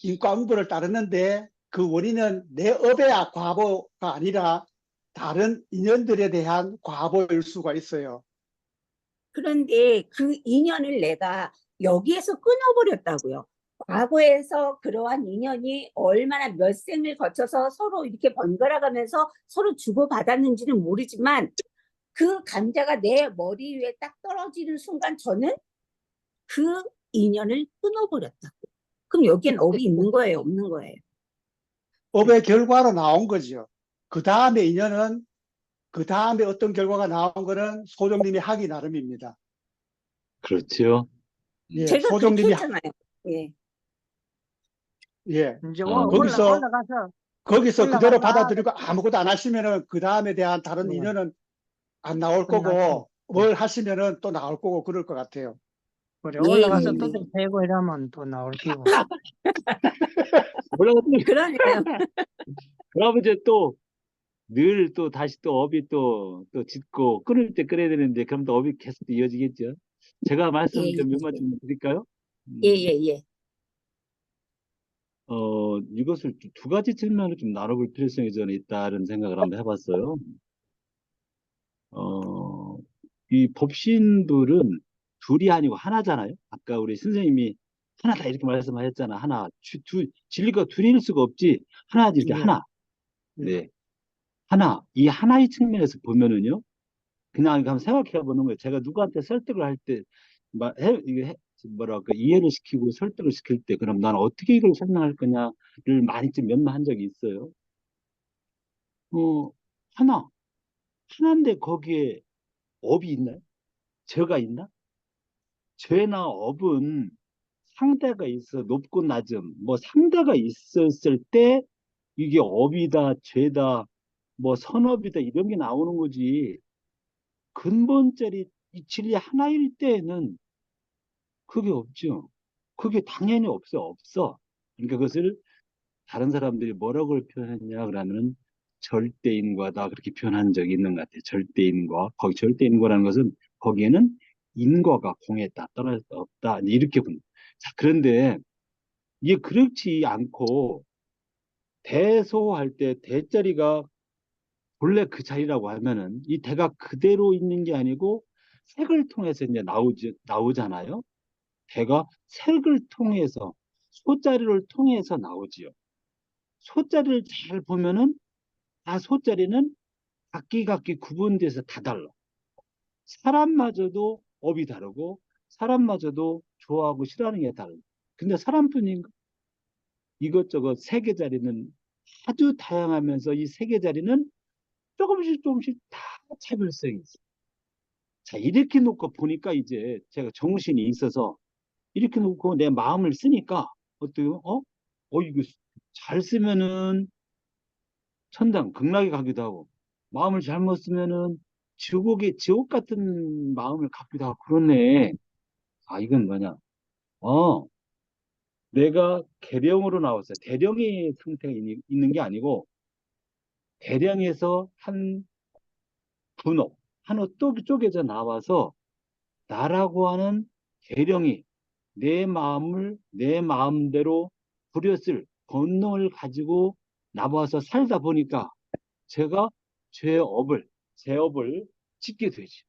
인과응보를 따르는데 그 원인은 내 업의 과보가 아니라 다른 인연들에 대한 과보일 수가 있어요. 그런데 그 인연을 내가 여기에서 끊어버렸다고요. 과거에서 그러한 인연이 얼마나 몇 생을 거쳐서 서로 이렇게 번갈아가면서 서로 주고받았는지는 모르지만 그 감자가 내 머리 위에 딱 떨어지는 순간 저는 그 인연을 끊어버렸다고. 그럼 여기엔 업이 있는 거예요, 없는 거예요? 업의 결과로 나온 거죠. 그 다음에 인연은 그 다음에 어떤 결과가 나온 거는 소정님이 하기 나름입니다. 그렇죠. 예, 제가 그렇게 소정님이 했잖아요. 예. 예, 이제 거기서 올라가서 그대로 올라가서 받아들이고 아무것도 안 하시면은 그 다음에 대한 다른 예, 인연은 안 나올 끝났지. 거고 뭘 하시면은 또 나올 거고 그럴 것 같아요. 그래, 예, 올라가서 예, 또 예. 대고 이러면 또 나올 끼고. 올라갔더니 그러네요. 그러면 이제 또 늘 또 다시 또 업이 또 짙고 끊을 때 끊어야 되는데 그럼 또 업이 계속 또 이어지겠죠. 제가 말씀 예, 좀 몇 마디 좀 드릴까요? 예, 예, 예. 이것을 두 가지 측면으로 좀 나눠볼 필요성이 저는 있다는 생각을 한번 해봤어요. 이 법신불은 둘이 아니고 하나잖아요. 아까 우리 선생님이 하나다 이렇게 말씀하셨잖아. 하나, 진리가 둘일 수가 없지. 하나지 이렇게 예, 하나. 예. 네, 하나. 이 하나의 측면에서 보면은요. 그냥 한번 생각해 보는 거예요. 제가 누구한테 설득을 할 때, 뭐랄까, 이해를 시키고 설득을 시킬 때, 그럼 나는 어떻게 이걸 설명할 거냐를 많이 좀 연마한 적이 있어요. 어, 하나. 하나인데 거기에 업이 있나요? 죄가 있나? 죄나 업은 상대가 있어, 높고 낮음, 뭐 상대가 있었을 때 이게 업이다, 죄다, 뭐 선업이다, 이런 게 나오는 거지. 근본적인 이 진리 하나일 때에는 그게 없죠. 그게 당연히 없어. 그러니까 그것을 다른 사람들이 뭐라고 표현했냐 그러면 절대인과다 그렇게 표현한 적이 있는 것 같아요. 절대인과. 거기 절대인과라는 것은 거기에는 인과가 공했다, 떠날 수 없다. 이렇게 본. 자, 그런데 이게 그렇지 않고 대소할 때 대자리가 본래 그 자리라고 하면은 이 대가 그대로 있는 게 아니고 색을 통해서 이제 나오잖아요. 대가 색을 통해서 소자리를 통해서 나오지요. 소자리를 잘 보면은 소자리는 각기 구분돼서 다 달라. 사람마저도 업이 다르고 사람마저도 좋아하고 싫어하는 게 달라. 근데 사람뿐인가? 이것저것 세계 자리는 아주 다양하면서 이 세계 자리는 조금씩 다 차별성이 있어. 자, 이렇게 놓고 보니까 이제 제가 정신이 있어서 이렇게 놓고 내 마음을 쓰니까 어때요? 이거 잘 쓰면은 천당, 극락에 가기도 하고 마음을 잘못 쓰면은 지옥 같은 마음을 갖기도 하고 그렇네. 이건 뭐냐? 내가 계령으로 나왔어요. 대령의 상태가 있는 게 아니고 대령에서 한 분호, 한호 또 쪼개져 나와서 나라고 하는 계령이 내 마음을 내 마음대로 부렸을 본능을 가지고 나와서 살다 보니까 제가 제 업을 짓게 되지.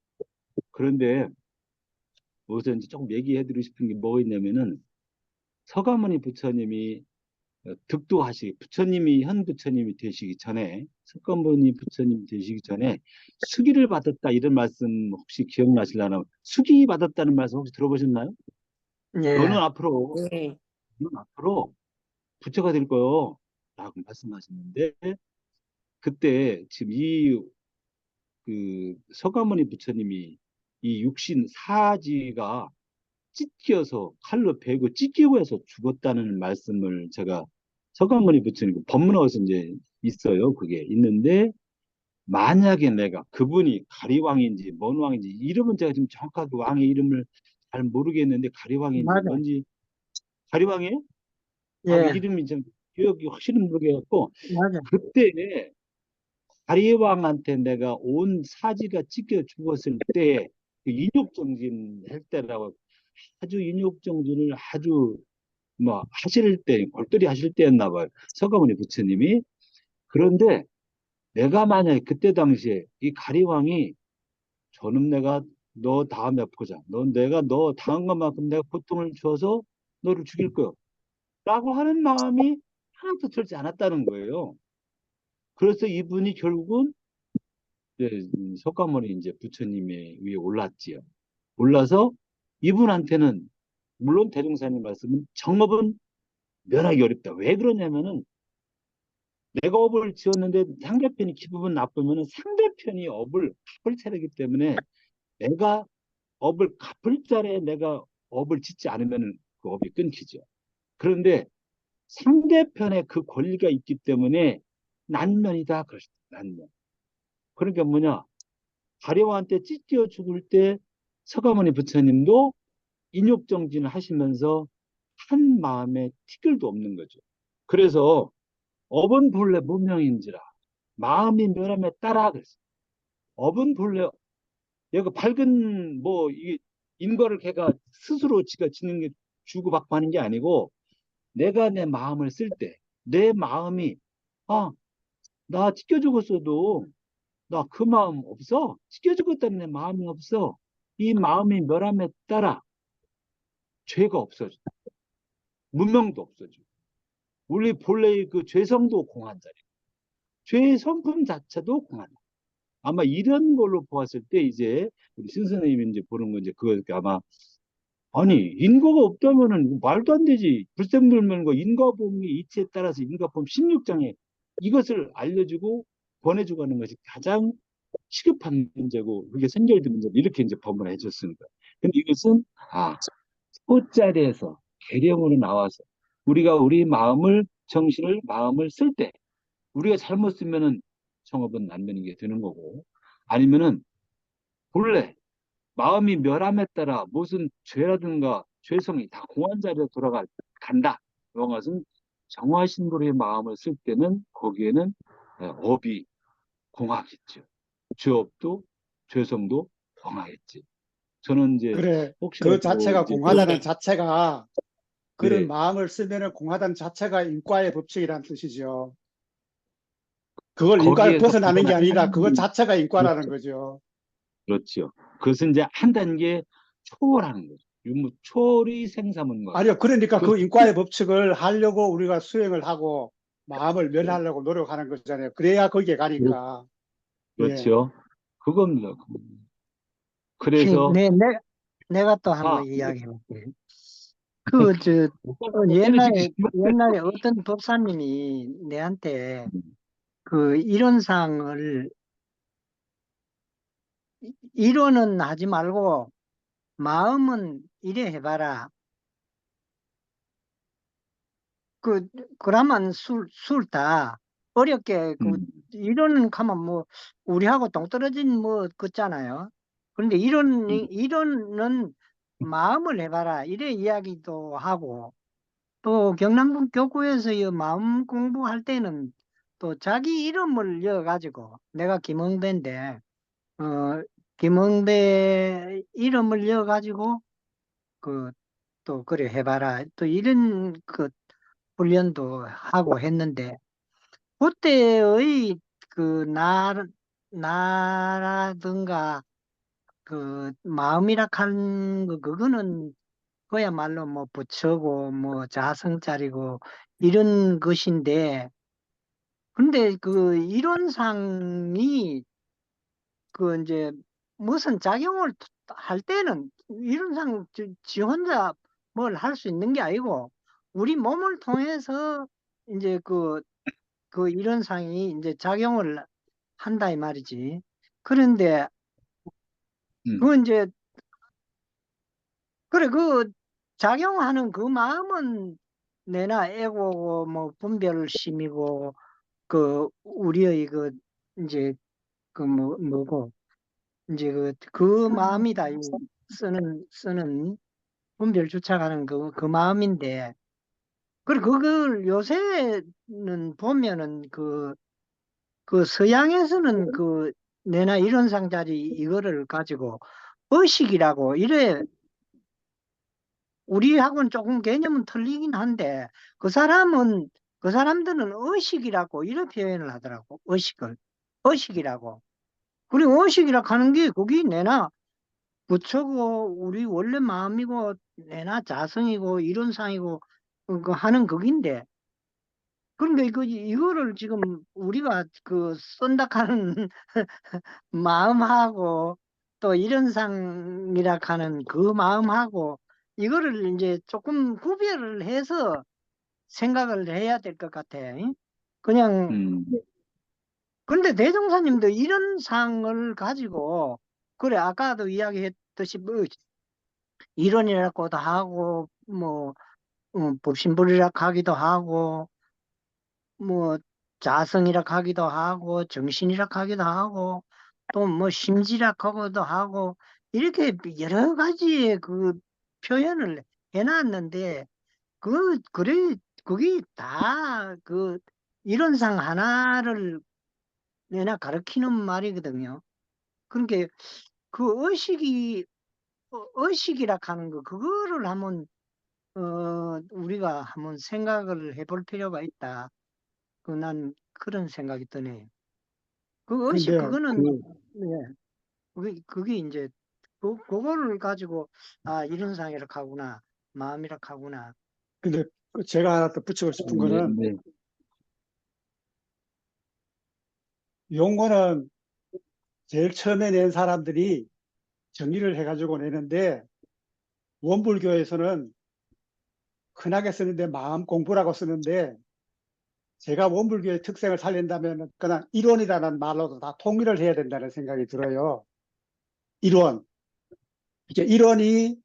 그런데 우선 이제 조금 얘기해드리고 싶은 게 뭐가 있냐면은 서가모니 부처님이 득도하시기 부처님이 현 부처님이 되시기 전에 석가모니 부처님 되시기 전에 수기를 받았다 이런 말씀 혹시 기억나실라나? 수기 받았다는 말씀 혹시 들어보셨나요? 예, 너는 앞으로 예. 너는 앞으로 부처가 될 거요 라고 말씀하셨는데 그때 지금 서가모니 부처님이 이 육신 사지가 찢겨서 칼로 베고 찢기고 해서 죽었다는 말씀을 제가 서가모니 부처님 법문하고서 이제 있어요. 그게 있는데 만약에 내가 그분이 가리왕인지 뭔 왕인지 이름은 제가 지금 정확하게 왕의 이름을 잘 모르겠는데 가리왕인지 맞아. 뭔지 가리왕이에요? 아, 예, 이름이 좀 기억이 확실히 모르겠고, 맞아. 그때 가리왕한테 내가 온 사지가 찢겨 죽었을 때, 그 인욕정진 할 때라고, 아주 인욕정진을 아주 뭐 하실 때, 골똘히 하실 때였나 봐요. 서가모니 부처님이. 그런데 내가 만약에 그때 당시에 이 가리왕이 저놈 내가 너 다음에 보자. 내가 너 당한 것만큼 내가 고통을 줘서 너를 죽일 거야. 라고 하는 마음이 하나도 들지 않았다는 거예요. 그래서 이분이 결국은 이제 석가모니 이제 부처님의 위에 올랐지요. 올라서 이분한테는 물론 대종사님 말씀은 정업은 면하기 어렵다. 왜 그러냐면은 내가 업을 지었는데 상대편이 기분 나쁘면은 상대편이 업을 갚을 차례이기 때문에 내가 업을 갚을 자리에 내가 업을 짓지 않으면은 그 업이 끊기죠. 그런데 상대편에 그 권리가 있기 때문에 난면이다. 그러시다. 난면. 그러니까 뭐냐? 가려한테 찢겨 죽을 때 서가모니 부처님도 인욕정진을 하시면서 한 마음에 티끌도 없는 거죠. 그래서 업은 본래 무명인지라 마음이 면함에 따라 그랬어요. 업은 본래 얘가 밝은 뭐 이 인과를 걔가 스스로 지가 짓는 게 주고받고 하는 게 아니고 내가 내 마음을 쓸 때 내 마음이 아, 나 찢겨 죽었어도 나 그 마음 없어. 찢겨 죽었다는 내 마음이 없어. 이 마음이 멸함에 따라 죄가 없어져. 문명도 없어져. 우리 본래의 그 죄성도 공한 자리. 죄의 성품 자체도 공하다. 아마 이런 걸로 보았을 때 이제 우리 신 선생님이 이제 보는 건 이제 그거 아마 아니 인과가 없다면은 말도 안 되지. 불생불명과 인과범위 이치에 따라서 인과범 16장에 이것을 알려주고 권해주고 하는 것이 가장 시급한 문제고 그게 선결된 문제다. 이렇게 이제 법문을 해줬습니다. 근데 이것은 소자리에서 계령으로 나와서 우리가 우리 마음을 정신을 마음을 쓸 때 우리가 잘못 쓰면은 청업은 난면인 게 되는 거고 아니면은 본래 마음이 멸함에 따라 무슨 죄라든가 죄성이 다 공한 자리로 간다. 이런 것은 정화신 분의 마음을 쓸 때는 거기에는 업이 공하겠죠. 죄업도 죄성도 공하겠지. 저는 이제 그래, 그 혹시라도 자체가 이제 공하다는 자체가 그런 네, 마음을 쓰면은 공하다는 자체가 인과의 법칙이라는 뜻이죠. 그걸 인과를 거기에서 벗어나는 게 벗어나는 아니라 그것 자체가 인과라는 그렇죠. 거죠. 그렇죠. 그것은 이제 한 단계 초월하는 거죠. 유무 초월이 생사문과 같다. 아니요, 그러니까 그 그 인과의 법칙을 하려고 우리가 수행을 하고 마음을 멸하려고 노력하는 거잖아요. 그래야 거기에 가니까. 예. 그렇죠. 그겁니다. 혹시 그래서 내가 또 한번 아 이야기해 볼게요. 그, 저, 옛날에, 때려주시면 옛날에 어떤 법사님이 내한테 그 이론상을, 이론은 하지 말고 마음은 이래 해봐라. 그러면 술다. 어렵게, 이론은 가면 뭐, 우리하고 동떨어진 뭐, 같잖아요. 그런데 이론은 마음을 해봐라. 이래 이야기도 하고, 또 경남군 교구에서 이 마음 공부할 때는 또 자기 이름을 이어가지고 내가 김흥배인데 김흥배 이름을 이어가지고 그 또 그래 해봐라 또 이런 그 훈련도 하고 했는데 그때의 그 나라든가 그 마음이라 하는 거 그거는 그야말로 뭐 부처고 뭐 자성짜리고 이런 것인데 근데 그 이론상이 그 이제 무슨 작용을 할 때는 이론상 지 혼자 뭘 할 수 있는 게 아니고 우리 몸을 통해서 이제 그 이론상이 이제 작용을 한다 이 말이지. 그런데 그 이제 그래, 그 작용하는 그 마음은 내나 애고고 뭐 분별심이고 그 우리의 그 이제 그 뭐고 이제 그 마음이다. 이 쓰는 분별 주착하는 그 마음인데 그리고 그걸 요새는 보면은 그 서양에서는 그 내나 이런 상자리 이거를 가지고 의식이라고 이래 우리하고는 조금 개념은 틀리긴 한데 그 사람들은 의식이라고 이렇게 표현을 하더라고. 의식이라고. 그리고 의식이라고 하는 게 그게 내나 부처고 우리 원래 마음이고 내나 자성이고 이론상이고 그 하는 극인데 그러니까 이거를 지금 우리가 그 쓴다 하는 마음하고 또 이론상이라 하는 그 마음하고 이거를 이제 조금 구별을 해서 생각을 해야 될 것 같아. 응? 그냥 음, 근데 대종사님도 이런 상을 가지고 그래 아까도 이야기했듯이 뭐 이론이라고도 하고 뭐 법신불이라 하기도 하고 뭐 자성이라 하기도 하고 정신이라 하기도 하고 또 뭐 심지라 하기도 하고 이렇게 여러 가지의 그 표현을 해놨는데 그래 그게 다 그 이론상 하나를 내나 가르치는 말이거든요. 그러니까 그 의식이라 하는 거 그거를 한번 우리가 한번 생각을 해볼 필요가 있다. 난 그런 생각이 드네요. 그 의식 근데 그거는 네, 그게 이제 그거를 가지고 아 이런 상이라 하구나 마음이라 하구나. 근데 제가 하나 더 붙이고 싶은 네, 거는 네. 용어는 제일 처음에 낸 사람들이 정리를 해가지고 내는데 원불교에서는 흔하게 쓰는데 마음 공부라고 쓰는데 제가 원불교의 특색을 살린다면 그냥 이론이라는 말로도 다 통일을 해야 된다는 생각이 들어요. 이론. 이게 이론이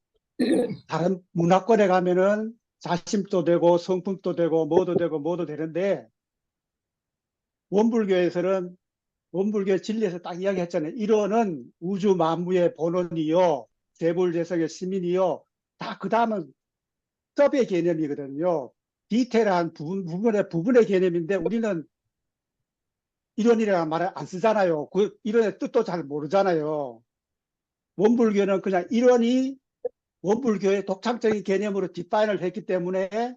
다른 문화권에 가면은 자심도 되고 성품도 되고 뭐도 되고 뭐도 되는데 원불교에서는 원불교 진리에서 딱 이야기했잖아요. 이론은 우주 만무의 본원이요. 재불재성의 시민이요. 다 그 다음은 서브의 개념이거든요. 디테일한 부분의 개념인데 우리는 이론이라는 말을 안 쓰잖아요. 그 이론의 뜻도 잘 모르잖아요. 원불교는 그냥 이론이 원불교의 독창적인 개념으로 디파인을 했기 때문에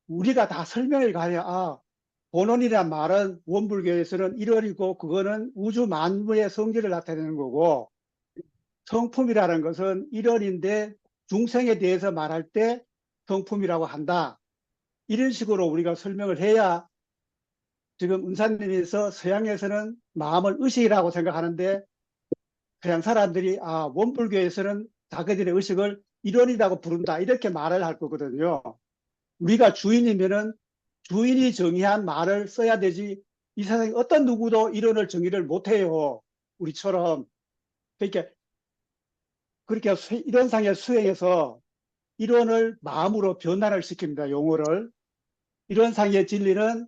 우리가 다 설명을 가야 본원이란 말은 원불교에서는 이론이고 그거는 우주 만물의 성질을 나타내는 거고 성품이라는 것은 이론인데 중생에 대해서 말할 때 성품이라고 한다. 이런 식으로 우리가 설명을 해야 지금 은사님께서 서양에서는 마음을 의식이라고 생각하는데 서양 사람들이 원불교에서는 자기들의 의식을 이론이라고 부른다 이렇게 말을 할 거거든요. 우리가 주인이면은 주인이 정의한 말을 써야 되지 이 세상에 어떤 누구도 이론을 정의를 못해요. 우리처럼. 그러니까 그렇게 이론상의 수행에서 이론을 마음으로 변환을 시킵니다. 용어를. 이론상의 진리는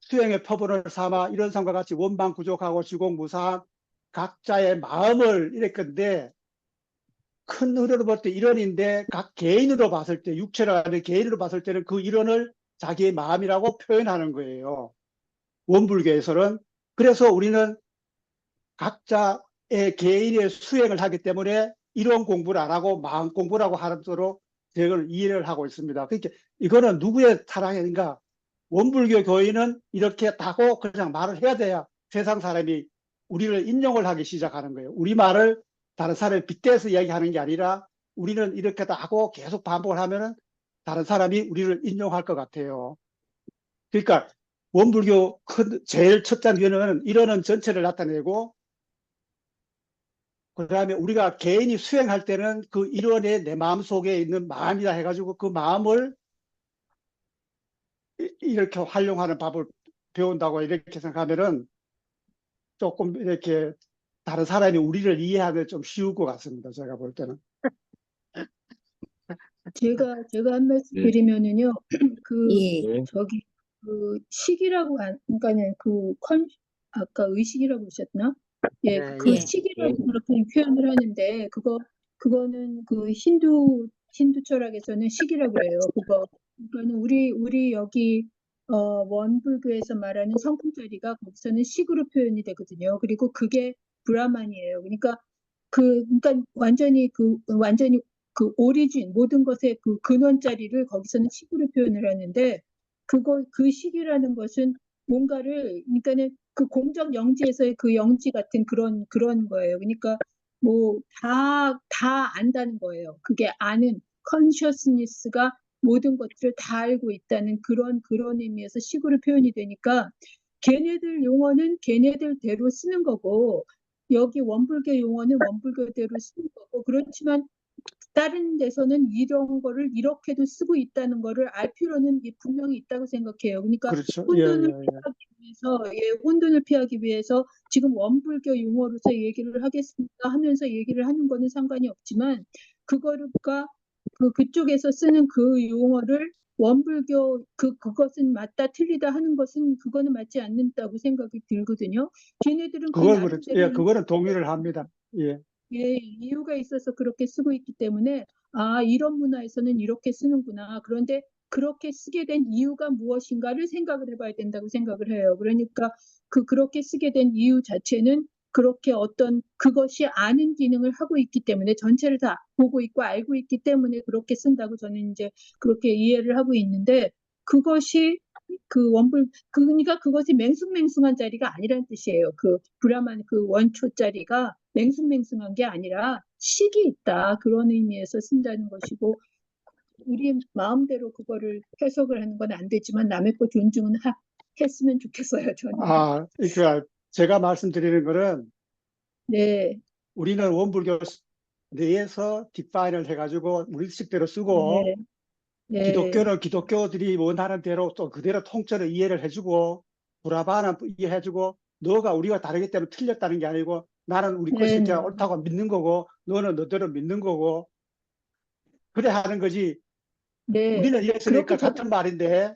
수행의 표본을 삼아 이론상과 같이 원방구족하고 주공무사한 각자의 마음을 이랬건데 큰 흐름으로 볼 때 이론인데 각 개인으로 봤을 때 육체라는 개인으로 봤을 때는 그 이론을 자기의 마음이라고 표현하는 거예요. 원불교에서는. 그래서 우리는 각자의 개인의 수행을 하기 때문에 이론 공부를 안 하고 마음 공부라고 하도록 저걸 이해를 하고 있습니다. 그러니까 이거는 누구의 사랑인가? 원불교 교인은 이렇게 하고 그냥 말을 해야 돼야 세상 사람이 우리를 인용을 하기 시작하는 거예요. 우리 말을 다른 사람이 빗대서 이야기하는 게 아니라 우리는 이렇게 다 하고 계속 반복을 하면은 다른 사람이 우리를 인용할 것 같아요. 그러니까 원불교 제일 첫 단계는 이론은 전체를 나타내고 그 다음에 우리가 개인이 수행할 때는 그 이론에 내 마음 속에 있는 마음이다 해가지고 그 마음을 이렇게 활용하는 법을 배운다고 이렇게 생각하면은 조금 이렇게 다른 사람이 우리를 이해하면 좀 쉬울 것 같습니다. 제가 볼 때는. 제가 한 말씀 네. 드리면은요, 그, 예. 네. 저기, 그, 식이라고, 그러니까는 아까 의식이라고 하셨나? 예, 네, 그 예. 식이라고 그렇게 표현을 하는데, 그거는 그 힌두 철학에서는 식이라고 그래요. 그러니까 우리 여기 원불교에서 말하는 성품자리가 거기서는 식으로 표현이 되거든요. 그리고 그게 브라만이에요. 그러니까 완전히 그 오리진 모든 것의 그 근원 자리를 거기서는 식으로 표현을 하는데 그 식이라는 것은 뭔가를 그러니까는 그 공적 영지에서의 그 영지 같은 그런 거예요. 그러니까 뭐 다 안다는 거예요. 그게 아는 컨셔스니스가 모든 것들을 다 알고 있다는 그런 의미에서 식으로 표현이 되니까 걔네들 용어는 걔네들대로 쓰는 거고 여기 원불교 용어는 원불교대로 쓰는 거고 그렇지만 다른 데서는 이런 거를 이렇게도 쓰고 있다는 거를 알 필요는 분명히 있다고 생각해요. 그러니까 그렇죠. 예, 혼돈을 예, 예. 피하기 위해서 혼돈을 피하기 위해서 지금 원불교 용어로서 얘기를 하겠습니다 하면서 얘기를 하는 거는 상관이 없지만 그거가 그쪽에서 쓰는 그 용어를 원불교 그것은 맞다 틀리다 하는 것은 그거는 맞지 않는다고 생각이 들거든요. 걔네들은 그 그건 그렇죠. 예, 나름대로 그거는 동의를 합니다. 예. 이유가 있어서 그렇게 쓰고 있기 때문에 이런 문화에서는 이렇게 쓰는구나. 그런데 그렇게 쓰게 된 이유가 무엇인가를 생각을 해봐야 된다고 생각을 해요. 그러니까 그렇게 쓰게 된 이유 자체는 그렇게 어떤 그것이 아는 기능을 하고 있기 때문에 전체를 다 보고 있고 알고 있기 때문에 그렇게 쓴다고 저는 이제 그렇게 이해를 하고 있는데 그것이 그러니까 그것이 맹숭맹숭한 자리가 아니라는 뜻이에요. 그 브라만 그 원초 자리가 맹숭맹숭한 게 아니라 식이 있다. 그런 의미에서 쓴다는 것이고 우리 마음대로 그거를 해석을 하는 건 안 되지만 남의 거 존중은 했으면 좋겠어요. 저는. 그러니까 제가 말씀드리는 거는 네, 우리는 원불교 내에서 디파인을 해가지고 우리 식대로 쓰고 네, 네, 기독교는 기독교들이 원하는 대로 또 그대로 통째로 이해를 해주고 브라바는 이해해주고 너가 우리가 다르기 때문에 틀렸다는 게 아니고 나는 우리 네, 것이 옳다고 믿는 거고 너는 너대로 믿는 거고 그래 하는 거지. 네. 우리는 이랬으니까 그렇게 저도 같은 말인데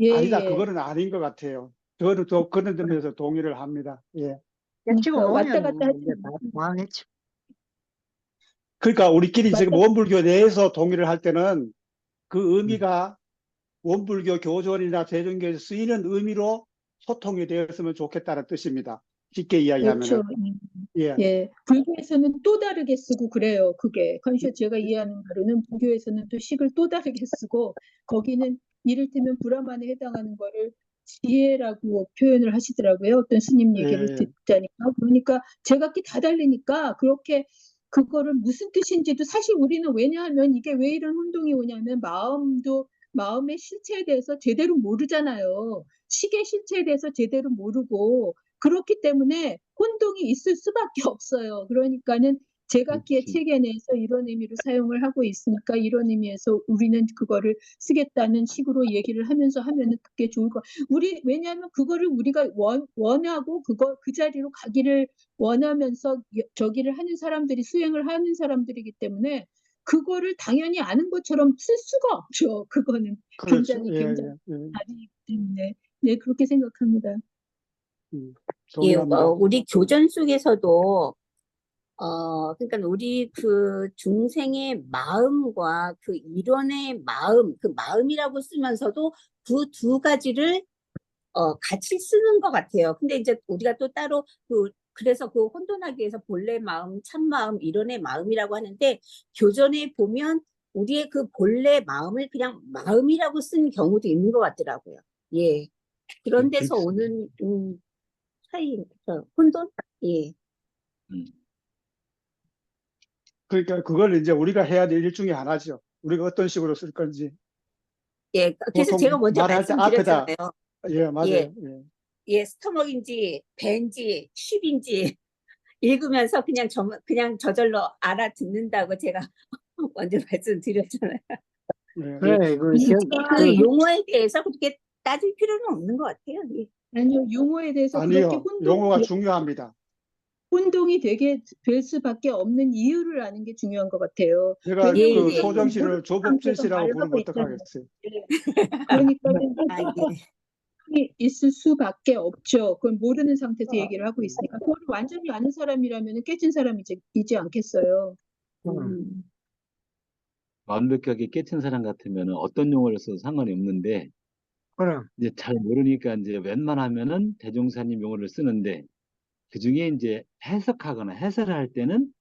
예, 아니다. 예. 그거는 아닌 것 같아요. 저는 또 그런 점에서 동의를 합니다. 예. 깨치고 그러니까 왔다 놓으면 갔다 하지 이제 다 망했죠. 그러니까 우리끼리 지금 왔다 원불교 내에서 동의를 할 때는 그 음. 의미가 원불교 교전이나 대종교에서 쓰이는 의미로 소통이 되었으면 좋겠다는 뜻입니다. 쉽게 이야기하면은. 그렇죠. 예. 예, 불교에서는 또 다르게 쓰고 그래요. 그게 제가 이해하는 바로는 불교에서는 또 식을 또 다르게 쓰고 거기는 이를테면 브라만에 해당하는 거를 지혜라고 표현을 하시더라고요. 어떤 스님 얘기를 예. 듣자니까 그러니까 제각기 다 다르니까 그렇게 그거를 무슨 뜻인지도 사실 우리는 왜냐하면 이게 왜 이런 혼동이 오냐면 마음의 실체에 대해서 제대로 모르잖아요. 식의 실체에 대해서 제대로 모르고 그렇기 때문에 혼동이 있을 수밖에 없어요. 그러니까는 제각기의 그렇지. 체계 내에서 이런 의미로 사용을 하고 있으니까 이런 의미에서 우리는 그거를 쓰겠다는 식으로 얘기를 하면서 하면은 그게 좋을 거. 왜냐하면 그거를 우리가 원하고 그 자리로 가기를 원하면서 저기를 하는 사람들이 수행을 하는 사람들이기 때문에 그거를 당연히 아는 것처럼 쓸 수가 없죠. 그거는 그렇죠. 굉장히 예, 굉장히 예, 예. 다르기 때문에 네 그렇게 생각합니다. 예, 동의합니다. 우리 교전 속에서도 그러니까 우리 그 중생의 마음과 그 일원의 마음, 그 마음이라고 쓰면서도 그 두 가지를 같이 쓰는 것 같아요. 근데 이제 우리가 또 따로 그래서 그 혼돈하기 위해서 본래 마음, 참마음, 일원의 마음이라고 하는데 교전에 보면 우리의 그 본래 마음을 그냥 마음이라고 쓰는 경우도 있는 것 같더라고요. 예. 그런 데서 그렇지. 오는 차이, 혼돈? 예. 음. 그러니까 그걸 이제 우리가 해야 될 일 중에 하나죠. 우리가 어떤 식으로 쓸 건지. 예. 그래서 제가 보통 먼저 말할 때 아크다. 말씀드렸잖아요. 예, 예. 맞아요. 예. 예, 스토먹인지 벤지 쉽인지 읽으면서 그냥 저절로 알아듣는다고 제가 먼저 말씀드렸잖아요. 예. 예. 그래, 그 용어에 대해서 그렇게 따질 필요는 없는 것 같아요. 예. 아니요, 용어에 대해서 그렇게 아니요. 용어가 중요합니다. 혼동이 되게 될 수밖에 없는 이유를 아는 게 중요한 것 같아요. 제가 예, 왜냐하면 그 예. 소정 혼동을 씨를 모르는 조복진 상태에서 씨라고 말을 부르면 하고 있다는 어떡하겠어요. 그러니까는 아, 예. 혼동이 있을 수밖에 없죠. 그건 모르는 상태에서 얘기를 하고 있으니까. 그걸 완전히 아는 사람이라면 깨진 사람이지 않겠어요. 음. 완벽하게 깨친 사람 같으면 어떤 용어를 써도 상관이 없는데, 그럼, 이제 잘 모르니까 이제 웬만하면은 대종사님 용어를 쓰는데, 그 중에 이제 해석하거나 해설을 할 때는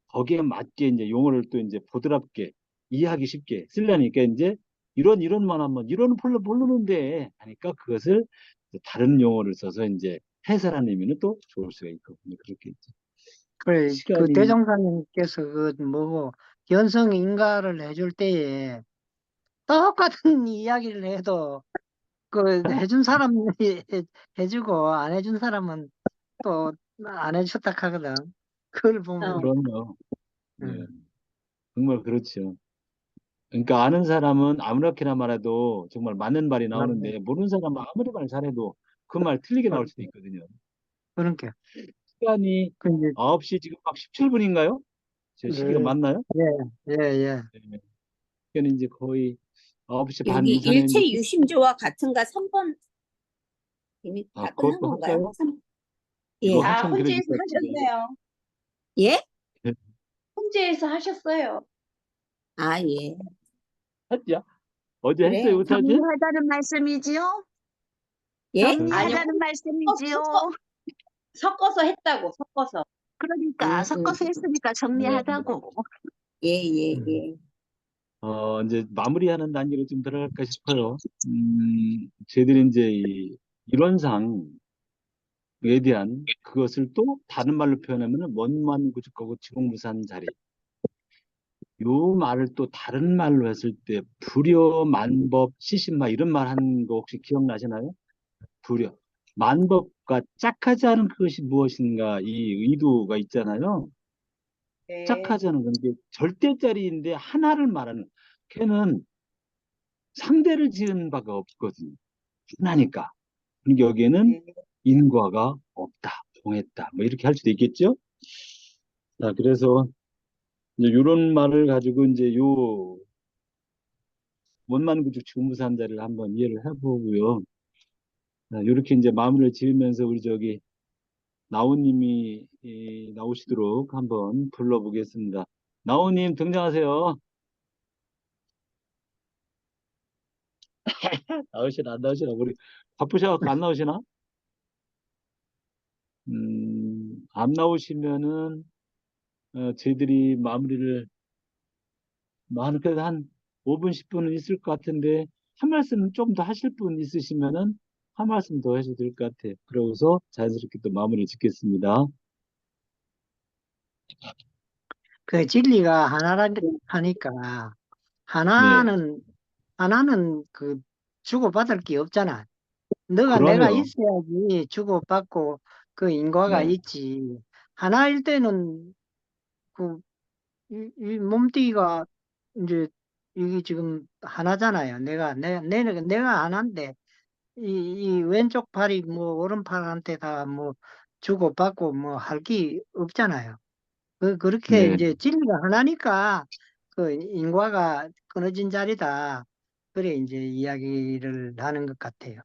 거기에 맞게 이제 용어를 또 이제 보드랍게 이해하기 쉽게 쓰려니까 이제 이런 만 하면 이런 별로 모르는데 하니까 그것을 이제 다른 용어를 써서 이제 해설하는 의미는 또 좋을 수가 있거든요. 그렇게 이제 그래, 그 시간이 대종사님께서 그 뭐고, 견성 인가를 해줄 때에 똑같은 이야기를 해도 그 해준 사람이 해주고 안 해준 사람은 또 안 해줬다 하거든. 그걸 보면, 그럼요. 예, 음, 정말 그렇죠. 그러니까 아는 사람은 아무렇게나 말해도 정말 맞는 말이 맞네. 나오는데 모르는 사람은 아무리 말 잘해도 그 말 틀리게 나올 수도 있거든요. 그러니까. 시간이 그 이제, 9시 지금 막 17분인가요? 제 시기가 네. 맞나요? 예, 예, 예. 네. 시간이 이제 거의 9시 반 여기 이상에 이제 일체 유심조와 같은가 3번 이미 다 끝난 그것도 건가요? 할까요? 이거 예. 아, 한참 길어질 혼재에서 것 같은데. 하셨네요. 예? 혼재에서 하셨어요. 아, 예. 했죠? 어제 그래. 했어요, 못하지? 정리하자는 말씀이지요? 예? 아니요, 정리하자는 말씀이지요? 섞어서 했다고, 섞어서. 그러니까 음, 섞어서 했으니까 네. 정리하자고. 예, 예, 음. 예. 이제 마무리하는 단계로 좀 들어갈까 싶어요. 저희들이 이제 이 이론상에 대한 그것을 또 다른 말로 표현하면은 원만구축하고 지공무산 자리. 요 말을 또 다른 말로 했을 때 불여, 만법, 시신마 이런 말 한 거 혹시 기억나시나요? 불여. 만법과 짝하지 않은 그것이 무엇인가 이 의도가 있잖아요. 네. 짝하지 않은 건 이게 절대짜리인데 하나를 말하는 걔는 상대를 지은 바가 없거든요. 하나니까. 그러니까 여기에는 네. 인과가 없다, 동했다, 뭐 이렇게 할 수도 있겠죠? 자, 그래서 이제 이런 말을 가지고 이제 요 원만구축 주무산자를 한번 이해를 해보고요. 자, 이렇게 이제 마무리를 지으면서 우리 저기 나우님이 나오시도록 한번 불러보겠습니다. 나우님 등장하세요. 나오시나 안 나오시나 우리 바쁘셔갖고 안 나오시나? 안 나오시면은 저희들이 마무리를 그래도 한 5분, 10분은 있을 것 같은데, 한 말씀 좀 더 하실 분 있으시면은, 한 말씀 더 해도 될 것 같아요. 그러고서 자연스럽게 또 마무리 짓겠습니다. 그 진리가 하나니까, 네. 하나는 그 주고받을 게 없잖아. 너가 내가 그러면, 있어야지 주고받고 그 인과가 네. 있지. 하나일 때는 그, 이 몸뚱이가 이제 이게 지금 하나잖아요. 내가 하나인데, 이 왼쪽 팔이 뭐 오른팔한테 다 뭐 주고받고 뭐 할 게 없잖아요. 그렇게 네. 이제 진리가 하나니까 그 인과가 끊어진 자리다. 그래 이제 이야기를 하는 것 같아요.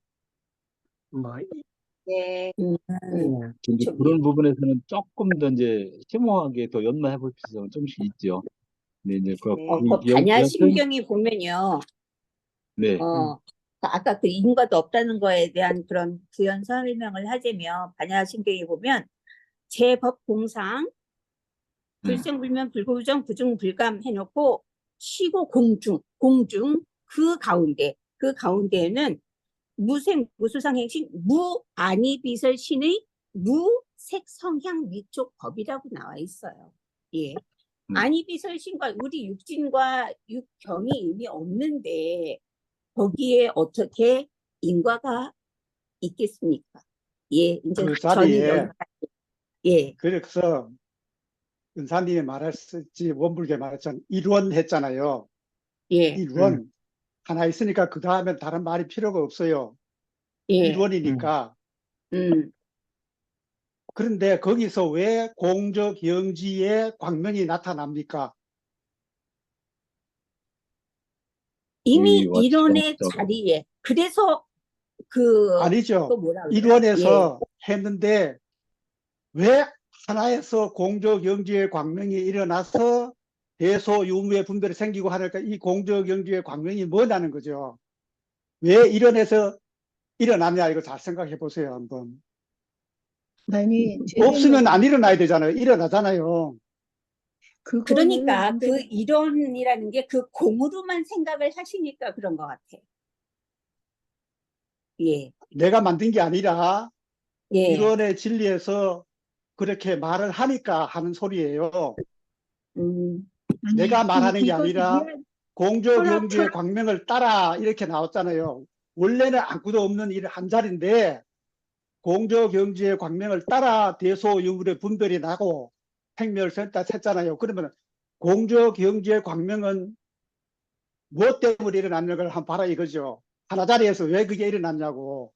뭐, 네. 음, 예. 근데 저기, 그런 부분에서는 조금 더 이제 심오하게 더 연마해 볼 필요성은 조금씩 있죠. 네, 이제 네. 그 여튼, 반야심경이 보면요. 네. 음. 아까 그 인과도 없다는 거에 대한 그런 부연 설명을 하자면, 반야심경에 보면, 제법공상, 음, 불생불면, 불고유정, 부중불감 해놓고, 시고 공중, 그 가운데에는 무생, 무수상행신, 무아니비설신의 무색성향 미촉법이라고 나와 있어요. 예. 음. 아니비설신과 우리 육진과 육경이 이미 없는데, 거기에 어떻게 인과가 있겠습니까? 예, 이제 그 저는 자리에, 여기까지. 예, 그래서 은사님이 말했지, 원불교 말했잖아요. 일원했잖아요. 예, 음. 일원. 하나 있으니까 그 다음에 다른 말이 필요가 없어요. 예, 음. 일원이니까. 음. 그런데 거기서 왜 공적 영지의 광명이 나타납니까? 이미 의와 이론의 지정적. 자리에, 그래서 아니죠. 또 뭐라 그래요? 예, 일원에서 했는데 왜 하나에서 공적 영지의 광명이 일어나서 대소유무의 분별이 생기고 하니까 이 공정경주의 광명이 뭐냐는 거죠. 왜 일어나서 일어나냐 이거 잘 생각해 보세요 한번. 아니, 제 없으면 안 생각에 일어나야 되잖아요. 일어나잖아요. 그거는 그러니까 근데 그 이론이라는 게 그 공으로만 생각을 하시니까 그런 것 같아. 예, 내가 만든 게 아니라 예. 이론의 진리에서 그렇게 말을 하니까 하는 소리예요. 아니, 내가 말하는 게 이것을 아니라 철학, 공조경주의 광명을 따라 이렇게 나왔잖아요. 원래는 아무도 없는 이 한 자리인데 공조경주의 광명을 따라 대소유물의 분별이 나고 행멸센터 했잖아요. 그러면 공조경주의 광명은 무엇 때문에 일어났는가를 한번 봐라 이거죠. 하나 자리에서 왜 그게 일어났냐고.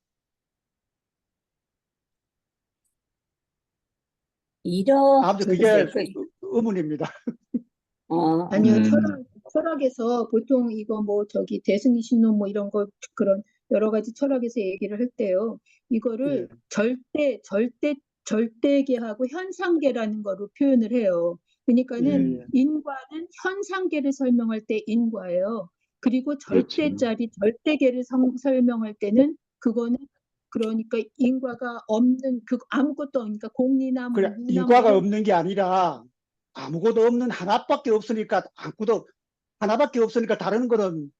아무튼 글쎄, 그게 의문입니다. 아니요, 음. 철학에서 보통 이거 뭐 저기 대승이 신론 뭐 이런 거 그런 여러 가지 철학에서 얘기를 할 때요. 이거를 예. 절대계하고 현상계라는 거로 표현을 해요. 그러니까는 예. 인과는 현상계를 설명할 때 인과예요. 그리고 그렇죠. 절대계를 설명할 때는 그거는 그러니까 인과가 없는 그 아무것도 없으니까 공리나 뭐 그래, 무나 뭐 인과가 이런 없는 게 아니라 아무것도 없는 하나밖에 없으니까 아무것도 하나밖에 없으니까 다른 거는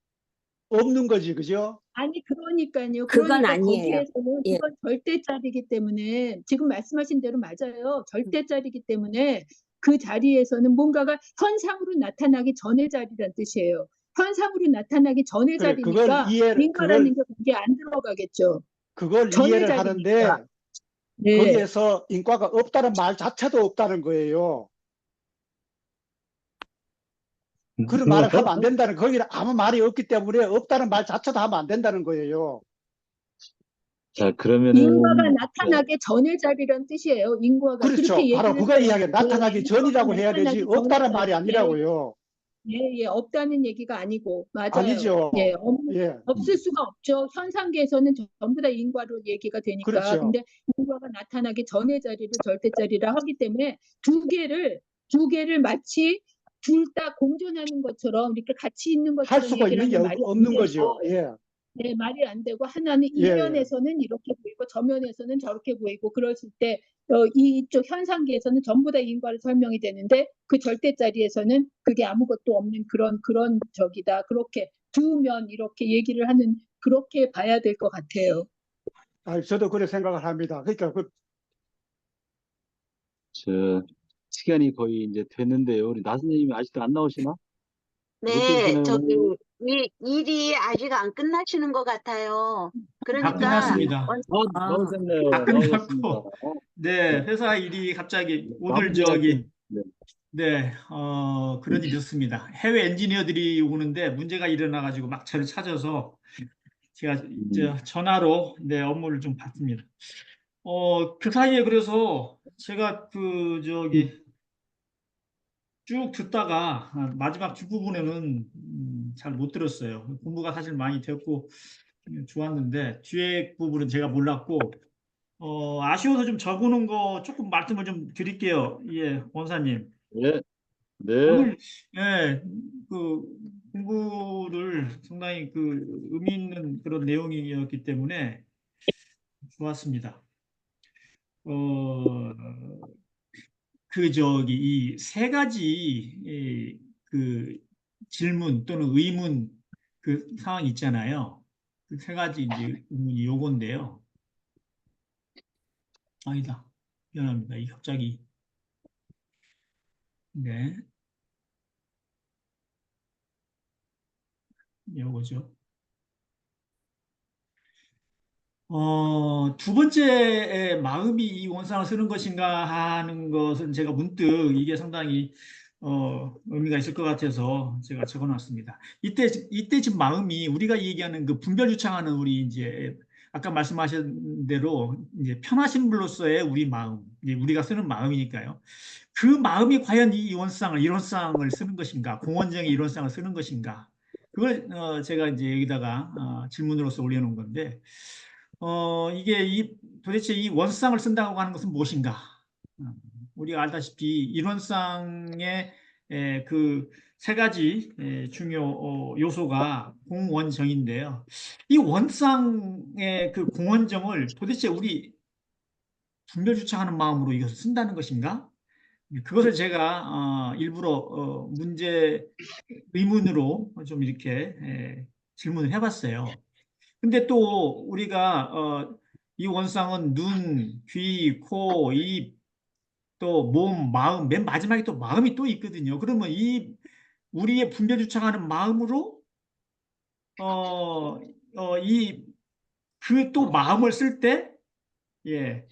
없는 거지, 그죠? 아니 그러니까요. 그건 그러니까 아니에요. 거기에서는 예. 이건 절대짜리이기 때문에 지금 말씀하신 대로 맞아요. 절대짜리이기 때문에 그 자리에서는 뭔가가 현상으로 나타나기 전의 자리란 뜻이에요. 현상으로 나타나기 전의 그래, 그걸 자리니까 이해를 인과라는 게 거기에 안 들어가겠죠. 그걸 전의 이해를 자리니까. 하는데 네. 거기에서 인과가 없다는 말 자체도 없다는 거예요. 그런 말을 하면 안 된다는 거기는 아무 말이 없기 때문에 없다는 말 자체도 하면 안 된다는 거예요. 자, 인과가 그러면은 나타나기 전의 자리란 뜻이에요. 인과가 그렇죠. 그렇게 바로 얘기를 그거 해요. 이야기 나타나기 인과가 전이라고 해야 되지 나타나기 전의 없다는 말이 자리. 아니라고요. 예, 없다는 얘기가 아니고, 맞아요. 아니죠. 예, 예, 없을 수가 없죠. 현상계에서는 전부 다 인과로 얘기가 되니까. 그렇죠. 근데 인과가 나타나기 전의 자리를 절대자리라 하기 때문에 두 개를 마치 둘 다 공존하는 것처럼 이렇게 같이 있는 할 것처럼 수가 얘기를 있는 게 하면 말이 안 없는 되고, 거죠. 예, 네, 말이 안 되고 하나는 이 예, 예. 면에서는 이렇게 보이고 저 면에서는 저렇게 보이고 그랬을 때 이쪽 현상계에서는 전부 다 인과를 설명이 되는데 그 절대자리에서는 그게 아무것도 없는 그런 적이다. 그렇게 두 면 이렇게 얘기를 하는 그렇게 봐야 될 것 같아요. 저도 그렇게 생각을 합니다. 그러니까 저 시간이 거의 이제 됐는데요. 우리 나 선생님이 아직도 안 나오시나? 어떻게 네, 되시나요? 일이 아직 안 끝나시는 것 같아요. 다 그러니까 끝났습니다. 나오셨네요. 다 나오셨습니다. 끝났고, 네, 회사 일이 갑자기 오늘 마무리하신. 네. 네, 그런 일이 있었습니다. 해외 엔지니어들이 오는데 문제가 일어나가지고 막 저를 찾아서 제가 전화로 네, 업무를 좀 받습니다. 그 사이에 그래서 제가 쭉 듣다가 마지막 뒷부분에는 잘 못 들었어요. 공부가 사실 많이 됐고 좋았는데 뒤에 부분은 제가 몰랐고 아쉬워서 좀 적어놓은 거 조금 말씀을 좀 드릴게요. 예, 원사님. 네. 네. 오늘 예, 그 공부를 상당히 그 의미 있는 그런 내용이었기 때문에 좋았습니다. 이 세 가지 그 질문 또는 의문 그 상황 있잖아요. 그 세 가지 이제 의문이 요건데요. 아니다. 미안합니다. 이 갑자기 네, 요거죠. 두 번째 마음이 이 원상을 쓰는 것인가 하는 것은 제가 문득 이게 상당히 의미가 있을 것 같아서 제가 적어놨습니다. 이때 지금 마음이 우리가 얘기하는 그 분별 유창하는 우리 이제 아까 말씀하신 대로 이제 편하신 분로서의 우리 마음, 이제 우리가 쓰는 마음이니까요. 그 마음이 과연 이 이론상을 쓰는 것인가, 공원정의 이론상을 쓰는 것인가, 그걸 제가 이제 여기다가 질문으로서 올려놓은 건데. 이게 도대체 이 원상을 쓴다고 하는 것은 무엇인가? 우리가 알다시피 이론상의 그 세 가지 중요 요소가 공원정인데요. 이 원상의 그 공원정을 도대체 우리 분별주창하는 마음으로 이것을 쓴다는 것인가? 그것을 제가 일부러 문제 의문으로 좀 이렇게 질문을 해봤어요. 근데 또 우리가 이 원상은 눈, 귀, 코, 입, 또 몸, 마음, 맨 마지막에 또 마음이 또 있거든요. 그러면 이 우리의 분별주창하는 마음으로 이 그 또 마음을 쓸 때, 예,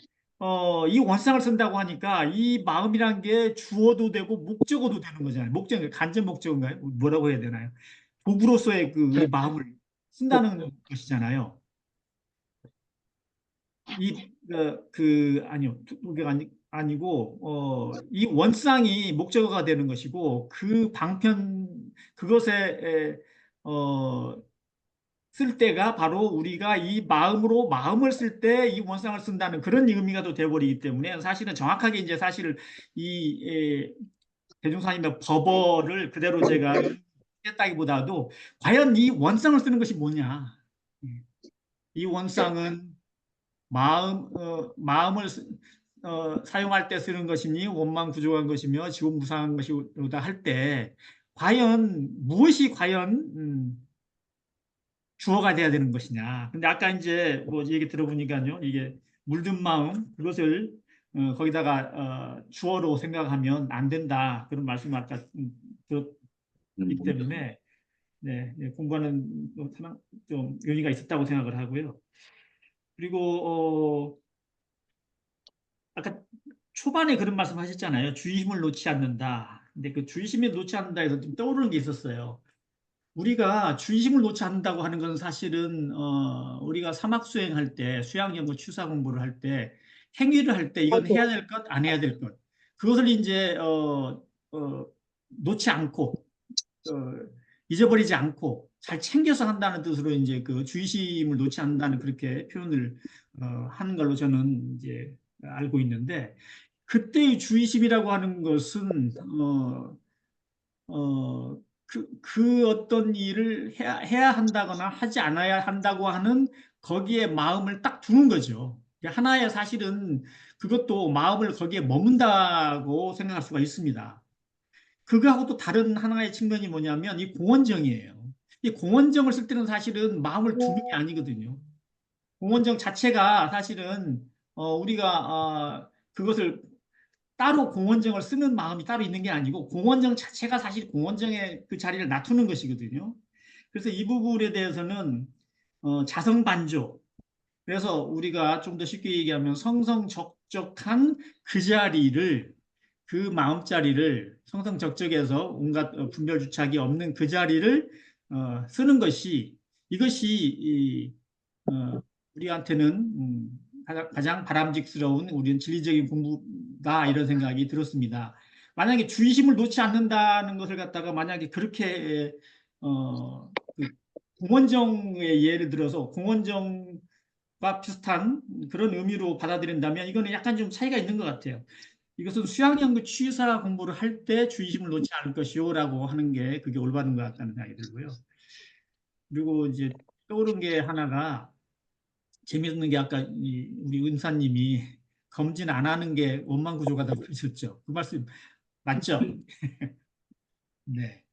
이 원상을 쓴다고 하니까 이 마음이란 게 주어도 되고 목적어도 되는 거잖아요. 목적, 간접 목적인가요? 뭐라고 해야 되나요? 도구로서의 그 이 마음을 쓴다는 것이잖아요. 아니요. 그게 아니고, 이 원상이 목적어가 되는 것이고, 그 방편, 그것에, 쓸 때가 바로 우리가 이 마음으로 마음을 쓸 때 이 원상을 쓴다는 그런 의미가 또 되어버리기 때문에 사실은 정확하게 이제 사실 이 대종사님의 법어를 그대로 제가 했다기보다도 과연 이 원상을 쓰는 것이 뭐냐. 이 원상은 마음을 사용할 때 쓰는 것이니 원망 부족한 것이며 지금 무상한 것이다 할 때 과연 무엇이 과연 주어가 돼야 되는 것이냐. 근데 아까 이제 뭐 얘기 들어보니까요, 이게 물든 마음 그것을 거기다가 주어로 생각하면 안 된다 그런 말씀을 아까 들었기 때문에 네, 공부하는 좀 의미가 있었다고 생각을 하고요. 그리고 아까 초반에 그런 말씀하셨잖아요. 주의심을 놓지 않는다. 근데 그 주의심을 놓지 않는다 해서 좀 떠오르는 게 있었어요. 우리가 주의심을 놓지 않는다고 하는 것은 사실은 우리가 사막 수행할 때 수양연구 취사 공부를 할 때 행위를 할 때 이건 해야 될 것, 안 해야 될 것. 그것을 이제 놓지 않고 잊어버리지 않고 잘 챙겨서 한다는 뜻으로 이제 그 주의심을 놓지 않는다는 그렇게 표현을 하는 걸로 저는 이제 알고 있는데 그때의 주의심이라고 하는 것은 그 어떤 일을 해야 한다거나 하지 않아야 한다고 하는 거기에 마음을 딱 두는 거죠. 하나의 사실은 그것도 마음을 거기에 머문다고 생각할 수가 있습니다. 그거하고 또 다른 하나의 측면이 뭐냐면 이 공원정이에요. 이 공원정을 쓸 때는 사실은 마음을 두는 게 아니거든요. 공원정 자체가 사실은 우리가 그것을 따로 공원정을 쓰는 마음이 따로 있는 게 아니고 공원정 자체가 사실 공원정의 그 자리를 놔두는 것이거든요. 그래서 이 부분에 대해서는 자성반조. 그래서 우리가 좀 더 쉽게 얘기하면 성성적적한 그 자리를 그 마음자리를 성성적적해서 온갖 분별주착이 없는 그 자리를 쓰는 것이 이것이 우리한테는 가장 바람직스러운 우리는 진리적인 공부다 이런 생각이 들었습니다. 만약에 주의심을 놓지 않는다는 것을 갖다가 만약에 그렇게 그 공원정의 예를 들어서 공원정과 비슷한 그런 의미로 받아들인다면 이거는 약간 좀 차이가 있는 것 같아요. 이것은 수양연구 취사 공부를 할 때 주의심을 놓지 않을 것이요라고 하는 게 그게 올바른 것 같다는 생각이 들고요. 그리고 이제 떠오른 게 하나가 재미있는 게 아까 우리 은사님이 검진 안 하는 게 원망 구조가다고 그러셨죠. 그 말씀 맞죠? 네.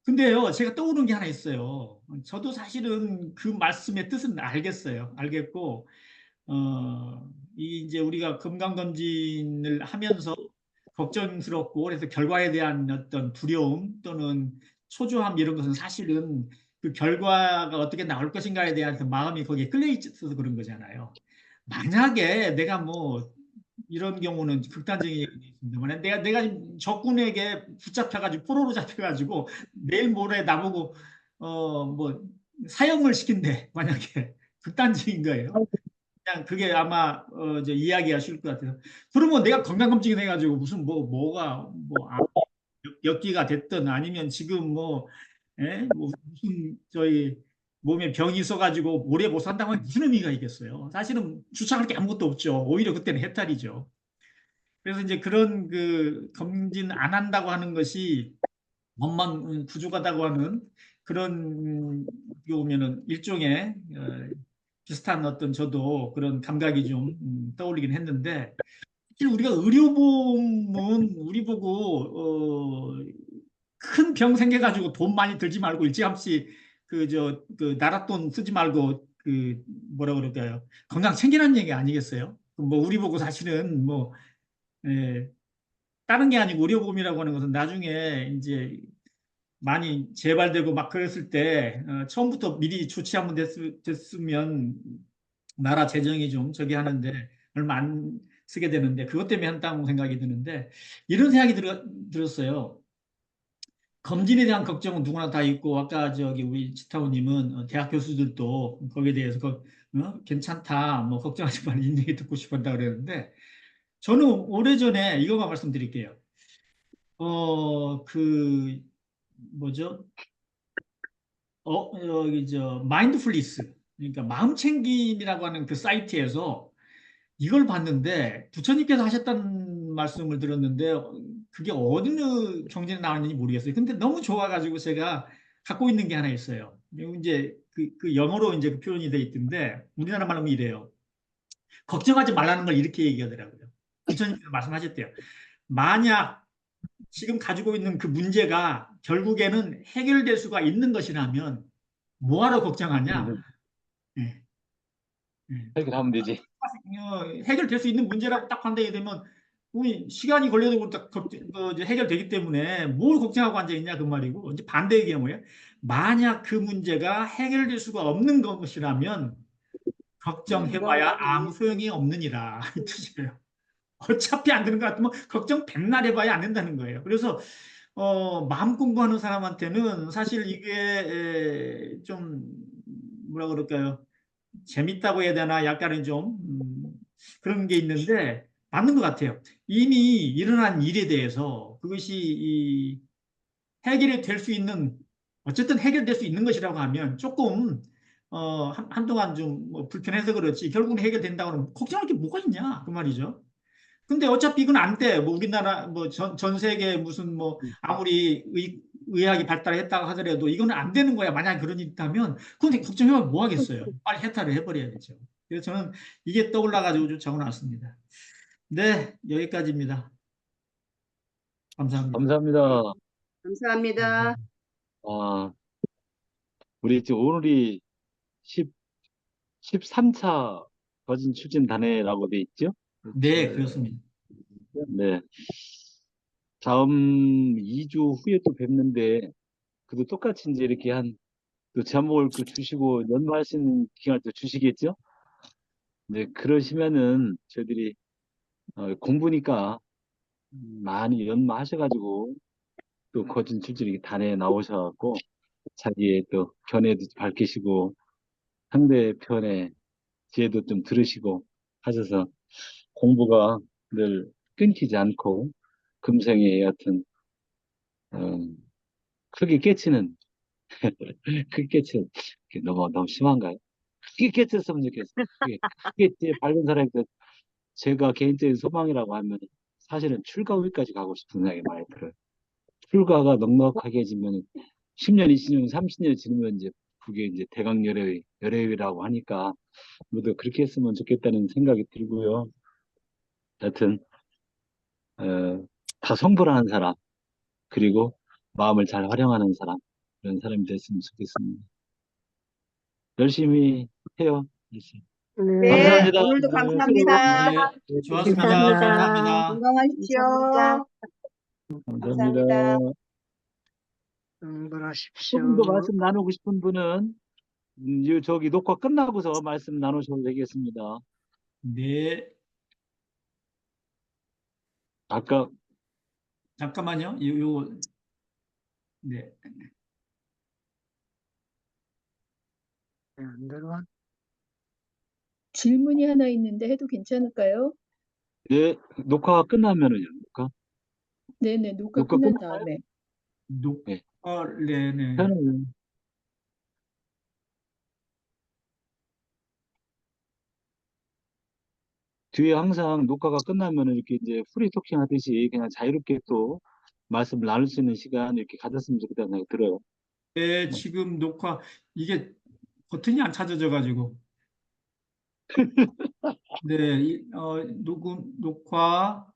근데요, 제가 떠오른 게 하나 있어요. 저도 사실은 그 말씀의 뜻은 알겠어요. 알겠고, 이제 우리가 건강검진을 하면서 걱정스럽고, 그래서 결과에 대한 어떤 두려움 또는 초조함 이런 것은 사실은 그 결과가 어떻게 나올 것인가에 대한 그 마음이 거기에 끌려 있어서 그런 거잖아요. 만약에 내가 뭐 이런 경우는 극단적인 얘기가 있습니다만 내가 적군에게 붙잡혀가지고 포로로 잡혀가지고 내일 모레 나보고 뭐 사형을 시킨대 만약에 극단적인 거예요. 그냥 그게 아마 이제 이야기가 쉬울 것 같아서 그러면 내가 건강검진 해가지고 무슨 뭐가 뭐 엽기가 됐든 아니면 지금 뭐, 뭐 무슨 저희 몸에 병이 있어가지고 오래 못 산다고 하면 무슨 의미가 있겠어요. 사실은 주창할 게 아무것도 없죠. 오히려 그때는 해탈이죠. 그래서 이제 그런 그 검진 안 한다고 하는 것이 원망 부족하다고 하는 그런 경우면은 일종의 비슷한 어떤 저도 그런 감각이 좀 떠올리긴 했는데 사실 우리가 의료보험은 우리 보고 큰 병 생겨가지고 돈 많이 들지 말고 일찌감치 그 나라 돈 쓰지 말고 그 뭐라 그럴까요? 건강 챙기라는 얘기 아니겠어요? 뭐 우리 보고 사실은 뭐 예, 다른 게 아니고 의료보험이라고 하는 것은 나중에 이제 많이 재발되고 막 그랬을 때 처음부터 미리 조치 한번 됐으면 나라 재정이 좀 저기 하는데 얼마 안 쓰게 되는데 그것 때문에 한다고 생각이 드는데 이런 생각이 들었어요. 검진에 대한 걱정은 누구나 다 있고 아까 저기 우리 치타오님은 대학 교수들도 거기에 대해서 괜찮다 뭐 걱정하지 말라 이 얘기 듣고 싶었다 그랬는데 저는 오래전에 이거만 말씀드릴게요. 그 뭐죠? 여기 마인드풀리스 그러니까 마음챙김이라고 하는 그 사이트에서 이걸 봤는데 부처님께서 하셨다는 말씀을 들었는데 그게 어느 경전에 나왔는지 모르겠어요. 근데 너무 좋아가지고 제가 갖고 있는 게 하나 있어요. 이제 그 영어로 이제 그 표현이 돼 있던데 우리나라 말로 이래요. 걱정하지 말라는 걸 이렇게 얘기하더라고요. 부처님께서 말씀하셨대요. 만약 지금 가지고 있는 그 문제가 결국에는 해결될 수가 있는 것이라면 뭐하러 걱정하냐? 예, 예. 해결하면 되지. 해결될 수 있는 문제라고 딱 판단이 되면 우리 시간이 걸려도 딱 이제 해결되기 때문에 뭘 걱정하고 앉아 있냐 그 말이고 이제 반대의 경우에 만약 그 문제가 해결될 수가 없는 것이라면 걱정해봐야 아무 소용이 없느니라 이 뜻이에요. 어차피 안 되는 것 같으면 걱정 백날 해봐야 안 된다는 거예요. 그래서 마음 공부하는 사람한테는 사실 이게 좀 뭐라 그럴까요? 재밌다고 해야 되나 약간은 좀 그런 게 있는데 맞는 것 같아요. 이미 일어난 일에 대해서 그것이 해결이 될 수 있는 어쨌든 해결될 수 있는 것이라고 하면 조금 한동안 좀뭐 불편해서 그렇지 결국은 해결된다고 하면 걱정할 게 뭐가 있냐 그 말이죠. 근데 어차피 이건 안 돼. 뭐 우리나라 뭐 전 세계 무슨 뭐 아무리 의학이 발달했다고 하더라도 이거는 안 되는 거야. 만약 그런 일이 있다면 그건 걱정해보면 뭐 하겠어요. 빨리 해탈을 해버려야겠죠. 그래서 저는 이게 떠올라가지고 좀 적어놨습니다. 네, 여기까지입니다. 감사합니다. 감사합니다. 감사합니다. 아, 우리 지금 오늘이 13차 거진 추진 단회라고 돼 있죠? 네, 그렇습니다. 네. 다음 2주 후에 또 뵙는데, 그도 똑같이 이제 이렇게 또 제목을 주시고 연구할 수 있는 기간을 또 주시겠죠? 네, 그러시면은 저희들이 공부니까 많이 연마하셔가지고 또 거진 출전이 단회에 나오셔갖고 자기의 또 견해도 밝히시고 상대편의 지혜도 좀 들으시고 하셔서 공부가 늘 끊기지 않고 금생에 여하튼 어, 크게 깨치는 크게 깨치는 그게 너무 심한가요? 크게 깨쳤으면 좋겠어요. 크게 밝은 사람이 제가 개인적인 소망이라고 하면 사실은 출가 후기까지 가고 싶은 생각이 많이 들어요. 출가가 넉넉하게 지면 10년, 20년, 30년 지나면 이제 그게 이제 열애위라고 하니까 모두 그렇게 했으면 좋겠다는 생각이 들고요. 하여튼 다 성불하는 사람 그리고 마음을 잘 활용하는 사람 그런 사람이 됐으면 좋겠습니다. 열심히 해요. 열심히. 네. 네, 감사합니다. 오늘도 감사합니다. 네, 좋았습니다. 감사합니다. 감사합니다. 건강하십시오. 감사합니다. 감사합니다. 공부하십시오. 조금 더 말씀 나누고 싶은 분은 저기 녹화 끝나고서 말씀 나누셔도 되겠습니다. 네, 아까 잠깐만요. 네. 안 들어와. 질문이 하나 있는데 해도 괜찮을까요? 네, 녹화가 끝나면은요. 네네, 녹화 녹화 끝난 끝나요? 다음에. 네. 네네. 저는 뒤에 항상 녹화가 끝나면은 이렇게 이제 프리토킹 하듯이 그냥 자유롭게 또 말씀을 나눌 수 있는 시간 이렇게 가졌으면 좋겠다는 생각이 들어요. 네, 지금 녹화, 이게 버튼이 안 찾아져가지고. 네, 녹화